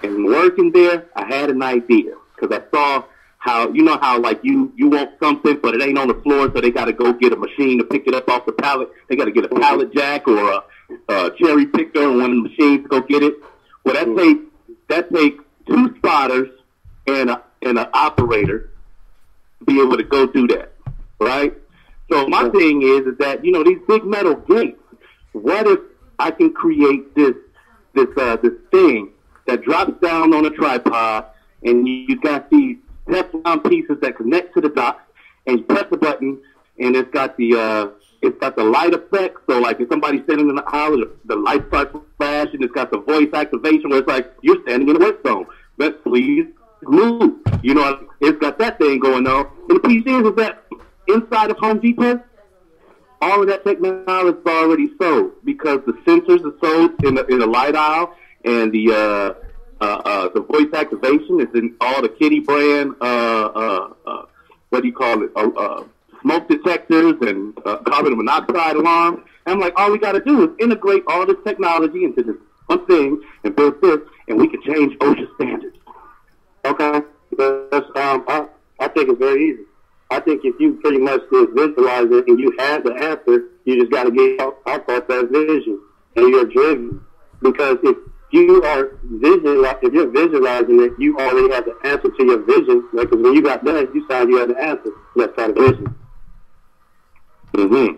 and working there, I had an idea because I saw how like you want something, but it ain't on the floor, so they got to go get a machine to pick it up off the pallet. They got to get a pallet jack or a cherry picker and one of the machines to go get it. Well, that takes 2 spotters and an operator to be able to go do that, right? So my thing is that these big metal gates. What if I can create this thing that drops down on a tripod, and you got these Teflon pieces that connect to the dock, and you press the button, and it's got the light effect. So like if somebody's sitting in the aisle, the light starts flashing. It's got the voice activation where it's like you're standing in the work zone. But please move. It's got that thing going on. And the piece is that inside of Home Depot, all of that technology is already sold because the sensors are sold in the light aisle, and the voice activation is in all the Kitty brand. Smoke detectors and carbon monoxide alarms. And I'm like, all we got to do is integrate all this technology into this one thing and build this, and we can change OSHA standards. Okay, I think it's very easy. I think if you pretty much just visualize it and you have the answer, you just got to get out that vision and you're driven. Because if you're visualizing it, you already have the answer to your vision. Because when you got done, you saw you had the answer. That's kind of vision. Mm-hmm.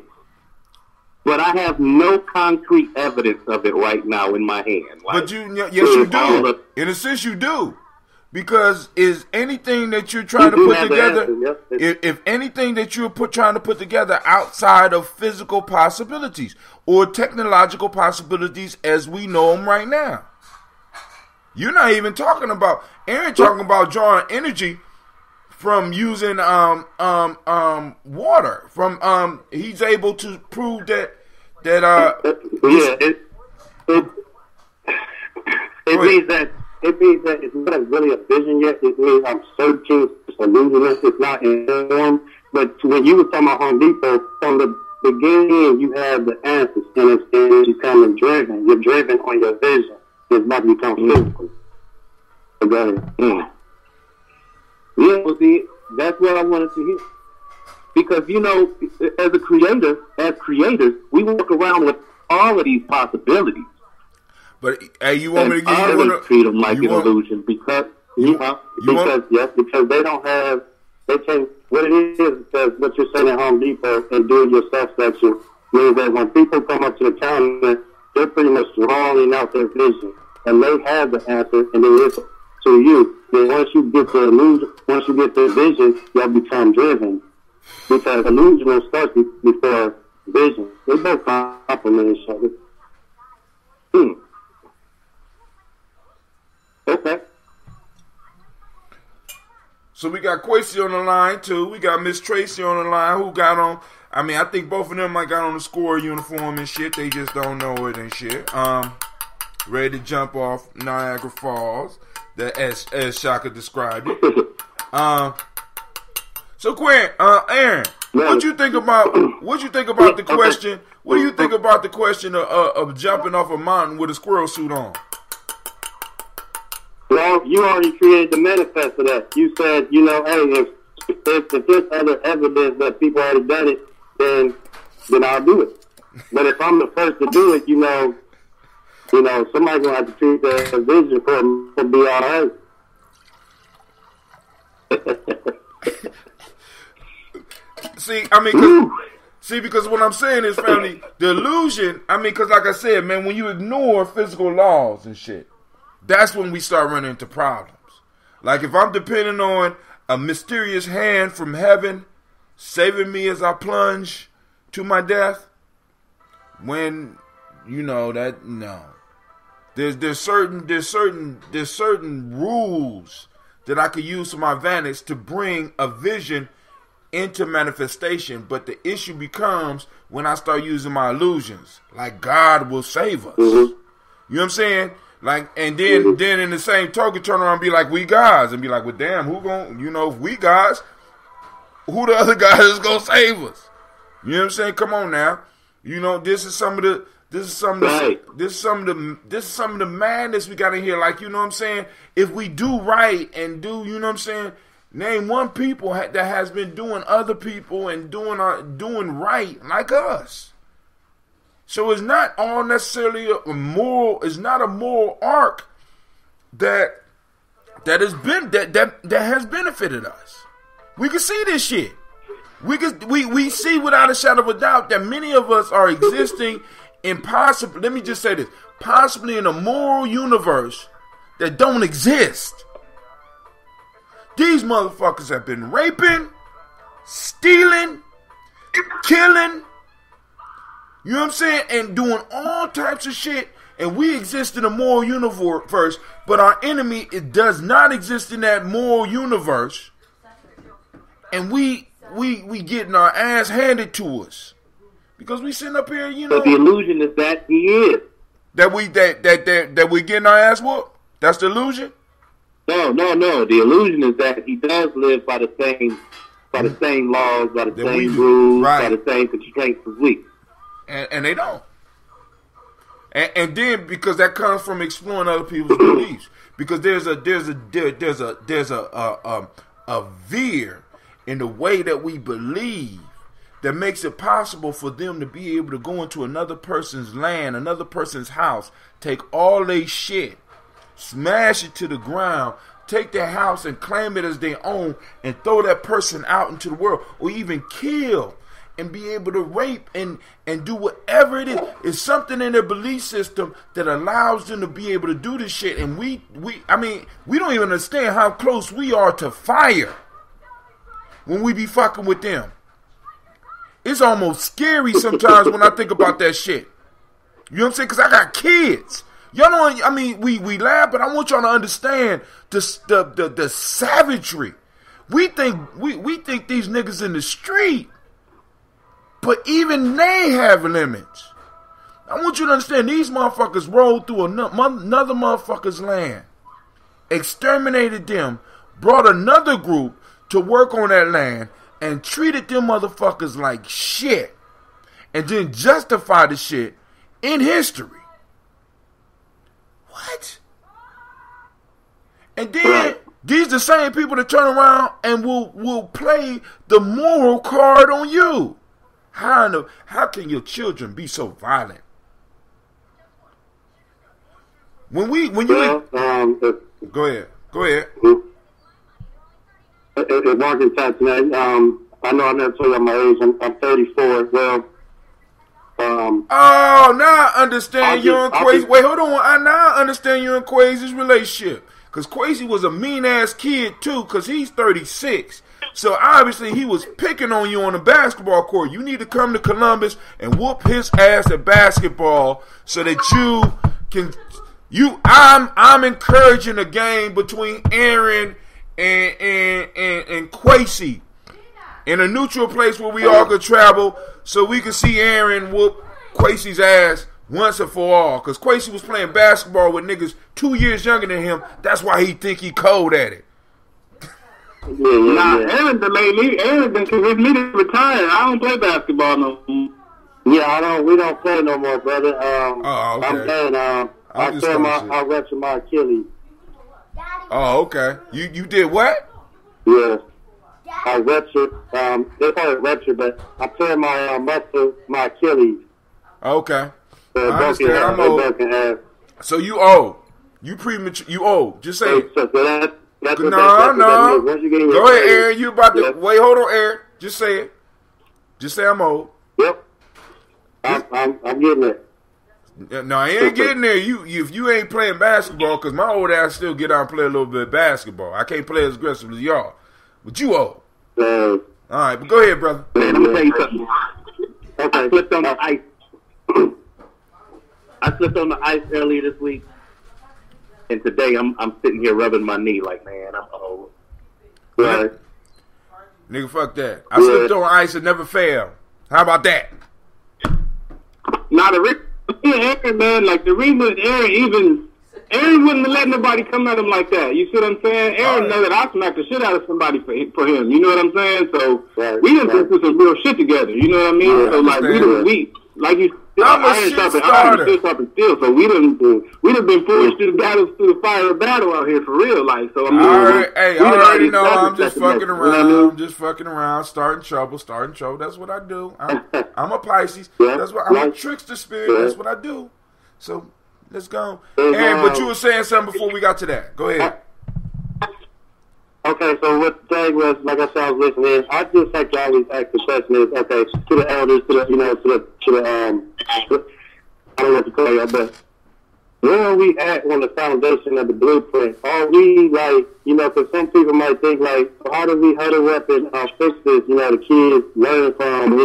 But I have no concrete evidence of it right now in my hand. But yes, you do. In a sense, you do. Because is anything that you're trying to put together, if anything that you're trying to put together outside of physical possibilities or technological possibilities as we know them right now, you're not even talking about. Aaron talking about drawing energy from using water. From he's able to prove that It means that it's not really a vision yet. It means I'm searching for illusion. It's not informed. But when you were talking about Home Depot, from the beginning, you have the answers, and it's becoming driven. You're driven on your vision. It's about to become physical. So go ahead. Yeah, well, see, that's what I wanted to hear. Because, you know, as creators, we walk around with all of these possibilities. But hey, you want me to give you one? Treat them like an illusion because they don't have. They can't. What it is because what you're saying at Home Depot and do it yourself section means that when people come up to the counter, they're pretty much drawing out their vision, and they have the answer, and it is to you. Then once you get the illusion, once you get the vision, you'll become driven. Because illusion will start before vision. They both complement each other. Okay. So we got Quasi on the line too. We got Miss Tracy on the line who got on. I mean, I think both of them might got on the score uniform and shit. They just don't know it and shit. Ready to jump off Niagara Falls, as Shaka described it. So Quinn, Aaron, what you think about the question? What do you think about the question of jumping off a mountain with a squirrel suit on? Well, you already created the manifest of that. You said, you know, hey, if there's other evidence that people already done it, then I'll do it. But if I'm the first to do it, you know, somebody's gonna have to treat the vision for it to be all right. Because what I'm saying is, family, the illusion. I mean, because like I said, man, when you ignore physical laws and shit, that's when we start running into problems. Like if I'm depending on a mysterious hand from heaven saving me as I plunge to my death, when you know that there's certain rules that I could use to my advantage to bring a vision into manifestation. But the issue becomes when I start using my illusions, like God will save us. You know what I'm saying? Like, and then in the same token, turn around and be like, we gods, and be like, well, damn, who gon', if we gods, who the other guy is gonna save us? You know what I'm saying? Come on now, this is some of the madness we got in here. Like, you know what I'm saying? If we do right and do, you know what I'm saying? Name one people that has been doing other people and doing right like us. So it's not all necessarily a moral. It's not a moral arc that has benefited us. We can see this shit. We see without a shadow of a doubt that many of us are existing in possibly. Let me just say this: possibly in a moral universe that don't exist. These motherfuckers have been raping, stealing, killing. You know what I'm saying? And doing all types of shit. And we exist in a moral universe, but our enemy, it does not exist in that moral universe. And we getting our ass handed to us. Because we sitting up here, But the illusion is that he is. That we getting our ass whooped? That's the illusion? No. The illusion is that he does live by the same laws, by the same rules, by the same constraints as we. And they don't. And then because that comes from exploring other people's beliefs. Because there's a veer in the way that we believe that makes it possible for them to be able to go into another person's land, another person's house, take all their shit, smash it to the ground, take their house and claim it as their own, and throw that person out into the world, or even kill and be able to rape and do whatever it is. It's something in their belief system that allows them to be able to do this shit. And we don't even understand how close we are to fire when we be fucking with them. It's almost scary sometimes when I think about that shit. You know what I'm saying? Because I got kids. Y'all know, we laugh, but I want y'all to understand the savagery. We think these niggas in the street, but even they have limits. I want you to understand, these motherfuckers rolled through another motherfucker's land, exterminated them, brought another group to work on that land, and treated them motherfuckers like shit, and then justify the shit in history. What? And then These the same people that turn around and will play the moral card on you. How can your children be so violent? When you go ahead. If Marcus tonight, I know I never told you my age. I'm 34. Well, now I understand you and Quasi. Wait, hold on. Now I understand you and Quasi's relationship. Because Quasi was a mean-ass kid, too, because he's 36. So, obviously, he was picking on you on the basketball court. You need to come to Columbus and whoop his ass at basketball so that you can... I'm encouraging a game between Aaron and Quasi in a neutral place where we all could travel so we could see Aaron whoop Quasi's ass once and for all. Because Quasi was playing basketball with niggas 2 years younger than him. That's why he think he cold at it. Aaron delayed me. Aaron been convinced me to retire. I don't play basketball no more. Yeah, we don't play no more, brother. Okay. I'm saying, I ruptured my Achilles. Oh, okay. You did what? Yeah. I ruptured, they call it rupture, but I tore my muscle, my Achilles. Okay. I understand. I'm old. So you old. You premature. You old. Just say it. So that's no. Go ahead, Aaron. You about to wait? Hold on, Aaron. Just say it. Just say I'm old. Yep. I'm getting it. No, I ain't getting there. If you ain't playing basketball, because my old ass still get out and play a little bit of basketball. I can't play as aggressive as y'all. But you old. All right, but go ahead, brother. Man, I'm gonna tell you something. Okay, I slipped on the ice. I slipped on the ice earlier this week, and today I'm sitting here rubbing my knee like, man, I'm old. Right. Nigga, fuck that. I slipped on ice and never failed. How about that? Now Aaron, man, like the reason Aaron wouldn't have let nobody come at him like that. You see what I'm saying? Aaron know that I smacked the shit out of somebody for him. You know what I'm saying? So we done been through some real shit together. You know what I mean? So like we like you. I'm a shit starter. Still, so we done been forced through the fire of battle out here for real. Like so. I mean, I already know. I'm just fucking around. I'm just fucking around, starting trouble. That's what I do. I'm a Pisces. That's what I'm a trickster spirit. That's what I do. So let's go. Aaron, but you were saying something before we got to that. Go ahead. Okay, so what the thing was, like I said, I was listening. I just like to always ask the question is, okay, to the elders, to the I don't know what to call you, but where are we at on the foundation of the blueprint? Are we like, because some people might think like, how do we huddle up and fix this? The kids learn from,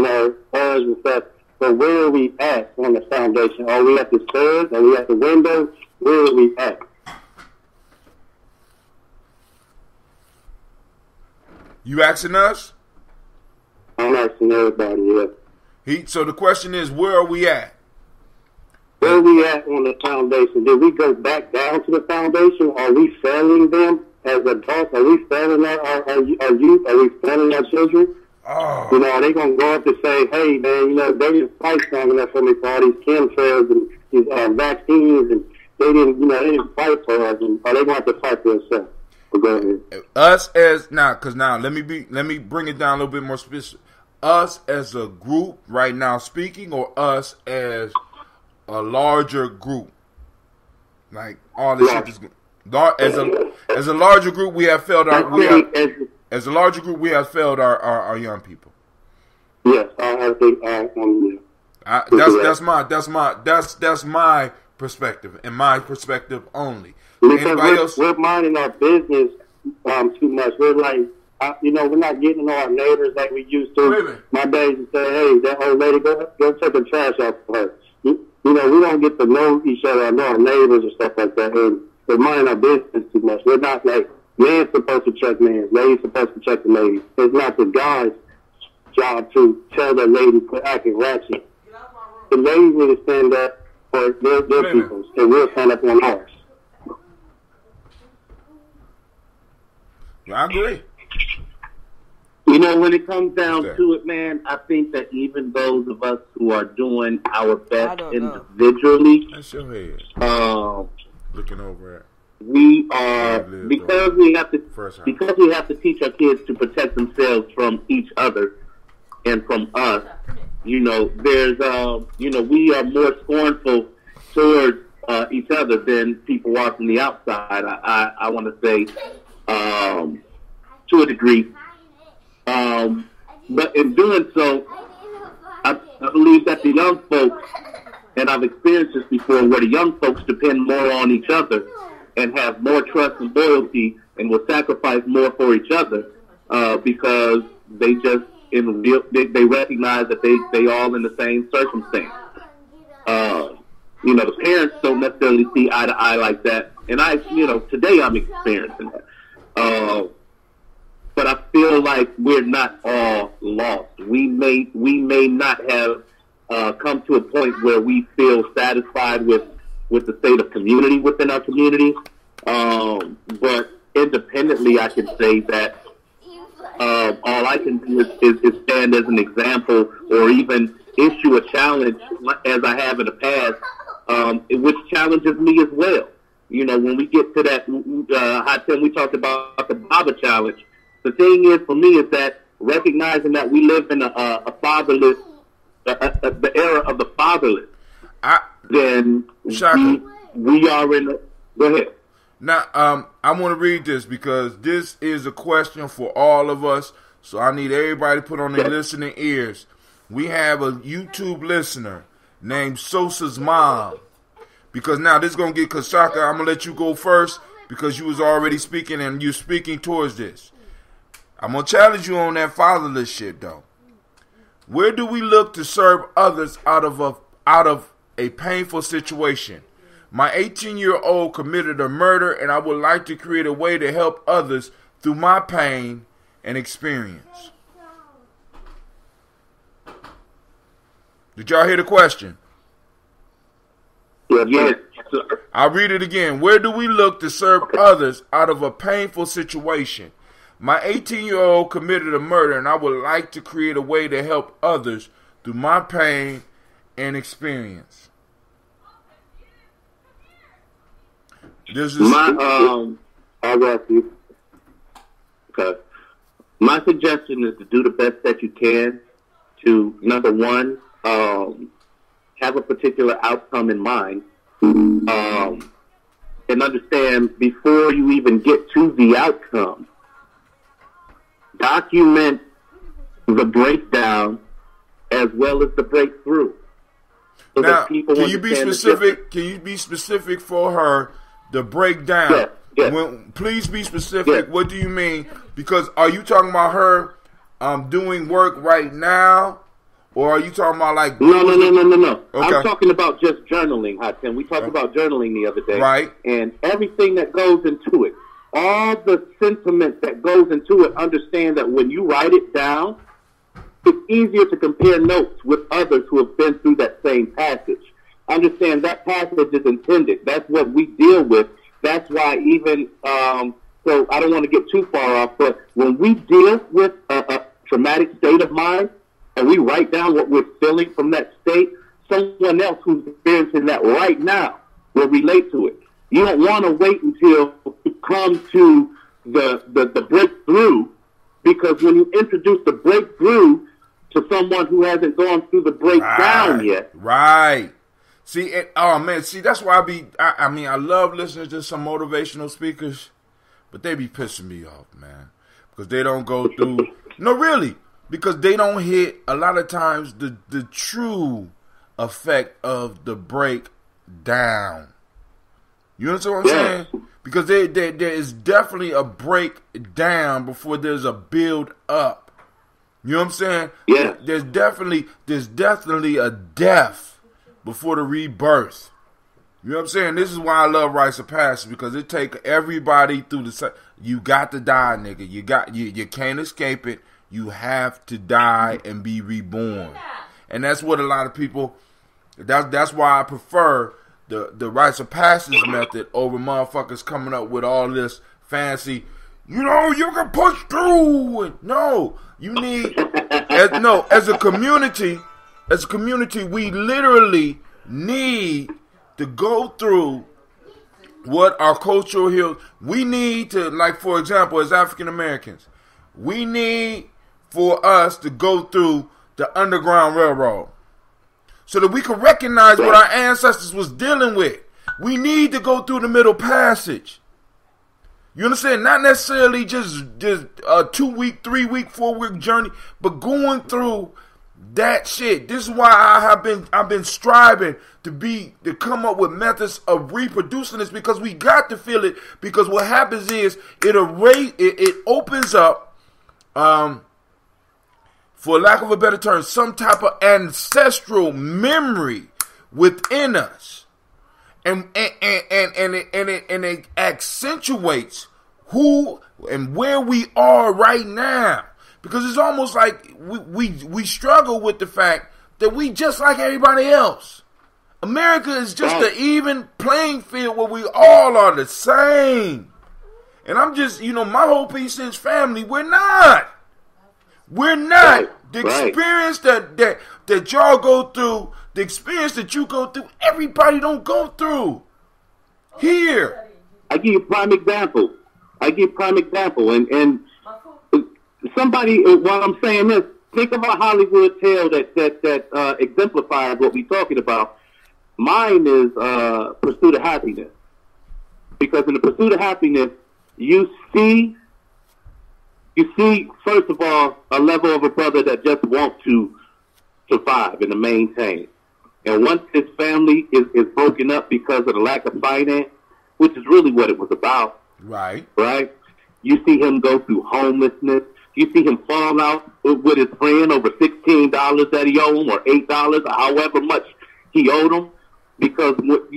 us and stuff. But where are we at on the foundation? Are we at the stairs? Are we at the window? Where are we at? You asking us? I'm asking everybody, yeah. So the question is, where are we at? Where are we at on the foundation? Did we go back down to the foundation? Are we failing them as adults? Are we failing our youth? Are we failing our children? Oh. Are they going to go up and say, hey, man, they didn't fight strong enough for me for all these chemtrails and these vaccines, and they didn't fight for us, and are they going to have to fight for themselves? Us as let me bring it down a little bit more specific. Us as a group right now speaking, or us as a larger group, like all this shit is as a larger group we have failed our young people. Yes, I think that's my perspective, and my perspective only. Because we're minding our business too much. We're like, we're not getting to know our neighbors like we used to. My days would say, hey, that old lady, go take the trash out for her. We don't get to know each other, or know our neighbors and stuff like that. And we're minding our business too much. We're not like, man's supposed to check man, lady's supposed to check the lady. It's not the guy's job to tell the lady quit acting ratchet. The ladies need to stand up for their people, and we'll stand up on ours. I agree. When it comes down to it, man, I think that even those of us who are doing our best individually, that's your head. Looking over we are because we have to teach our kids to protect themselves from each other and from us. You know, there's we are more scornful towards each other than people are from the outside. I want to say to a degree, but in doing so, I believe that the young folks, and I've experienced this before, where the young folks depend more on each other and have more trust and loyalty and will sacrifice more for each other because they just they recognize that they all in the same circumstance. The parents don't necessarily see eye to eye like that, and today I'm experiencing that. But I feel like we're not all lost. We may not have come to a point where we feel satisfied with the state of community within our community. But independently, I can say that all I can do is stand as an example, or even issue a challenge as I have in the past, which challenges me as well. You know, when we get to that hot 10, we talked about the Baba challenge. The thing is, for me, is that recognizing that we live in a fatherless, the era of the fatherless, then we are in. Go ahead. Now, I want to read this because this is a question for all of us. So I need everybody to put on their listening ears. We have a YouTube listener named Sosa's mom. Because now this is going to get Kasaka. I'm going to let you go first because you was already speaking and you're speaking towards this. I'm going to challenge you on that fatherless shit, though. Where do we look to serve others out of a painful situation? My 18-year-old committed a murder, and I would like to create a way to help others through my pain and experience. Did y'all hear the question? Yes. I'll read it again. Where do we look to serve others out of a painful situation? My 18-year-old committed a murder, and I would like to create a way to help others through my pain and experience. This is I got you. Okay. My suggestion is to do the best that you can to, number one, have a particular outcome in mind, and understand before you even get to the outcome, document the breakdown as well as the breakthrough. So now, that people can you be specific? Can you be specific for her? The breakdown. Yes. Please be specific. Yes. What do you mean? Because are you talking about her doing work right now, or are you talking about like? No. Okay. I'm talking about just journaling, Hatem. We talked about journaling the other day, right? And everything that goes into it, all the sentiment that goes into it. Understand that when you write it down, it's easier to compare notes with others who have been through that same passage. Understand that passage is intended. That's what we deal with. That's why even, so I don't want to get too far off, but when we deal with a traumatic state of mind and we write down what we're feeling from that state, someone else who's experiencing that right now will relate to it. You don't want to wait until you come to the breakthrough, because when you introduce the breakthrough to someone who hasn't gone through the breakdown yet. Right. See, that's why I love listening to some motivational speakers, but they be pissing me off, man, because they don't go through, no, really, because they don't hit, a lot of times, the true effect of the breakdown. You understand what I'm saying? Because there is definitely a breakdown before there's a build up. You know what I'm saying? Yeah. There's definitely a death before the rebirth. You know what I'm saying? This is why I love rites of passage, because it take everybody through the. You got to die, nigga. You can't escape it. You have to die and be reborn, and that's what a lot of people. That's why I prefer the rites of passage method over motherfuckers coming up with all this fancy. You know, you can push through. No, you need. As a community. As a community, we literally need to go through what our cultural heroes, we need to, like, for example, as African Americans, we need for us to go through the Underground Railroad so that we can recognize what our ancestors was dealing with. We need to go through the Middle Passage. You understand? Not necessarily just a 2-week, 3-week, 4-week journey, but going through that shit. This is why I've been striving to come up with methods of reproducing this, because we got to feel it. Because what happens is it opens up, for lack of a better term, some type of ancestral memory within us, and it accentuates who and where we are right now. Because it's almost like we struggle with the fact that we just like everybody else. America is just an even playing field where we all are the same. And I'm just, my whole piece is family. We're not. The experience that y'all go through, the experience that you go through, everybody don't go through. Here. I give you a prime example. And somebody, while I'm saying this, think of a Hollywood tale that exemplifies what we're talking about. Mine is Pursuit of Happiness. Because in the Pursuit of Happiness, you see, first of all, a level of a brother that just wants to survive and to maintain. And once his family is broken up because of the lack of finance, which is really what it was about. Right. You see him go through homelessness. You see him fall out with his friend over $16 that he owed him, or $8, or however much he owed him, because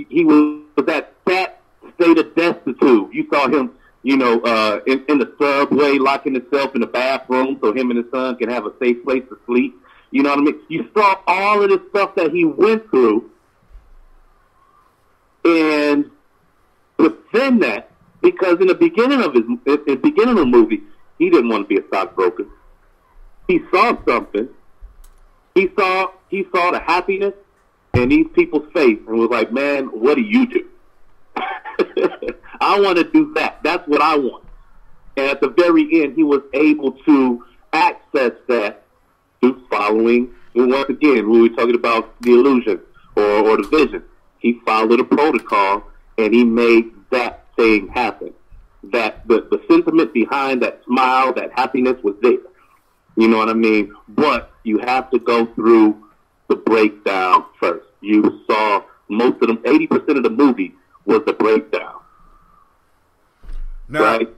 he was at that state of destitute. You saw him, in the subway, locking himself in the bathroom so him and his son can have a safe place to sleep. You know what I mean? You saw all of this stuff that he went through, and within that, because in the beginning of the movie, he didn't want to be a stockbroker. He saw something. He saw the happiness in these people's face and was like, man, what do you do? I want to do that. That's what I want. And at the very end, he was able to access that through following. And once again, we were talking about the illusion or the vision. He followed a protocol and he made that thing happen. That the sentiment behind that smile, that happiness was there. You know what I mean? But you have to go through the breakdown first. You saw most of them, 80% of the movie was the breakdown. Now, right?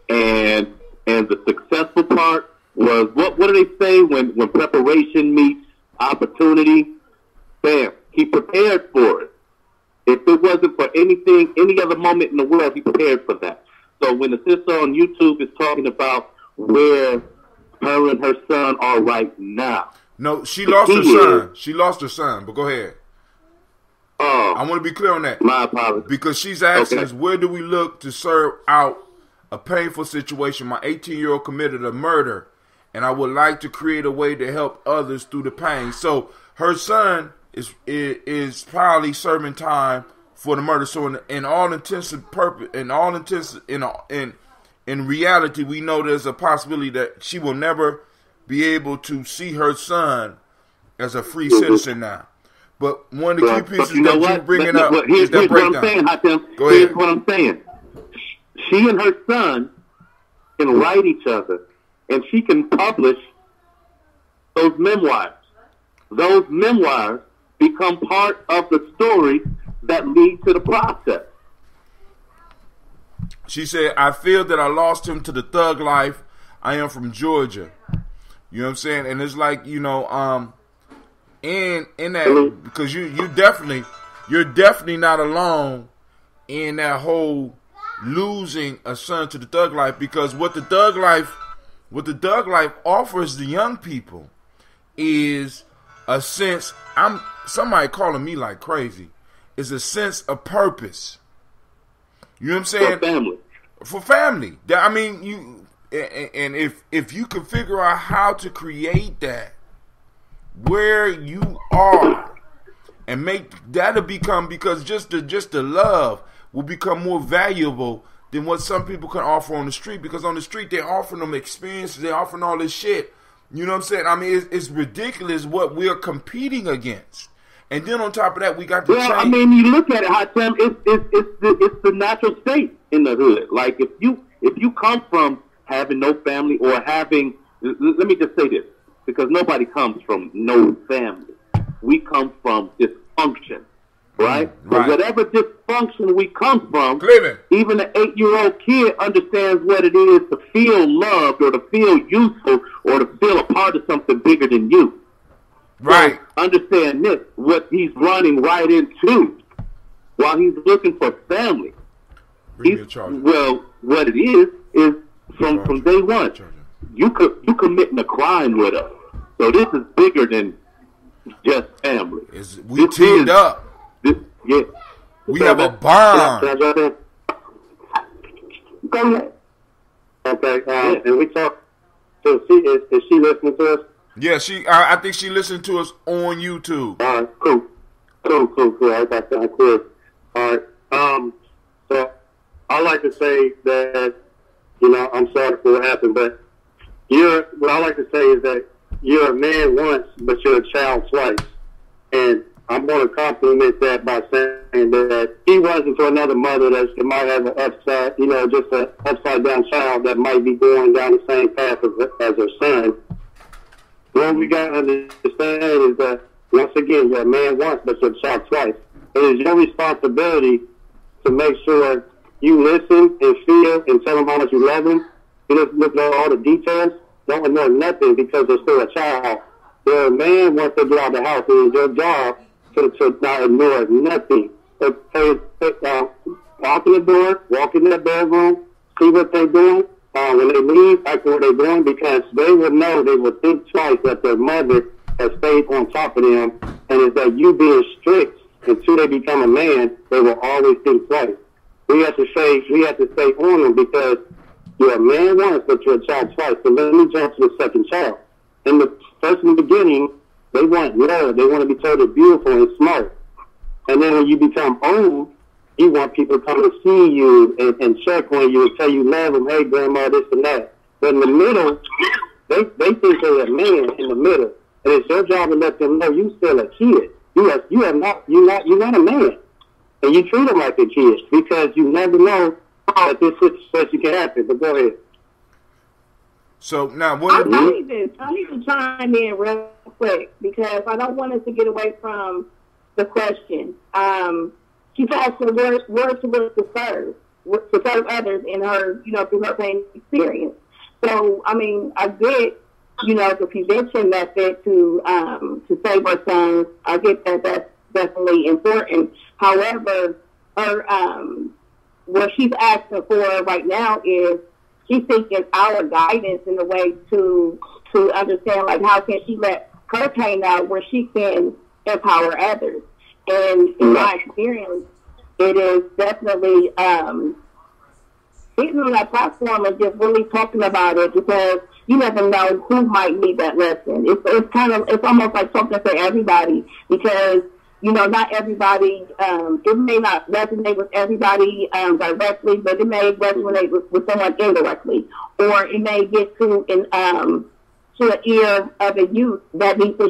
And the successful part was, what do they say when preparation meets opportunity? Bam, he prepared for it. If it wasn't for anything, any other moment in the world, he prepared for that. So when the sister on YouTube is talking about where her and her son are right now. No, she lost her son. She lost her son, but go ahead. I want to be clear on that. My apologies. Because she's asking us, where do we look to serve out a painful situation? My 18-year-old committed a murder, and I would like to create a way to help others through the pain. So her son is probably serving time for the murder. So in all intents and purpose, in reality, we know there's a possibility that she will never be able to see her son as a free citizen now. But one of the key pieces that you're bringing up is that breakdown. What I'm saying, Hatem. Go ahead. Here's what I'm saying. She and her son can write each other, and she can publish those memoirs. Those memoirs become part of the story that lead to the process. She said, I feel that I lost him to the thug life. I am from Georgia. You know what I'm saying? And it's like, in that, because you're definitely not alone in that whole losing a son to the thug life, because what the thug life offers the young people is a sense, somebody calling me like crazy, is a sense of purpose. You know what I'm saying? For family. I mean, and if you can figure out how to create that where you are and make that'll become, because just the love, will become more valuable than what some people can offer on the street, because on the street they're offering them experiences, they're offering all this shit. You know what I'm saying? I mean, it's ridiculous what we're competing against. And then on top of that, we got the change. I mean, you look at it, Hatem, it's the natural state in the hood. Like if you come from having no family or having, let me just say this, because nobody comes from no family. We come from dysfunction, right? Right. So whatever dysfunction we come from, Cleveland, even an 8-year-old kid understands what it is to feel loved or to feel useful or to feel a part of something bigger than you. right. So understand this, what he's running right into while he's looking for family. Well, what it is from day one, you committing a crime with us. So this is bigger than just family. We teamed up. Yeah. We have a bond. Can I jump in? Go ahead. Okay, and we talked. So is she listening to us? Yeah, I think she listened to us on YouTube. All right, cool. I got that clear. All right. So I like to say that, I'm sorry for what happened, but what I like to say is that you're a man once, but you're a child twice. And I'm going to compliment that by saying that he wasn't for another mother that might have an upside, just an upside down child that might be going down the same path as her son. What we got to understand is that, once again, you're a man once, but you're a child twice. It is your responsibility to make sure you listen and feel and tell them how much you love them. You look at all the details. Don't ignore nothing because they're still a child. They're a man once they get out of the house. It is your job to not ignore nothing. Walk in the door, walk in their bedroom, see what they're doing. When they leave, ask what they're doing, because they will know, they will think twice that their mother has stayed on top of them, and it's that you being strict until they become a man, they will always think twice. We have to stay on them because you're a man once, but you're a child twice. So let me jump to the second child. In the beginning, they want love. They want to be told they're beautiful and smart. And then when you become old, you want people to come and see you and check on you and tell you love them, hey, grandma, this and that. But in the middle, they think they're a man in the middle. And it's your job to let them know you still a kid. You're not a man. And you treat them like a kid because you never know that this situation can happen. But go ahead. So now, I need to chime in real quick because I don't want us to get away from the question. She's asking where to look to serve others in her, through her pain experience. So, I mean, I get, the prevention method to save our sons. I get that that's definitely important. However, what she's asking for right now is she's seeking our guidance in a way to understand, like, how can she let her pain out where she can empower others. And in my experience, it is definitely getting on that platform and just really talking about it because you never know who might need that lesson. It's almost like talking to everybody because, not everybody, it may not resonate with everybody directly, but it may resonate with someone indirectly. Or it may get to an ear of a youth that needs to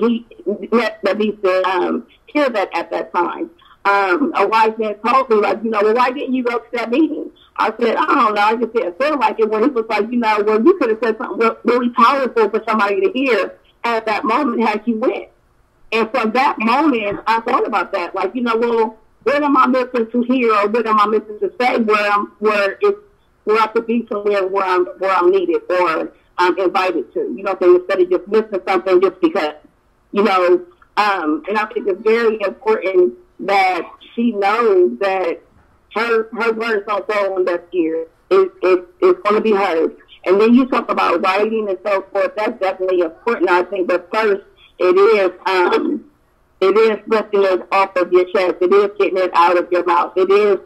hear that at that time. A wise man told me, like, well, why didn't you go to that meeting? I said, I don't know. I just didn't feel like it. When he was like, well, you could have said something really powerful for somebody to hear at that moment had you went. And from that moment, I thought about that. Like, well, what am I missing to hear or what am I missing to say where I could be somewhere where I'm needed or I'm invited to, instead of just missing something just because, and I think it's very important that she knows that her words don't fall on deaf ears. It's going to be heard. And then you talk about writing and so forth. That's definitely important, I think. But first, it is lifting it off of your chest. It is getting it out of your mouth. It is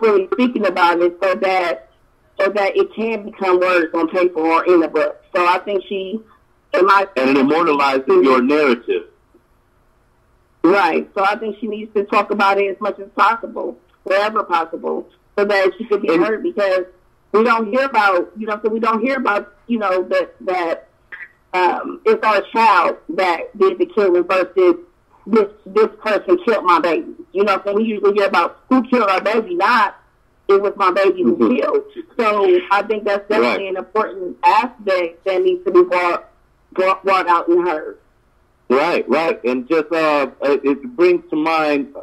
really speaking about it so that it can become words on paper or in a book. So I think and it immortalizes your narrative. Right. So I think she needs to talk about it as much as possible. wherever possible so that she could be heard, because we don't hear about, that it's our child that did the killing versus this person killed my baby. So we usually hear about who killed our baby, not it was my baby who killed. So I think that's definitely an important aspect that needs to be brought out and heard. Right. And just it brings to mind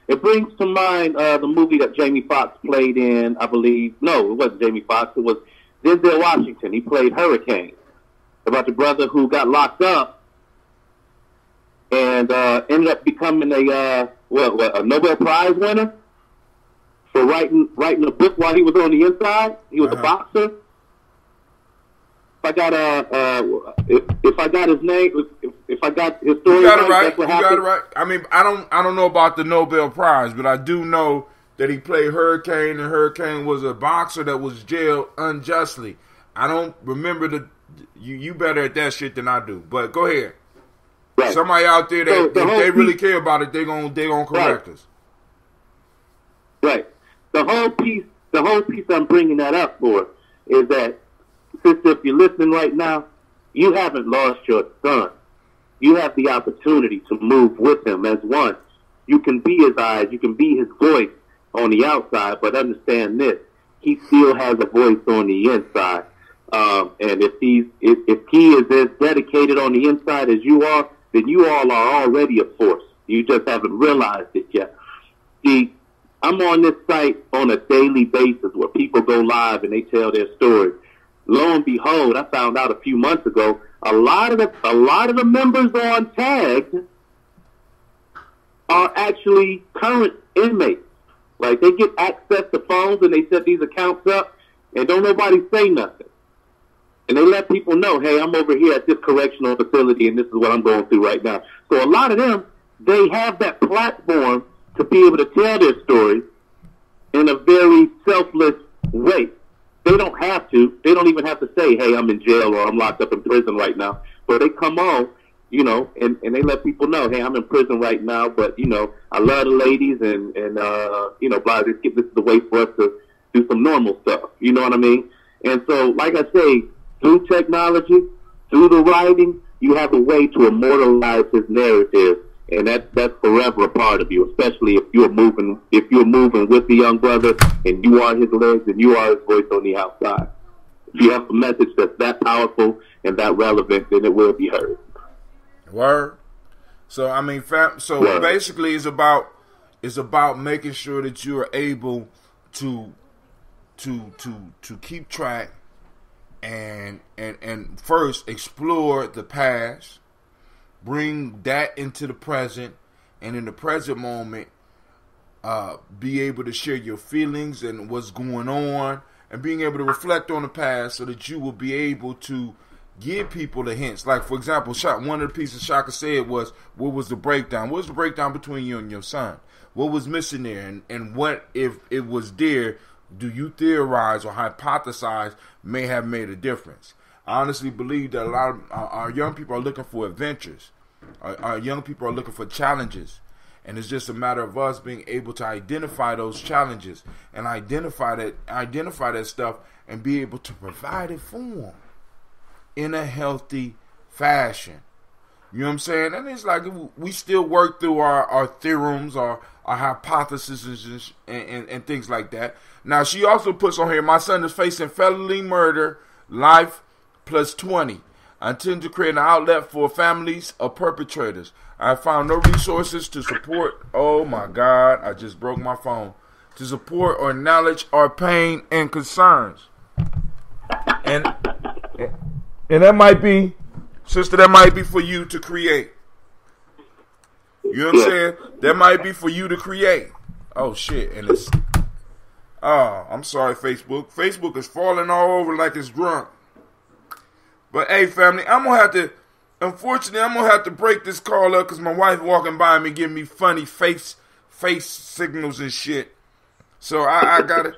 the movie that Jamie Foxx played in, I believe. No, it wasn't Jamie Foxx. It was Denzel Washington. He played Hurricane, about the brother who got locked up and ended up becoming a Nobel Prize winner for writing a book while he was on the inside. He was a boxer. If I got his name, if I got his story, that's what happened. You got it right. I mean, I don't know about the Nobel Prize, but I do know that he played Hurricane, and Hurricane was a boxer that was jailed unjustly. I don't remember you better at that shit than I do. But go ahead. Right. Somebody out there that if they really care about it, they gonna correct us. Right. The whole piece I'm bringing that up for is that, sister, if you're listening right now, you haven't lost your son. You have the opportunity to move with him as one. You can be his eyes, you can be his voice on the outside, but understand this: he still has a voice on the inside. And if he is as dedicated on the inside as you are, then you all are already a force. You just haven't realized it yet. See, I'm on this site on a daily basis where people go live and they tell their stories. Lo and behold, I found out a few months ago, a lot of the members on Tagged are actually current inmates. Like, they get access to phones and they set these accounts up and don't nobody say nothing. And they let people know, hey, I'm over here at this correctional facility and this is what I'm going through right now. So a lot of them, they have that platform to be able to tell their stories in a very selfless way. They don't have to. They don't even have to say, hey, I'm in jail or I'm locked up in prison right now. But they come on, and they let people know, hey, I'm in prison right now, but, I love the ladies and blah, this is the way for us to do some normal stuff. You know what I mean? And so, like I say, through technology, through the writing, you have a way to immortalize his narrative. And that's forever a part of you, especially if you're moving with the young brother and you are his legs and you are his voice on the outside. If you have a message that's that powerful and that relevant, then it will be heard. Word. So I mean, basically, it's about making sure that you are able to keep track and first explore the past. Bring that into the present, and in the present moment, be able to share your feelings and what's going on, and being able to reflect on the past so that you will be able to give people the hints. Like, for example, one of the pieces Shaka said was, what was the breakdown? What was the breakdown between you and your son? What was missing there? And what, if it was there, do you theorize or hypothesize may have made a difference? I honestly believe that a lot of our young people are looking for adventures. Our young people are looking for challenges. And it's just a matter of us being able to identify those challenges and identify that stuff and be able to provide it for them in a healthy fashion. You know what I'm saying? And it's like we still work through our theorems, our hypotheses and things like that. Now, she also puts on here, my son is facing felony murder, life plus 20. I intend to create an outlet for families of perpetrators. I found no resources to support. Oh my God, I just broke my phone. To support or acknowledge our pain and concerns. And that might be, sister, that might be for you to create. You know what I'm saying? That might be for you to create. Oh shit, and it's, I'm sorry, Facebook. Facebook is falling all over like it's drunk. But hey, family, unfortunately, I'm going to have to break this call up because my wife walking by me giving me funny face signals and shit. So I gotta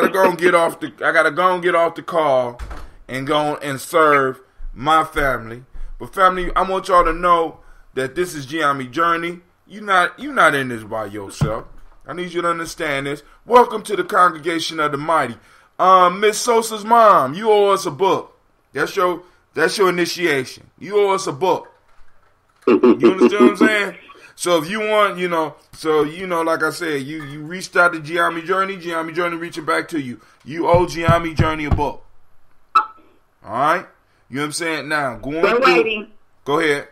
go and get off the call and go and serve my family. But family, I want y'all to know that this is Gye-Nyame Journey. You're not in this by yourself. I need you to understand this. Welcome to the congregation of the mighty. Miss Sosa's mom, you owe us a book. That's your initiation. You owe us a book. You understand what I'm saying? So if you want, like I said, you reached out to Gye-Nyame Journey. Gye-Nyame Journey reaching back to you. You owe Gye-Nyame Journey a book. All right? You know what I'm saying? Now, we're waiting. Go ahead.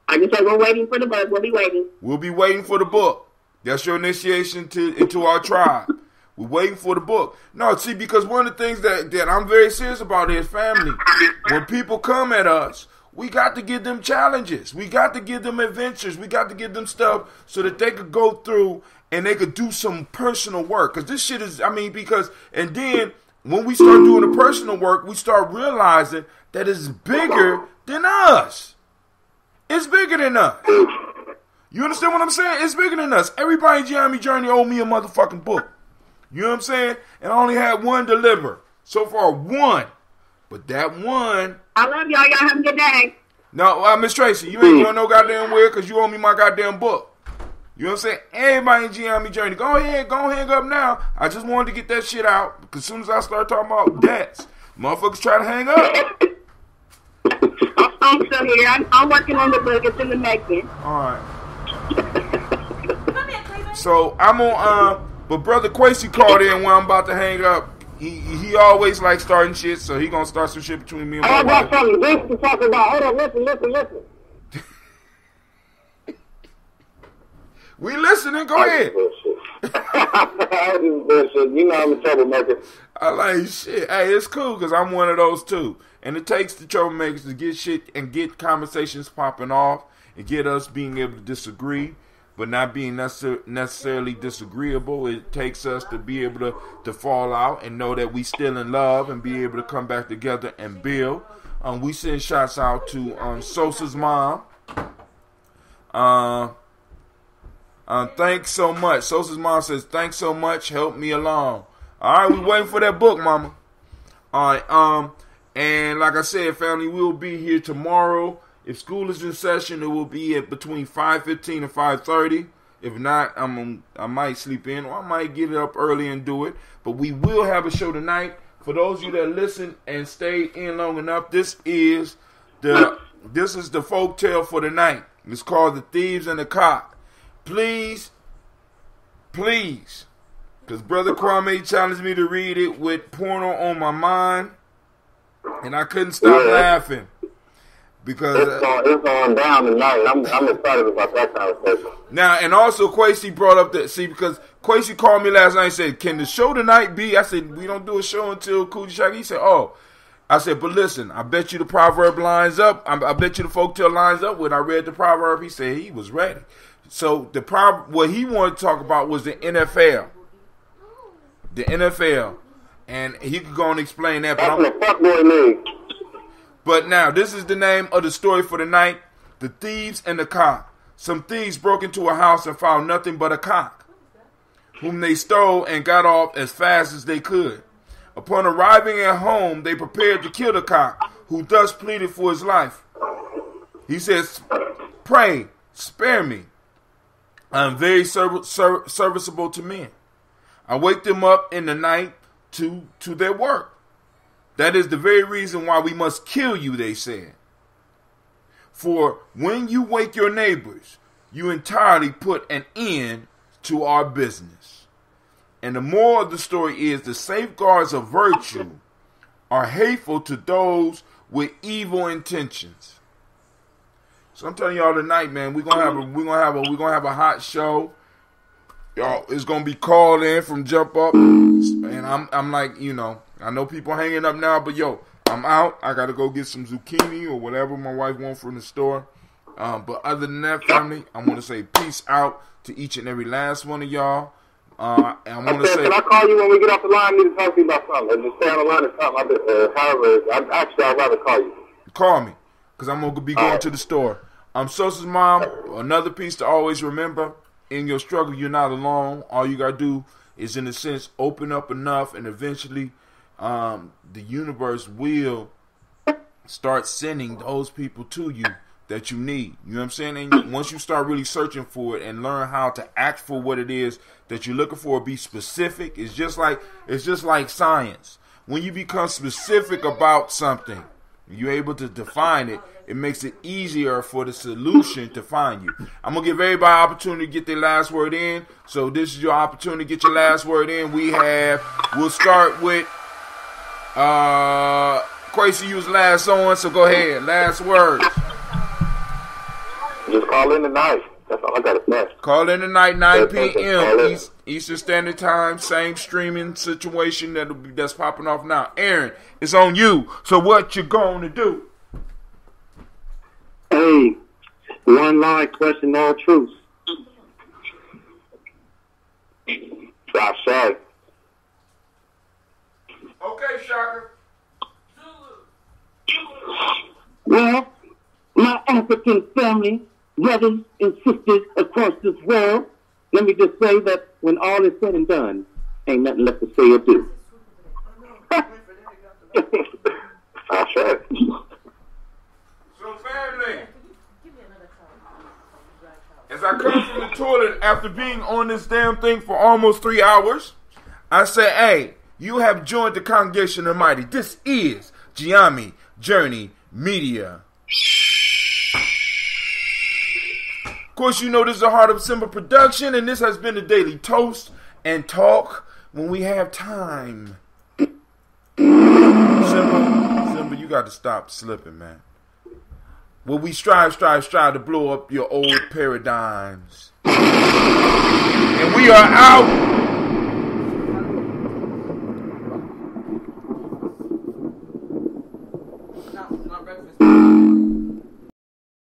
I just said we're waiting for the book. We'll be waiting. We'll be waiting for the book. That's your initiation into our tribe. We're waiting for the book. No, see, because one of the things that I'm very serious about is family. When people come at us, we got to give them challenges. We got to give them adventures. We got to give them stuff so that they could go through and they could do some personal work. Because this shit is, and then when we start doing the personal work, we start realizing that it's bigger than us. It's bigger than us. You understand what I'm saying? It's bigger than us. Everybody in Gye-Nyame Journey owe me a motherfucking book. You know what I'm saying? And I only had one deliver. So far, one. But that one... I love y'all. Y'all have a good day. No, Miss Tracy, you ain't going no goddamn where because you owe me my goddamn book. You know what I'm saying? Everybody in Gye-Nyame Journey, go ahead, hang up now. I just wanted to get that shit out because as soon as I start talking about debts, motherfuckers try to hang up. I'm still here. I'm working on the book. It's in the making. All right. So I'm on, but Brother Quasi called in when I'm about to hang up. He always likes starting shit, so he gonna start some shit between me and my wife. I got something big to talk about. Hold on, listen. We listening. Go ahead. You know I'm a troublemaker. I like shit. Hey, it's cool because I'm one of those too. And it takes the troublemakers to get shit and get conversations popping off and get us being able to disagree, but not being necessarily disagreeable. It takes us to be able to fall out and know that we still in love and be able to come back together and build. We send shots out to Sosa's mom. Thanks so much. Sosa's mom says, thanks so much. Help me along. All right, we waiting for that book, mama. All right, and like I said, family, we'll be here tomorrow. If school is in session, it will be at between 5:15 and 5:30. If not, I might sleep in or I might get up early and do it. But we will have a show tonight. For those of you that listen and stay in long enough, this is the folk tale for the night. It's called The Thieves and the Cock. Please, because Brother Kwame challenged me to read it with porno on my mind, and I couldn't stop laughing. Because it's going down tonight. I'm excited about that conversation. Now, and also Quasi brought up that, because Quasi called me last night and said, can the show tonight be? I said, we don't do a show until Kujichagulia. He said, oh. I said, but listen, I bet you the proverb lines up. I bet you the folktale lines up. When I read the proverb, he said he was ready. So what he wanted to talk about was the NFL. The NFL. And he could go and explain that. That's the fuckboy league. But now, this is the name of the story for the night. The Thieves and the Cock. Some thieves broke into a house and found nothing but a cock, whom they stole and got off as fast as they could. Upon arriving at home, they prepared to kill the cock, who thus pleaded for his life. He says, pray, spare me. I am very serviceable to men. I wake them up in the night to their work. That is the very reason why we must kill you, they said. For when you wake your neighbors, you entirely put an end to our business. And the moral of the story is the safeguards of virtue are hateful to those with evil intentions. So I'm telling y'all tonight, man, we're gonna have a hot show. Y'all, it's gonna be called in from Jump Up, and I'm like, I know people hanging up now, but yo, I'm out. I gotta go get some zucchini or whatever my wife wants from the store. But other than that, family, I want to say peace out to each and every last one of y'all. And I want to say, can I call you when we get off the line? I need to talk to you about something. Just stay on the line and talk. I'd rather call you. Call me, because I'm gonna be going to the store. Sosa's mom. Another piece to always remember: in your struggle, you're not alone. All you gotta do is, in a sense, open up enough, and eventually, the universe will start sending those people to you that you need. You know what I'm saying? And once you start really searching for it and learn how to act for what it is that you're looking for, be specific. It's just like science. When you become specific about something, you're able to define it. It makes it easier for the solution to find you. I'm going to give everybody an opportunity to get their last word in. So this is your opportunity to get your last word in. We'll start with Quasi, you was last on, so go ahead. Last words. Just call in tonight. That's all I got to say. Call in tonight, 9 p.m. Eastern Standard Time. Same streaming situation that's popping off now. Aaron, it's on you. So what you going to do? Hey, one line question, all truths. Drop shot. Okay, Shaka. Well, my African family, brothers and sisters across this world, let me just say that when all is said and done, ain't nothing left to say or do. That's right. So, family, as I come from the toilet after being on this damn thing for almost 3 hours, I say, hey, you have joined the congregation of mighty. This is Gye-Nyame Journey Media. Of course, you know this is a Heart of Simba production, and this has been the Daily Toast and Talk when we have time. Simba, you got to stop slipping, man. Well, we strive to blow up your old paradigms. And we are out. Not breakfast.